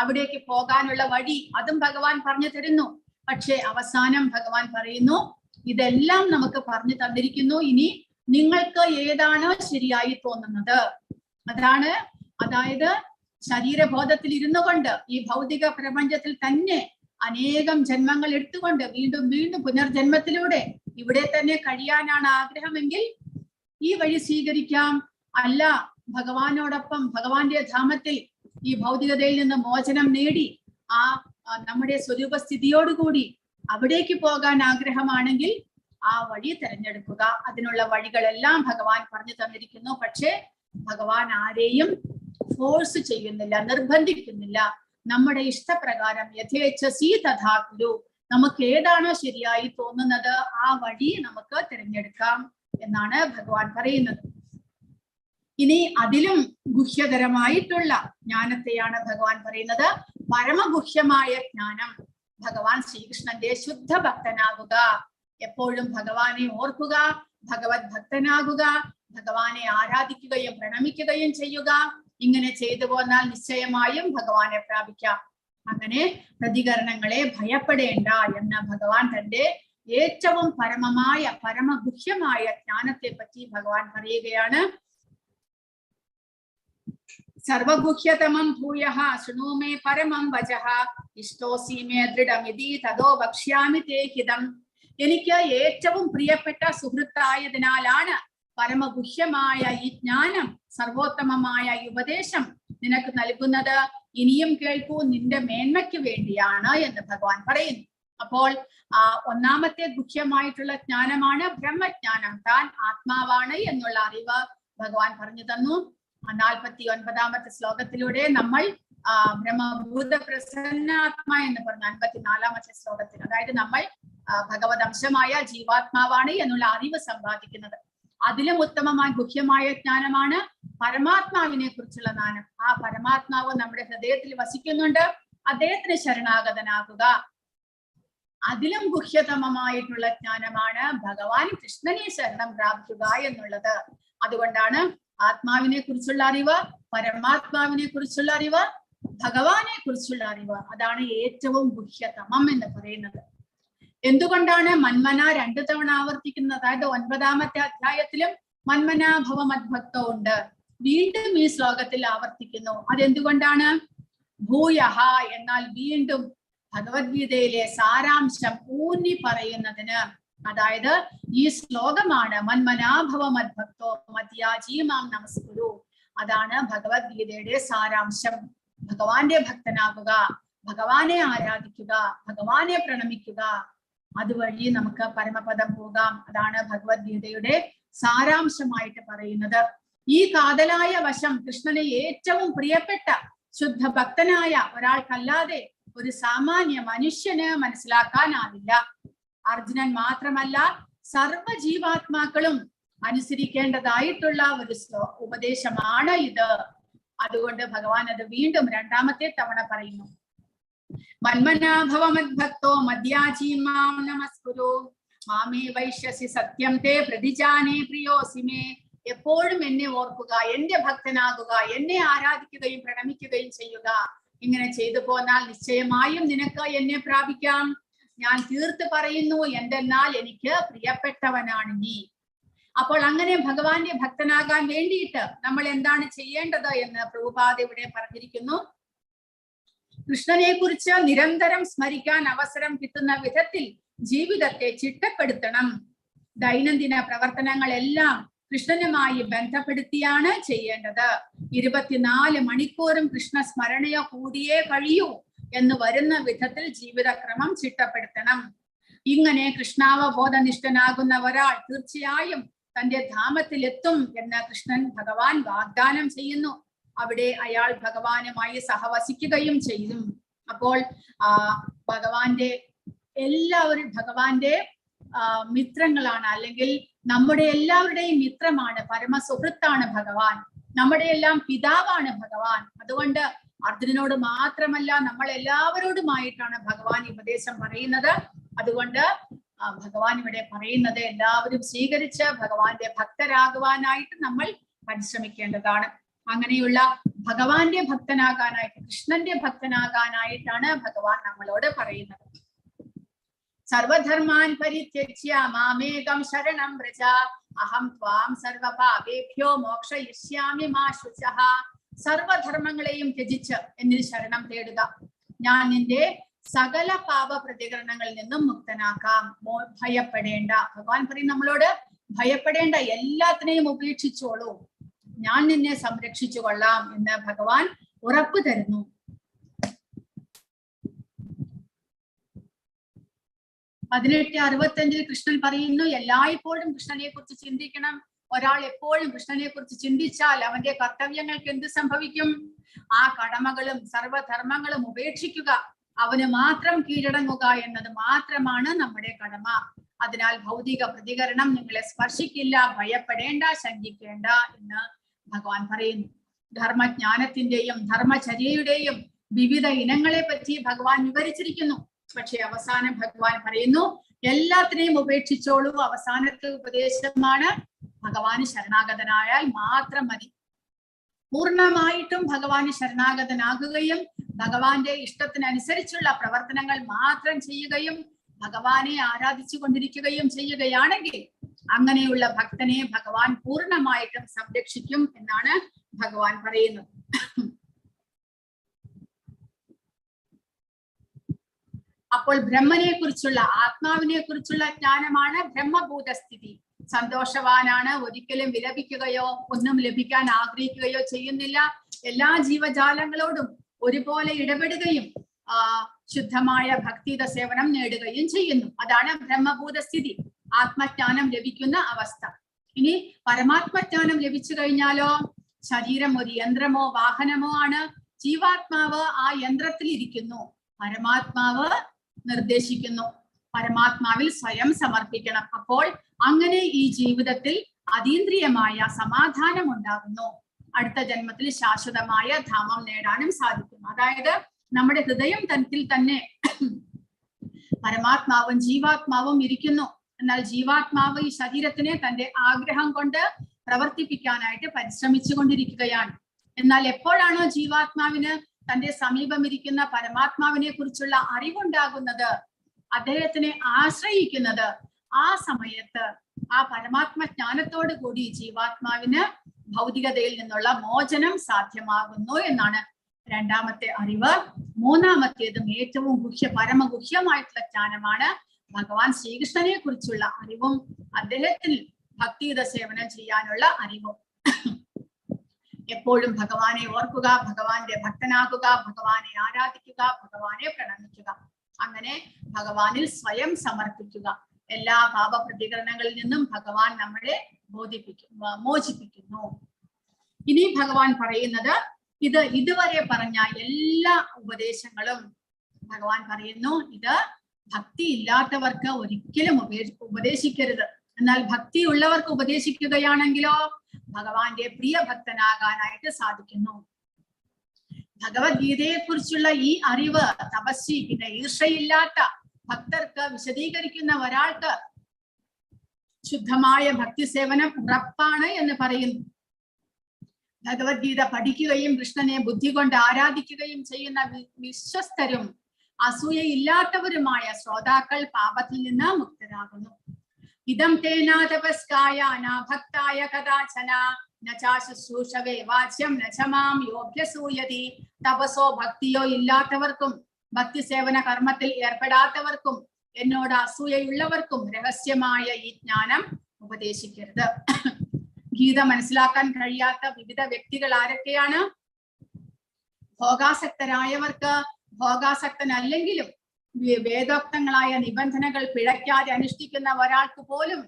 അവിടേക്ക് പോകാനുള്ള വഴി അതും ഭഗവാൻ പറഞ്ഞു തരുന്നു. പക്ഷെ അവസാനം ഭഗവാൻ പറയുന്നു, ഇതെല്ലാം നമുക്ക് പറഞ്ഞു തന്നിരിക്കുന്നു, ഇനി നിങ്ങൾക്ക് ഏതാണോ ശരിയായി തോന്നുന്നത് അതാണ്. അതായത് ശരീരബോധത്തിൽ ഇരുന്നു കൊണ്ട് ഈ ഭൗതിക പ്രപഞ്ചത്തിൽ തന്നെ അനേകം ജന്മങ്ങൾ എടുത്തുകൊണ്ട് വീണ്ടും വീണ്ടും പുനർജന്മത്തിലൂടെ ഇവിടെ തന്നെ കഴിയാനാണ് ആഗ്രഹമെങ്കിൽ ഈ വഴി സ്വീകരിക്കാം. അല്ല, ഭഗവാനോടൊപ്പം ഭഗവാന്റെ ധാമത്തിൽ ഈ ഭൗതികതയിൽ നിന്ന് മോചനം നേടി ആ നമ്മുടെ സ്വരൂപസ്ഥിതിയോടുകൂടി അവിടേക്ക് പോകാൻ ആഗ്രഹമാണെങ്കിൽ ആ വഴി തിരഞ്ഞെടുക്കുക. അതിനുള്ള വഴികളെല്ലാം ഭഗവാൻ പറഞ്ഞു തന്നിരിക്കുന്നു. പക്ഷെ ഭഗവാൻ ആരെയും ഫോഴ്സ് ചെയ്യുന്നില്ല, നിർബന്ധിക്കുന്നില്ല. നമ്മുടെ ഇഷ്ടപ്രകാരം യഥേച്ഛസി തഥാ കുരു. നമുക്ക് ഏതാണോ ശരിയായി തോന്നുന്നത് ആ വഴി നമുക്ക് തിരഞ്ഞെടുക്കാം എന്നാണ് ഭഗവാൻ പറയുന്നത്. ഇനി അതിലും ഗുഹ്യതരമായിട്ടുള്ള ജ്ഞാനത്തെയാണ് ഭഗവാൻ പറയുന്നത്. പരമഗുഹ്യമായ ജ്ഞാനം. ഭഗവാൻ ശ്രീകൃഷ്ണന്റെ ശുദ്ധ ഭക്തനാകുക. എപ്പോഴും ഭഗവാനെ ഓർക്കുക, ഭഗവത് ഭക്തനാകുക, ഭഗവാനെ ആരാധിക്കുകയും പ്രണമിക്കുകയും ചെയ്യുക. ഇങ്ങനെ ചെയ്തു പോന്നാൽ നിശ്ചയമായും ഭഗവാനെ പ്രാപിക്കാം. അങ്ങനെ പ്രതികരണങ്ങളെ ഭയപ്പെടേണ്ട എന്ന് ഭഗവാൻ തന്റെ ഏറ്റവും പരമമായ പരമഗുഹ്യമായ ജ്ഞാനത്തെ പറ്റി ഭഗവാൻ പറയുകയാണ്. സർവഗുഹ്യതമം ഭൂയഃ ശൃണു മേ പരമം വചഃ ഇഷ്ടോസി മേ ദൃഢമിതി തതോ വക്ഷ്യാമി തേ ഹിതം. എനിക്ക് ഏറ്റവും പ്രിയപ്പെട്ട സുഹൃത്തായതിനാലാണ് പരമഗുഹ്യമായ ഈ ജ്ഞാനം, സർവോത്തമമായ ഈ ഉപദേശം നിനക്ക് നൽകുന്നത്. ഇനിയും കേൾക്കൂ, നിന്റെ മേന്മയ്ക്ക് വേണ്ടിയാണ് എന്ന് ഭഗവാൻ പറയുന്നു. അപ്പോൾ ഒന്നാമത്തെ ഗുഹ്യമായിട്ടുള്ള ജ്ഞാനമാണ് ബ്രഹ്മജ്ഞാനം. താൻ ആത്മാവാണ് എന്നുള്ള അറിവ് ഭഗവാൻ പറഞ്ഞു തന്നു. 49ാമത്തെ ശ്ലോകത്തിലൂടെ നമ്മൾ ബ്രഹ്മഭൂത പ്രസന്നാത്മ എന്ന് പറഞ്ഞ 54ാമത്തെ ശ്ലോകത്തിൽ, അതായത് നമ്മൾ ഭഗവത് അംശമായ ജീവാത്മാവാണ് എന്നുള്ള അറിവ് സമ്പാദിക്കുന്നത്. അതിലും ഉത്തമമായ ഗുഹ്യമായ ജ്ഞാനമാണ് പരമാത്മാവിനെ കുറിച്ചുള്ള ജ്ഞാനം. ആ പരമാത്മാവ് നമ്മുടെ ഹൃദയത്തിൽ വസിക്കുന്നുണ്ട്. അദ്ദേഹത്തിന് ശരണാഗതനാകുക. അതിലും ഗുഹ്യതമമായിട്ടുള്ള ജ്ഞാനമാണ് ഭഗവാൻ കൃഷ്ണനെ ശരണം പ്രാപിക്കുക എന്നുള്ളത്. അതുകൊണ്ടാണ് ആത്മാവിനെ കുറിച്ചുള്ള അറിവ്, പരമാത്മാവിനെ കുറിച്ചുള്ള അറിവ്, ഭഗവാനെ കുറിച്ചുള്ള അറിവ്. അതാണ് ഏറ്റവും ഗുഹ്യതമം എന്ന് പറയുന്നത്. എന്തുകൊണ്ടാണ് മന്മന 2 തവണ ആവർത്തിക്കുന്നത്? അതായത് 9ാമത്തെ അധ്യായത്തിലും മന്മനാഭവ മദ്ഭക്തോ ഉണ്ട്, വീണ്ടും ഈ ശ്ലോകത്തിൽ ആവർത്തിക്കുന്നു. അതെന്തുകൊണ്ടാണ്? ഭൂയഹ എന്നാൽ വീണ്ടും ഭഗവത്ഗീതയിലെ സാരാംശം ഊന്നി പറയുന്നതിന്. അതായത് ഈ ശ്ലോകമാണ് മന്മനാഭവ മദ്ഭക്തോ മദ്യാജീമാം നമസ്കുരു. അതാണ് ഭഗവത്ഗീതയുടെ സാരാംശം. ഭഗവാന്റെ ഭക്തനാകുക, ഭഗവാനെ ആരാധിക്കുക, ഭഗവാനെ പ്രണമിക്കുക, അതുവഴി നമുക്ക് പരമപദം പോകാം. അതാണ് ഭഗവത്ഗീതയുടെ സാരാംശമായിട്ട് പറയുന്നത്. ഈ കാതലായ വശം കൃഷ്ണന് ഏറ്റവും പ്രിയപ്പെട്ട ശുദ്ധ ഭക്തനായ ഒരാൾക്കല്ലാതെ ഒരു സാമാന്യ മനുഷ്യന് മനസ്സിലാക്കാനാവില്ല. അർജുനൻ മാത്രമല്ല, സർവ ജീവാത്മാക്കളും അനുസരിക്കേണ്ടതായിട്ടുള്ള ഒരു ഉപദേശമാണ് ഇത്. അതുകൊണ്ട് ഭഗവാൻ അത് വീണ്ടും 2ാമത്തെ തവണ പറയുന്നു. മന്മനാഭവ മദ്ഭക്തോ മദ്യാജീമാം നമസ്കുരു മാമേ വൈശ്യസി സത്യം തേ പ്രതിജാനേ പ്രിയോസിമേ. എപ്പോഴും എന്നെ ഓർക്കുക, എന്റെ ഭക്തനാകുക, എന്നെ ആരാധിക്കുകയും പ്രണമിക്കുകയും ചെയ്യുക. ഇങ്ങനെ ചെയ്തു പോന്നാൽ നിശ്ചയമായും നിനക്ക് എന്നെ പ്രാപിക്കാം. ഞാൻ തീർത്ത് പറയുന്നു, എന്തെന്നാൽ എനിക്ക് പ്രിയപ്പെട്ടവനാണ് നീ. അപ്പോൾ അങ്ങനെ ഭഗവാന്റെ ഭക്തനാകാൻ വേണ്ടിയിട്ട് നമ്മൾ എന്താണ് ചെയ്യേണ്ടത് എന്ന് പ്രഭുപാദ ഇവിടെ പറഞ്ഞിരിക്കുന്നു. കൃഷ്ണനെ കുറിച്ച് നിരന്തരം സ്മരിക്കാൻ അവസരം കിട്ടുന്ന വിധത്തിൽ ജീവിതത്തെ ചിട്ടപ്പെടുത്തണം. ദൈനംദിന പ്രവർത്തനങ്ങളെല്ലാം കൃഷ്ണനുമായി ബന്ധപ്പെടുത്തിയാണ് ചെയ്യേണ്ടത്. 24 മണിക്കൂറും കൃഷ്ണ സ്മരണയോ കൂടിയേ കഴിയൂ എന്ന് വരുന്ന വിധത്തിൽ ജീവിതക്രമം ചിട്ടപ്പെടുത്തണം. ഇങ്ങനെ കൃഷ്ണാവബോധനിഷ്ഠനാകുന്ന ഒരാൾ തീർച്ചയായും തന്റെ ധാമത്തിലെത്തും എന്ന് കൃഷ്ണൻ ഭഗവാൻ വാഗ്ദാനം ചെയ്യുന്നു. അവിടെ അയാൾ ഭഗവാനുമായി സഹവസിക്കുകയും ചെയ്യും. അപ്പോൾ ഭഗവാന്റെ മിത്രങ്ങളാണ്, അല്ലെങ്കിൽ നമ്മുടെ എല്ലാവരുടെയും മിത്രമാണ്, പരമസുഹൃത്താണ് ഭഗവാൻ. നമ്മുടെ എല്ലാം പിതാവാണ് ഭഗവാൻ. അതുകൊണ്ട് അർജുനനോട് മാത്രമല്ല, നമ്മൾ എല്ലാവരോടുമായിട്ടാണ് ഭഗവാൻ ഉപദേശം പറയുന്നത്. അതുകൊണ്ട് ഭഗവാൻ ഇവിടെ പറയുന്നത് എല്ലാവരും സ്വീകരിച്ച് ഭഗവാന്റെ ഭക്തരാകുവാനായിട്ട് നമ്മൾ പരിശ്രമിക്കേണ്ടതാണ്. അങ്ങനെയുള്ള ഭഗവാന്റെ ഭക്തനാകാനായിട്ട്, കൃഷ്ണന്റെ ഭക്തനാകാനായിട്ടാണ് ഭഗവാൻ നമ്മളോട് പറയുന്നത്. സർവധർമാൻ പരിത്യജ്യ മാമേകം ശരണം വ്രജ അഹം ത്വാം സർവപാപേഭ്യോ മോക്ഷയിഷ്യാമി മാ ശുചഃ. സർവധർമ്മങ്ങളെയും ത്യജിച്ച് എന്നിൽ ശരണം തേടുക, ഞാൻ നിന്റെ സകല പാപ പ്രതികരണങ്ങളിൽ നിന്നും മുക്തനാക്കാം. ഭയപ്പെടേണ്ട, ഭഗവാൻ പറയും നമ്മളോട്, ഭയപ്പെടേണ്ട, എല്ലാത്തിനെയും ഉപേക്ഷിച്ചോളൂ, ഞാൻ നിന്നെ സംരക്ഷിച്ചു കൊള്ളാം എന്ന് ഭഗവാൻ ഉറപ്പ് തരുന്നു. 18:65 കൃഷ്ണൻ പറയുന്നു, എല്ലായ്പ്പോഴും കൃഷ്ണനെ കുറിച്ച് ചിന്തിക്കണം. ഒരാൾ എപ്പോഴും കൃഷ്ണനെ കുറിച്ച് ചിന്തിച്ചാൽ അവന്റെ കർത്തവ്യങ്ങൾക്ക് എന്ത് സംഭവിക്കും? ആ കടമകളും സർവധർമ്മങ്ങളും ഉപേക്ഷിക്കുക, അവന് മാത്രം കീഴടങ്ങുക എന്നത് മാത്രമാണ് നമ്മുടെ കടമ. അതിനാൽ ഭൗതിക പ്രതികരണം നിങ്ങളെ സ്പർശിക്കില്ല, ഭയപ്പെടേണ്ട, ശങ്കിക്കേണ്ട എന്ന് ഭഗവാൻ പറയുന്നു. ധർമ്മജ്ഞാനത്തിന്റെയും ധർമ്മചര്യയുടെയും വിവിധ ഇനങ്ങളെ പറ്റി ഭഗവാൻ വിവരിച്ചിരിക്കുന്നു. പക്ഷെ അവസാനം ഭഗവാൻ പറയുന്നു, എല്ലാത്തിനെയും ഉപേക്ഷിച്ചോളൂ. അവസാനത്തെ ഉപദേശമാണ് ഭഗവാന് ശരണാഗതനായാൽ മാത്രം മതി. പൂർണ്ണമായിട്ടും ഭഗവാന് ശരണാഗതനാകുകയും ഭഗവാന്റെ ഇഷ്ടത്തിനനുസരിച്ചുള്ള പ്രവർത്തനങ്ങൾ മാത്രം ചെയ്യുകയും ഭഗവാനെ ആരാധിച്ചു കൊണ്ടിരിക്കുകയും ചെയ്യുകയാണെങ്കിൽ അങ്ങനെയുള്ള ഭക്തനെ ഭഗവാൻ പൂർണ്ണമായിട്ടും സംരക്ഷിക്കും എന്നാണ് ഭഗവാൻ പറയുന്നത്. അപ്പോൾ ബ്രഹ്മനെ കുറിച്ചുള്ള, ആത്മാവിനെ കുറിച്ചുള്ള ജ്ഞാനമാണ് ബ്രഹ്മഭൂതസ്ഥിതി. സന്തോഷവാനാണ്, ഒരിക്കലും വിലപിക്കുകയോ ഒന്നും ലഭിക്കാൻ ആഗ്രഹിക്കുകയോ ചെയ്യുന്നില്ല. എല്ലാ ജീവജാലങ്ങളോടും ഒരുപോലെ ഇടപെടുകയും ശുദ്ധമായ ഭക്തിയുടെ സേവനം നേടുകയും ചെയ്യുന്നു. അതാണ് ബ്രഹ്മഭൂതസ്ഥിതി, ആത്മജ്ഞാനം ലഭിക്കുന്ന അവസ്ഥ. ഇനി പരമാത്മജ്ഞാനം ലഭിച്ചു കഴിഞ്ഞാലോ, ശരീരം ഒരു യന്ത്രമോ വാഹനമോ ആണ്. ജീവാത്മാവ് ആ യന്ത്രത്തിൽ ഇരിക്കുന്നു, പരമാത്മാവ് നിർദ്ദേശിക്കുന്നു. പരമാത്മാവിൽ സ്വയം സമർപ്പിക്കണം. അപ്പോൾ അങ്ങനെ ഈ ജീവിതത്തിൽ അതീന്ദ്രിയമായ സമാധാനം ഉണ്ടാകുന്നു. അടുത്ത ജന്മത്തിൽ ശാശ്വതമായ ധാമം നേടാനും സാധിക്കും. അതായത് നമ്മുടെ ഹൃദയം തന്നിൽ തന്നെ പരമാത്മാവും ജീവാത്മാവും ഇരിക്കുന്നു. എന്നാൽ ജീവാത്മാവ് ഈ ശരീരത്തിനെ തന്റെ ആഗ്രഹം കൊണ്ട് പ്രവർത്തിപ്പിക്കാനായിട്ട് പരിശ്രമിച്ചു കൊണ്ടിരിക്കുകയാണ്. എന്നാൽ എപ്പോഴാണോ ജീവാത്മാവിന് തന്റെ സമീപമിരിക്കുന്ന പരമാത്മാവിനെ കുറിച്ചുള്ള അറിവുണ്ടാകുന്നത്, അദ്ദേഹത്തിനെ ആശ്രയിക്കുന്നത്, ആ സമയത്ത് ആ പരമാത്മ ജ്ഞാനത്തോടു കൂടി ജീവാത്മാവിന് ഭൗതികതയിൽ നിന്നുള്ള മോചനം സാധ്യമാകുന്നു എന്നാണ് രണ്ടാമത്തെ അറിവ്. മൂന്നാമത്തേതും ഏറ്റവും പരമഗുഹ്യമായിട്ടുള്ള ജ്ഞാനമാണ് ഭഗവാൻ ശ്രീകൃഷ്ണനെ കുറിച്ചുള്ള അറിവും അദ്ദേഹത്തിൽ ഭക്തിയുത സേവനം ചെയ്യാനുള്ള അറിവും. എപ്പോഴും ഭഗവാനെ ഓർക്കുക, ഭഗവാന്റെ ഭക്തനാകുക, ഭഗവാനെ ആരാധിക്കുക, ഭഗവാനെ പ്രണമിക്കുക. അങ്ങനെ ഭഗവാനിൽ സ്വയം സമർപ്പിക്കുക. എല്ലാ പാപപ്രതികരണങ്ങളിൽ നിന്നും ഭഗവാൻ നമ്മളെ മോചിപ്പിക്കുന്നു. ഇനി ഭഗവാൻ പറയുന്നത്, ഇതുവരെ പറഞ്ഞ എല്ലാ ഉപദേശങ്ങളും ഭഗവാൻ പറയുന്നു, ഇത് ഭക്തി ഇല്ലാത്തവർക്ക് ഒരിക്കലും ഉപദേശിക്കരുത്. എന്നാൽ ഭക്തി ഉള്ളവർക്ക് ഉപദേശിക്കുകയാണെങ്കിലോ ഭഗവാന്റെ പ്രിയ ഭക്തനാകാനായിട്ട് സാധിക്കുന്നു. ഭഗവത്ഗീതയെ കുറിച്ചുള്ള ഈ അറിവ് തപസ്വി, പിന്നെ ഈർഷയില്ലാത്ത ഭക്തർക്ക് വിശദീകരിക്കുന്ന ഒരാൾക്ക് ശുദ്ധമായ ഭക്തി സേവനം ഉറപ്പാണ് എന്ന് പറയുന്നു. ഭഗവത്ഗീത പഠിക്കുകയും കൃഷ്ണനെ ബുദ്ധി കൊണ്ട് ആരാധിക്കുകയും ചെയ്യുന്ന വിശ്വസ്തരും അസൂയയില്ലാത്തവരുമായ ശ്രോതാക്കൾ പാപത്തിൽ നിന്ന് മുക്തരാകുന്നു. ഇതം തേനാ തപസ്കായ ഭക്തായ കഥാചന നചാശുശ്രൂഷവേ വാച്യം നചമാം യോഭ്യസൂയതി. തപസോ ഭക്തിയോ ഇല്ലാത്തവർക്കും ഭക്തി സേവന കർമ്മത്തിൽ ഏർപ്പെടാത്തവർക്കും എന്നോട് അസൂയയുള്ളവർക്കും രഹസ്യമായ ഈ ജ്ഞാനം ഉപദേശിക്കരുത്. ഗീത മനസ്സിലാക്കാൻ കഴിയാത്ത വിവിധ വ്യക്തികൾ ആരൊക്കെയാണ്? ഭോഗാസക്തരായവർക്ക്, ഭോഗാസക്തനല്ലെങ്കിലും വേദോക്തങ്ങളായ നിബന്ധനകൾ പിഴയ്ക്കാതെ അനുഷ്ഠിക്കുന്ന ഒരാൾക്ക് പോലും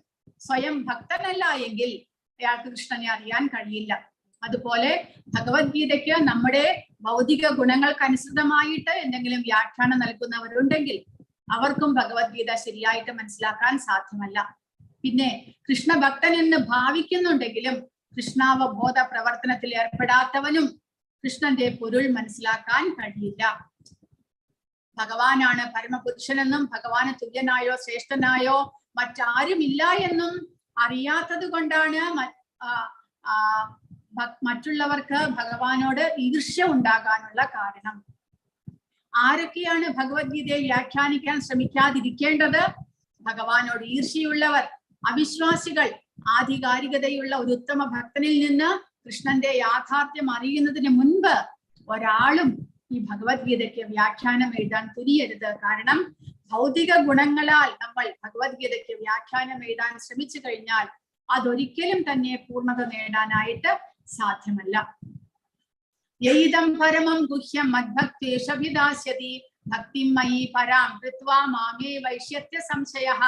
സ്വയം ഭക്തനല്ല എങ്കിൽ അയാൾക്ക് കൃഷ്ണനെ അറിയാൻ കഴിയില്ല. അതുപോലെ ഭഗവത്ഗീതയ്ക്ക് നമ്മുടെ ഭൗതിക ഗുണങ്ങൾക്കനുസൃതമായിട്ട് എന്തെങ്കിലും വ്യാഖ്യാനം നൽകുന്നവരുണ്ടെങ്കിൽ അവർക്കും ഭഗവത്ഗീത ശരിയായിട്ട് മനസ്സിലാക്കാൻ സാധ്യമല്ല. പിന്നെ കൃഷ്ണഭക്തൻ എന്ന് ഭാവിക്കുന്നുണ്ടെങ്കിലും കൃഷ്ണാവബോധ പ്രവർത്തനത്തിൽ ഏർപ്പെടാത്തവനും കൃഷ്ണന്റെ പൊരുൾ മനസ്സിലാക്കാൻ കഴിയില്ല. ഭഗവാനാണ് പരമപുരുഷനെന്നും ഭഗവാന് തുല്യനായോ ശ്രേഷ്ഠനായോ മറ്റാരുമില്ല എന്നും അറിയാത്തത് കൊണ്ടാണ് മറ്റുള്ളവർക്ക് ഭഗവാനോട് ഈർഷ്യ ഉണ്ടാകാനുള്ള കാരണം. ആരൊക്കെയാണ് ഭഗവത്ഗീതയെ വ്യാഖ്യാനിക്കാൻ ശ്രമിക്കാതിരിക്കേണ്ടത്? ഭഗവാനോട് ഈർഷ്യയുള്ളവർ, അവിശ്വാസികൾ. ആധികാരികതയുള്ള ഒരു ഉത്തമ ഭക്തനിൽ നിന്ന് കൃഷ്ണന്റെ യാഥാർത്ഥ്യം അറിയുന്നതിന് മുൻപ് ഒരാളും ഈ ഭഗവത്ഗീതയ്ക്ക് വ്യാഖ്യാനം എഴുതാൻ തുനിയരുത്. കാരണം ഭൗതിക ഗുണങ്ങളാൽ നമ്മൾ ഭഗവത്ഗീതയ്ക്ക് വ്യാഖ്യാനം എഴുതാൻ ശ്രമിച്ചു കഴിഞ്ഞാൽ അതൊരിക്കലും തന്നെ പൂർണ്ണത നേടാനായിട്ട് സാധ്യമല്ല. യൈദം പരമം ഗുഹ്യം മദ്ഭക്തേഷഭിദാസ്യതി ഭക്തിം മയി പരാം കൃത്വാ മാമേ വൈശ്യത്യ സംശയഃ.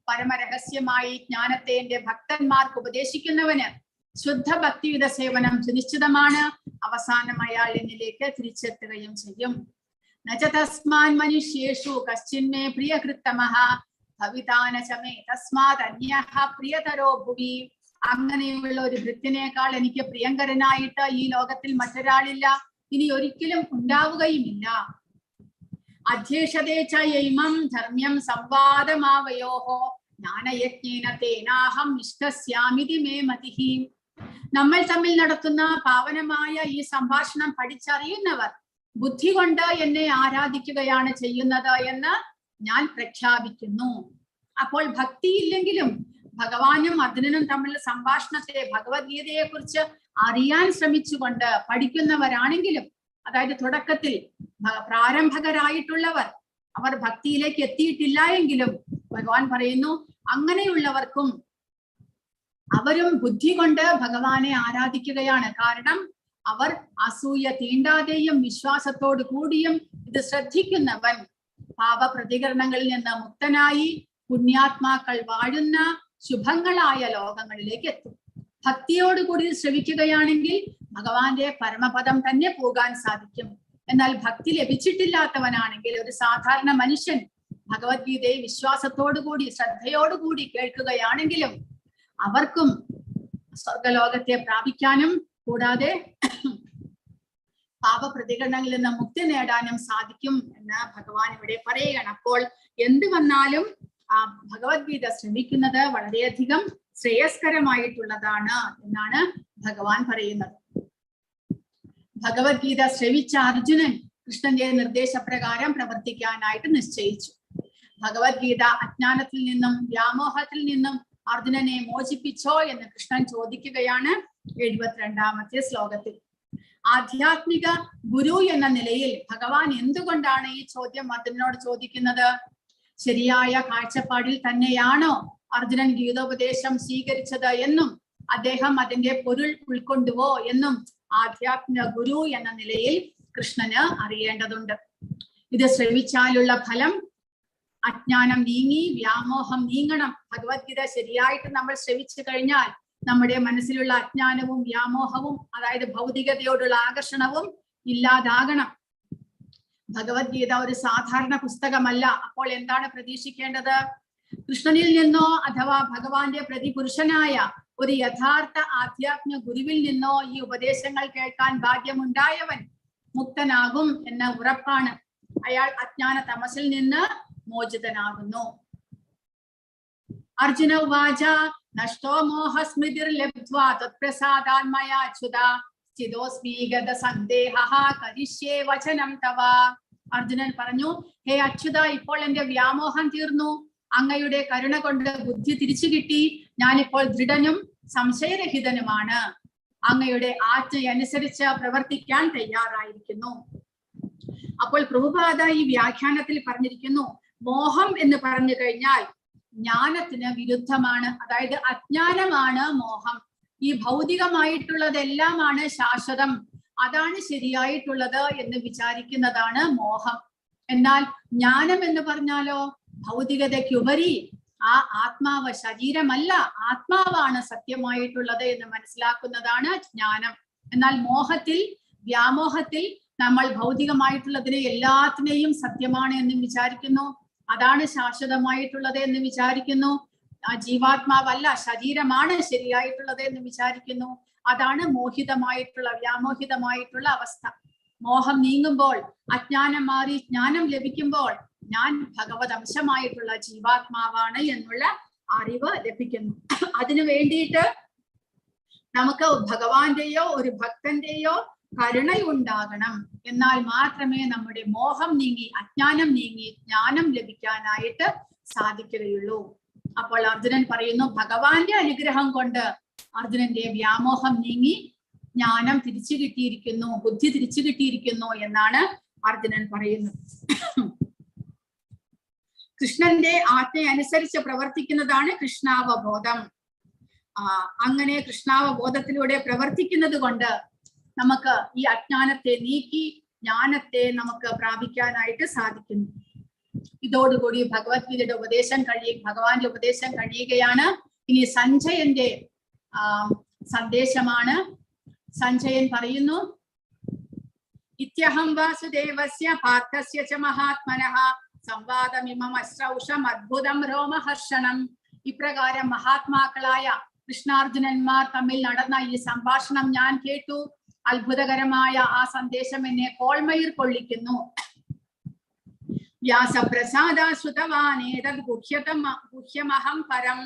പരമരഹസ്യമായി ജ്ഞാനത്തെ എന്റെ ഭക്തന്മാർക്ക് ഉപദേശിക്കുന്നവന് ശുദ്ധ ഭക്തിയുത സേവനം സുനിശ്ചിതമാണ്. അവസാനം അയാൾ എന്നിലേക്ക് തിരിച്ചെത്തുകയും ചെയ്യും. നച തസ്മാൻ മനുഷ്യേഷു കശ്ചിന്മേ പ്രിയകൃത്തമഃ ഭവിതാന ച മേ തസ്മാത് അന്യഃ പ്രിയതരോ ഭുവി. അങ്ങനെയുള്ള ഒരു ഭൃത്യനേക്കാൾ എനിക്ക് പ്രിയങ്കരനായിട്ട് ഈ ലോകത്തിൽ മറ്റൊരാളില്ല, ഇനി ഒരിക്കലും ഉണ്ടാവുകയുമില്ല. അധ്യേഷതേ ച യൈമം ധർമ്മ്യം സംവാദമാവയോഹോ ജ്ഞാനയജ്ഞേന തേനാഹം നിഷ്ഠസ്യാമിതി മേ മതിഃ. നമ്മൾ തമ്മിൽ നടത്തുന്ന പാവനമായ ഈ സംഭാഷണം പഠിച്ചറിയുന്നവർ ബുദ്ധി കൊണ്ട് എന്നെ ആരാധിക്കുകയാണ് ചെയ്യുന്നത് എന്ന് ഞാൻ പ്രഖ്യാപിക്കുന്നു. അപ്പോൾ ഭക്തിയില്ലെങ്കിലും ഭഗവാനും അർജുനനും തമ്മിലുള്ള സംഭാഷണത്തെ, ഭഗവത്ഗീതയെ കുറിച്ച് അറിയാൻ ശ്രമിച്ചുകൊണ്ട് പഠിക്കുന്നവരാണെങ്കിലും, അതായത് തുടക്കത്തിൽ പ്രാരംഭകരായിട്ടുള്ളവർ, അവർ ഭക്തിയിലേക്ക് എത്തിയിട്ടില്ല എങ്കിലും ഭഗവാൻ പറയുന്നു അങ്ങനെയുള്ളവർക്കും അവരും ബുദ്ധി കൊണ്ട് ഭഗവാനെ ആരാധിക്കുകയാണ്. കാരണം അവർ അസൂയ തീണ്ടാതെയും വിശ്വാസത്തോടു കൂടിയും ഇത് ശ്രദ്ധിക്കുന്നവൻ പാപപ്രതികരണങ്ങളിൽ നിന്ന് മുക്തനായി പുണ്യാത്മാക്കൾ വാഴുന്ന ശുഭങ്ങളായ ലോകങ്ങളിലേക്ക് എത്തും. ഭക്തിയോടുകൂടി ശ്രവിക്കുകയാണെങ്കിൽ ഭഗവാന്റെ പരമപദം തന്നെ പോകാൻ സാധിക്കും. എന്നാൽ ഭക്തി ലഭിച്ചിട്ടില്ലാത്തവനാണെങ്കിൽ, ഒരു സാധാരണ മനുഷ്യൻ ഭഗവത്ഗീതയെ വിശ്വാസത്തോടുകൂടി ശ്രദ്ധയോടുകൂടി കേൾക്കുകയാണെങ്കിലും അവർക്കും സ്വർഗലോകത്തെ പ്രാപിക്കാനും കൂടാതെ പാപപ്രതികരണങ്ങളിൽ നിന്ന് മുക്തി നേടാനും സാധിക്കും എന്ന് ഭഗവാൻ ഇവിടെ പറയുകയാണ്. അപ്പോൾ എന്ത് വന്നാലും ആ ഭഗവത്ഗീത ശ്രമിക്കുന്നത് വളരെയധികം ശ്രേയസ്കരമായിട്ടുള്ളതാണ് എന്നാണ് ഭഗവാൻ പറയുന്നത്. ഭഗവത്ഗീത ശ്രവിച്ച അർജുനൻ കൃഷ്ണന്റെ നിർദ്ദേശപ്രകാരം പ്രവർത്തിക്കാനായിട്ട് നിശ്ചയിച്ചു. ഭഗവത്ഗീത അജ്ഞാനത്തിൽ നിന്നും വ്യാമോഹത്തിൽ നിന്നും അർജുനനെ മോചിപ്പിച്ചോ എന്ന് കൃഷ്ണൻ ചോദിക്കുകയാണ് 72ാമത്തെ ശ്ലോകത്തിൽ. ആധ്യാത്മിക ഗുരു എന്ന നിലയിൽ ഭഗവാൻ എന്തുകൊണ്ടാണ് ഈ ചോദ്യം അർജുനനോട് ചോദിക്കുന്നത്? ശരിയായ കാഴ്ചപ്പാടിൽ തന്നെയാണോ അർജുനൻ ഗീതോപദേശം സ്വീകരിച്ചത് എന്നും അദ്ദേഹം അതിന്റെ പൊരുൾ ഉൾക്കൊണ്ടുവോ എന്നും ആധ്യാത്മിക ഗുരു എന്ന നിലയിൽ കൃഷ്ണന് അറിയേണ്ടതുണ്ട്. ഇത് ശ്രവിച്ചാലുള്ള ഫലം അജ്ഞാനം നീങ്ങി വ്യാമോഹം നീങ്ങണം. ഭഗവത്ഗീത ശരിയായിട്ട് നമ്മൾ ശ്രവിച്ചു കഴിഞ്ഞാൽ നമ്മുടെ മനസ്സിലുള്ള അജ്ഞാനവും വ്യാമോഹവും, അതായത് ഭൗതികതയോടുള്ള ആകർഷണവും ഇല്ലാതാകണം. ഭഗവത്ഗീത ഒരു സാധാരണ പുസ്തകമല്ല. അപ്പോൾ എന്താണ് പ്രതീക്ഷിക്കേണ്ടത്? കൃഷ്ണനിൽ നിന്നോ അഥവാ ഭഗവാന്റെ പ്രതിപുരുഷനായ ഒരു യഥാർത്ഥ ആധ്യാത്മിക ഗുരുവിൽ നിന്നോ ഈ ഉപദേശങ്ങൾ കേൾക്കാൻ ഭാഗ്യമുണ്ടായവൻ മുക്തനാകും എന്ന ഉറപ്പാണ്. അയാൾ അജ്ഞാന തമസിൽ നിന്ന് മോചിതനാകുന്നു. അർജുന ഉവാച നഷ്ടോ മോഹസ്മൃതിർ ലബ്ധ്വാ തത്പ്രസാദാന്മയാച്യുത സ്ഥിതോസ്മി ഗത സന്ദേഹഃ കരിഷ്യേ വചനം തവ. അർജുനൻ പറഞ്ഞു, ഹേ അച്യുത, ഇപ്പോൾ എന്റെ വ്യാമോഹം തീർന്നു. അങ്ങയുടെ കരുണ കൊണ്ട് ബുദ്ധി തിരിച്ചു കിട്ടി. ഞാനിപ്പോൾ ദൃഢനും സംശയരഹിതനുമാണ്. അങ്ങയുടെ ആജ്ഞയനുസരിച്ച് പ്രവർത്തിക്കാൻ തയ്യാറായിരിക്കുന്നു. അപ്പോൾ പ്രഭുപാദ ഈ വ്യാഖ്യാനത്തിൽ പറഞ്ഞിരിക്കുന്നു, മോഹം എന്ന് പറഞ്ഞു കഴിഞ്ഞാൽ ജ്ഞാനത്തിന് വിരുദ്ധമാണ്. അതായത് അജ്ഞാനമാണ് മോഹം. ഈ ഭൗതികമായിട്ടുള്ളതെല്ലാമാണ് ശാശ്വതം, അതാണ് ശരിയായിട്ടുള്ളത് എന്ന് വിചാരിക്കുന്നതാണ് മോഹം. എന്നാൽ ജ്ഞാനം എന്ന് പറഞ്ഞാലോ ഭൗതികതയ്ക്കുപരി ആ ആത്മാവ് ശരീരമല്ല, ആത്മാവാണ് സത്യമായിട്ടുള്ളത് എന്ന് മനസ്സിലാക്കുന്നതാണ് ജ്ഞാനം. എന്നാൽ മോഹത്തിൽ, വ്യാമോഹത്തിൽ നമ്മൾ ഭൗതികമായിട്ടുള്ളതിനെ എല്ലാത്തിനെയും സത്യമാണ് എന്ന് വിചാരിക്കുന്നു, അതാണ് ശാശ്വതമായിട്ടുള്ളത് എന്ന് വിചാരിക്കുന്നു. ആ ജീവാത്മാവല്ല, ശരീരമാണ് ശരിയായിട്ടുള്ളത് എന്ന് വിചാരിക്കുന്നു. അതാണ് മോഹിതമായിട്ടുള്ള, വ്യാമോഹിതമായിട്ടുള്ള അവസ്ഥ. മോഹം നീങ്ങുമ്പോൾ, അജ്ഞാനം മാറി ജ്ഞാനം ലഭിക്കുമ്പോൾ ഞാൻ ഭഗവത് അംശമായിട്ടുള്ള ജീവാത്മാവാണ് എന്നുള്ള അറിവ് ലഭിക്കുന്നു. അതിനു വേണ്ടിയിട്ട് നമുക്ക് ഭഗവാന്റെയോ ഒരു ഭക്തന്റെയോ കരുണയുണ്ടാകണം. എന്നാൽ മാത്രമേ നമ്മുടെ മോഹം നീങ്ങി, അജ്ഞാനം നീങ്ങി ജ്ഞാനം ലഭിക്കാനായിട്ട് സാധിക്കുകയുള്ളൂ. അപ്പോൾ അർജുനൻ പറയുന്നു, ഭഗവാന്റെ അനുഗ്രഹം കൊണ്ട് അർജുനന്റെ വ്യാമോഹം നീങ്ങി ജ്ഞാനം തിരിച്ചു കിട്ടിയിരിക്കുന്നു, ബുദ്ധി തിരിച്ചു കിട്ടിയിരിക്കുന്നു എന്നാണ് അർജുനൻ പറയുന്നത്. കൃഷ്ണന്റെ ആജ്ഞയനുസരിച്ച് പ്രവർത്തിക്കുന്നതാണ് കൃഷ്ണാവബോധം. അങ്ങനെ കൃഷ്ണാവബോധത്തിലൂടെ പ്രവർത്തിക്കുന്നത് കൊണ്ട് നമുക്ക് ഈ അജ്ഞാനത്തെ നീക്കി ജ്ഞാനത്തെ നമുക്ക് പ്രാപിക്കാനായിട്ട് സാധിക്കുന്നു. ഇതോടുകൂടി ഭഗവത്ഗീതയുടെ ഉപദേശം ഭഗവാന്റെ ഉപദേശം കഴിയുകയാണ്. ഇനി സഞ്ജയന്റെ സന്ദേശമാണ്. സഞ്ജയൻ പറയുന്നു, ഇത്യഹം വാസുദേവസ്യ പാർത്ഥസ്യ ച മഹാത്മനഃ സംവാദമിമം അശ്രൗഷം അദ്ഭുതം രോമഹർഷണം. ഇപ്രകാരം മഹാത്മാക്കളായ കൃഷ്ണാർജുനന്മാർ തമ്മിൽ നടന്ന ഈ സംഭാഷണം ഞാൻ കേട്ടു. അത്ഭുതകരമായ ആ സന്ദേശം എന്നെ കോൾമയിർ കൊള്ളിക്കുന്നു. വ്യാസപ്രസാദാശ്രുതവാനേതദ് ഗുഹ്യമഹം പരം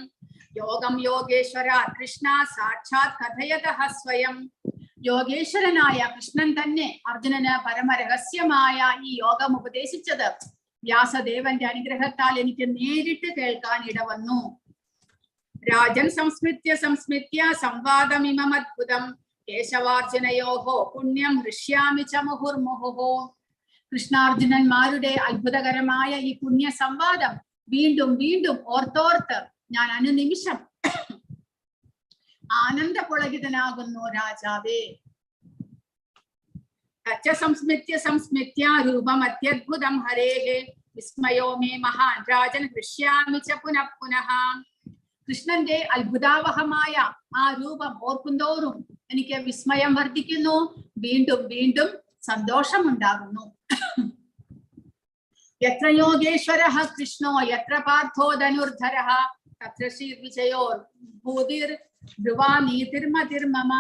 യോഗം യോഗേശ്വര കൃഷ്ണ സാക്ഷാത് കഥയതഃ സ്വയം. യോഗേശ്വരനായ കൃഷ്ണൻ തന്നെ അർജുനന് പരമരഹസ്യമായ ഈ യോഗം ഉപദേശിച്ചത് വ്യാസദേവന്റെ അനുഗ്രഹത്താൽ എനിക്ക് നേരിട്ട് കേൾക്കാൻ ഇടവന്നു. രാജൻ സംസ്മൃത്യ സംവാദമിമം അദ്ഭുതം കേശവാർജുനയോഹോ പുണ്യം ഹൃഷ്യാമി ച മുഹുർമുഹുഹോ. കൃഷ്ണാർജുനന്മാരുടെ അത്ഭുതകരമായ ഈ പുണ്യ സംവാദം വീണ്ടും വീണ്ടും ഓർത്തോർത്ത് ഞാൻ അനുനിമിഷം ആനന്ദപുളകിതനാകുന്നു രാജാവേ. സംസ്മൃത്യ രൂപം അത്യദ്ഭുതം ഹരേഹേ വിസ്മയോ മേ മഹാൻ രാജൻ ഹൃഷ്യാമി ച പുനഃ പുനഃ. കൃഷ്ണന്റെ അത്ഭുതാവഹമായ ആ രൂപം ഓർക്കുന്തോറും എനിക്ക് വിസ്മയം വർദ്ധിക്കുന്നു, വീണ്ടും വീണ്ടും സന്തോഷമുണ്ടാകുന്നു. യത്ര യോഗേശ്വരഃ കൃഷ്ണോ യത്ര പാർത്ഥോ ധനുർധരഃ തത്ര ശ്രീർവിജയോ ഭൂതിർ ധ്രുവാനീതിർമതിർമമ.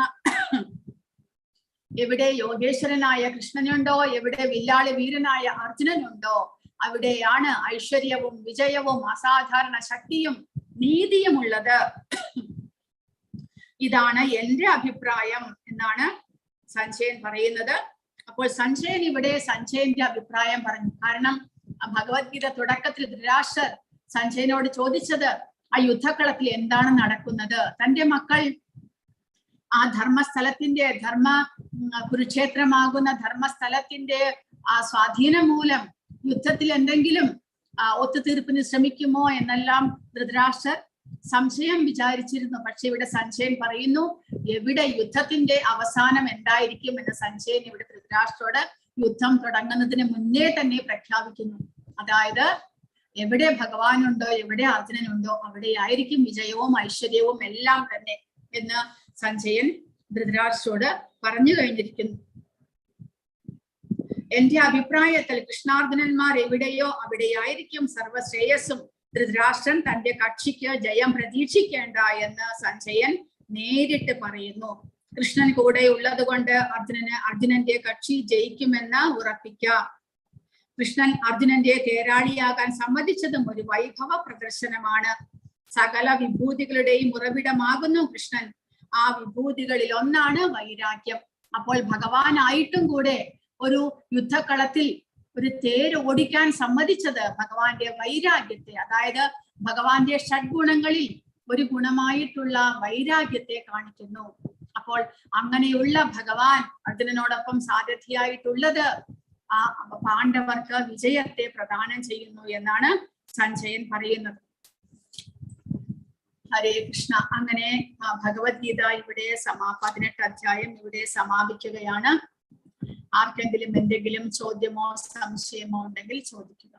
എവിടെ യോഗേശ്വരനായ കൃഷ്ണനുണ്ടോ, എവിടെ വില്ലാളി വീരനായ അർജുനനുണ്ടോ, അവിടെയാണ് ഐശ്വര്യവും വിജയവും അസാധാരണ ശക്തിയും നീതിയുമുള്ളത്. ഇതാണ് എന്റെ അഭിപ്രായം എന്നാണ് സഞ്ജയൻ പറയുന്നത്. അപ്പോൾ സഞ്ജയൻ ഇവിടെ സഞ്ജയന്റെ അഭിപ്രായം പറഞ്ഞു. കാരണം ഭഗവത്ഗീത തുടക്കത്തിൽ ധൃതരാഷ്ട്രർ സഞ്ജയനോട് ചോദിച്ചത് ആ യുദ്ധക്കളത്തിൽ എന്താണ് നടക്കുന്നത്, തന്റെ മക്കൾ ആ ധർമ്മസ്ഥലത്തിന്റെ കുരുക്ഷേത്രമാകുന്ന ധർമ്മസ്ഥലത്തിന്റെ ആ സ്വാധീനം മൂലം യുദ്ധത്തിൽ എന്തെങ്കിലും ഒത്തുതീർപ്പിന് ശ്രമിക്കുമോ എന്നെല്ലാം ധൃതരാഷ്ട്രർ സംശയം വിചാരിച്ചിരുന്നു. പക്ഷെ ഇവിടെ സഞ്ജയൻ പറയുന്നു എവിടെ യുദ്ധത്തിന്റെ അവസാനം എന്തായിരിക്കും എന്ന് സഞ്ജയൻ ഇവിടെ ധൃതരാഷ്ട്രോട് യുദ്ധം തുടങ്ങുന്നതിന് മുന്നേ തന്നെ പ്രഖ്യാപിക്കുന്നു. അതായത് എവിടെ ഭഗവാനുണ്ടോ, എവിടെ അർജുനനുണ്ടോ അവിടെയായിരിക്കും വിജയവും ഐശ്വര്യവും എല്ലാം തന്നെ എന്ന് സഞ്ജയൻ ധൃതരാഷ്ട്രോട് പറഞ്ഞു കഴിഞ്ഞിരിക്കുന്നു. എന്റെ അഭിപ്രായത്തിൽ കൃഷ്ണാർജുനന്മാർ എവിടെയോ അവിടെയായിരിക്കും സർവശ്രേയസ്സും. ധൃതരാഷ്ട്രൻ തന്റെ കക്ഷിക്ക് ജയം പ്രതീക്ഷിക്കേണ്ട എന്ന് സഞ്ജയൻ നേരിട്ട് പറയുന്നു. കൃഷ്ണൻ കൂടെ ഉള്ളത് കൊണ്ട് അർജുനന്റെ കക്ഷി ജയിക്കുമെന്ന് ഉറപ്പിക്കാം. കൃഷ്ണൻ അർജുനന്റെ തേരാളിയാകാൻ സമ്മതിച്ചതും ഒരു വൈഭവ പ്രദർശനമാണ്. സകല വിഭൂതികളുടെയും ഉറവിടമാകുന്നു കൃഷ്ണൻ. ആ വിഭൂതികളിൽ ഒന്നാണ് വൈരാഗ്യം. അപ്പോൾ ഭഗവാനായിട്ടും കൂടെ ഒരു യുദ്ധക്കളത്തിൽ ഒരു തേര് ഓടിക്കാൻ സമ്മതിച്ചത് ഭഗവാന്റെ വൈരാഗ്യത്തെ, അതായത് ഭഗവാന്റെ ഷഡ്ഗുണങ്ങളിൽ ഒരു ഗുണമായിട്ടുള്ള വൈരാഗ്യത്തെ കാണിക്കുന്നു. അപ്പോൾ അങ്ങനെയുള്ള ഭഗവാൻ അർജുനനോടൊപ്പം സാരഥിയായിട്ടുള്ളത് ആ പാണ്ഡവർക്ക് വിജയത്തെ പ്രദാനം ചെയ്യുന്നു എന്നാണ് സഞ്ജയൻ പറയുന്നത്. ഹരേ കൃഷ്ണ. അങ്ങനെ ഭഗവത്ഗീത ഇവിടെ 18 അധ്യായം ഇവിടെ സമാപിക്കുകയാണ്. ആർക്കെങ്കിലും എന്തെങ്കിലും ചോദ്യമോ സംശയമോ ഉണ്ടെങ്കിൽ ചോദിക്കുക.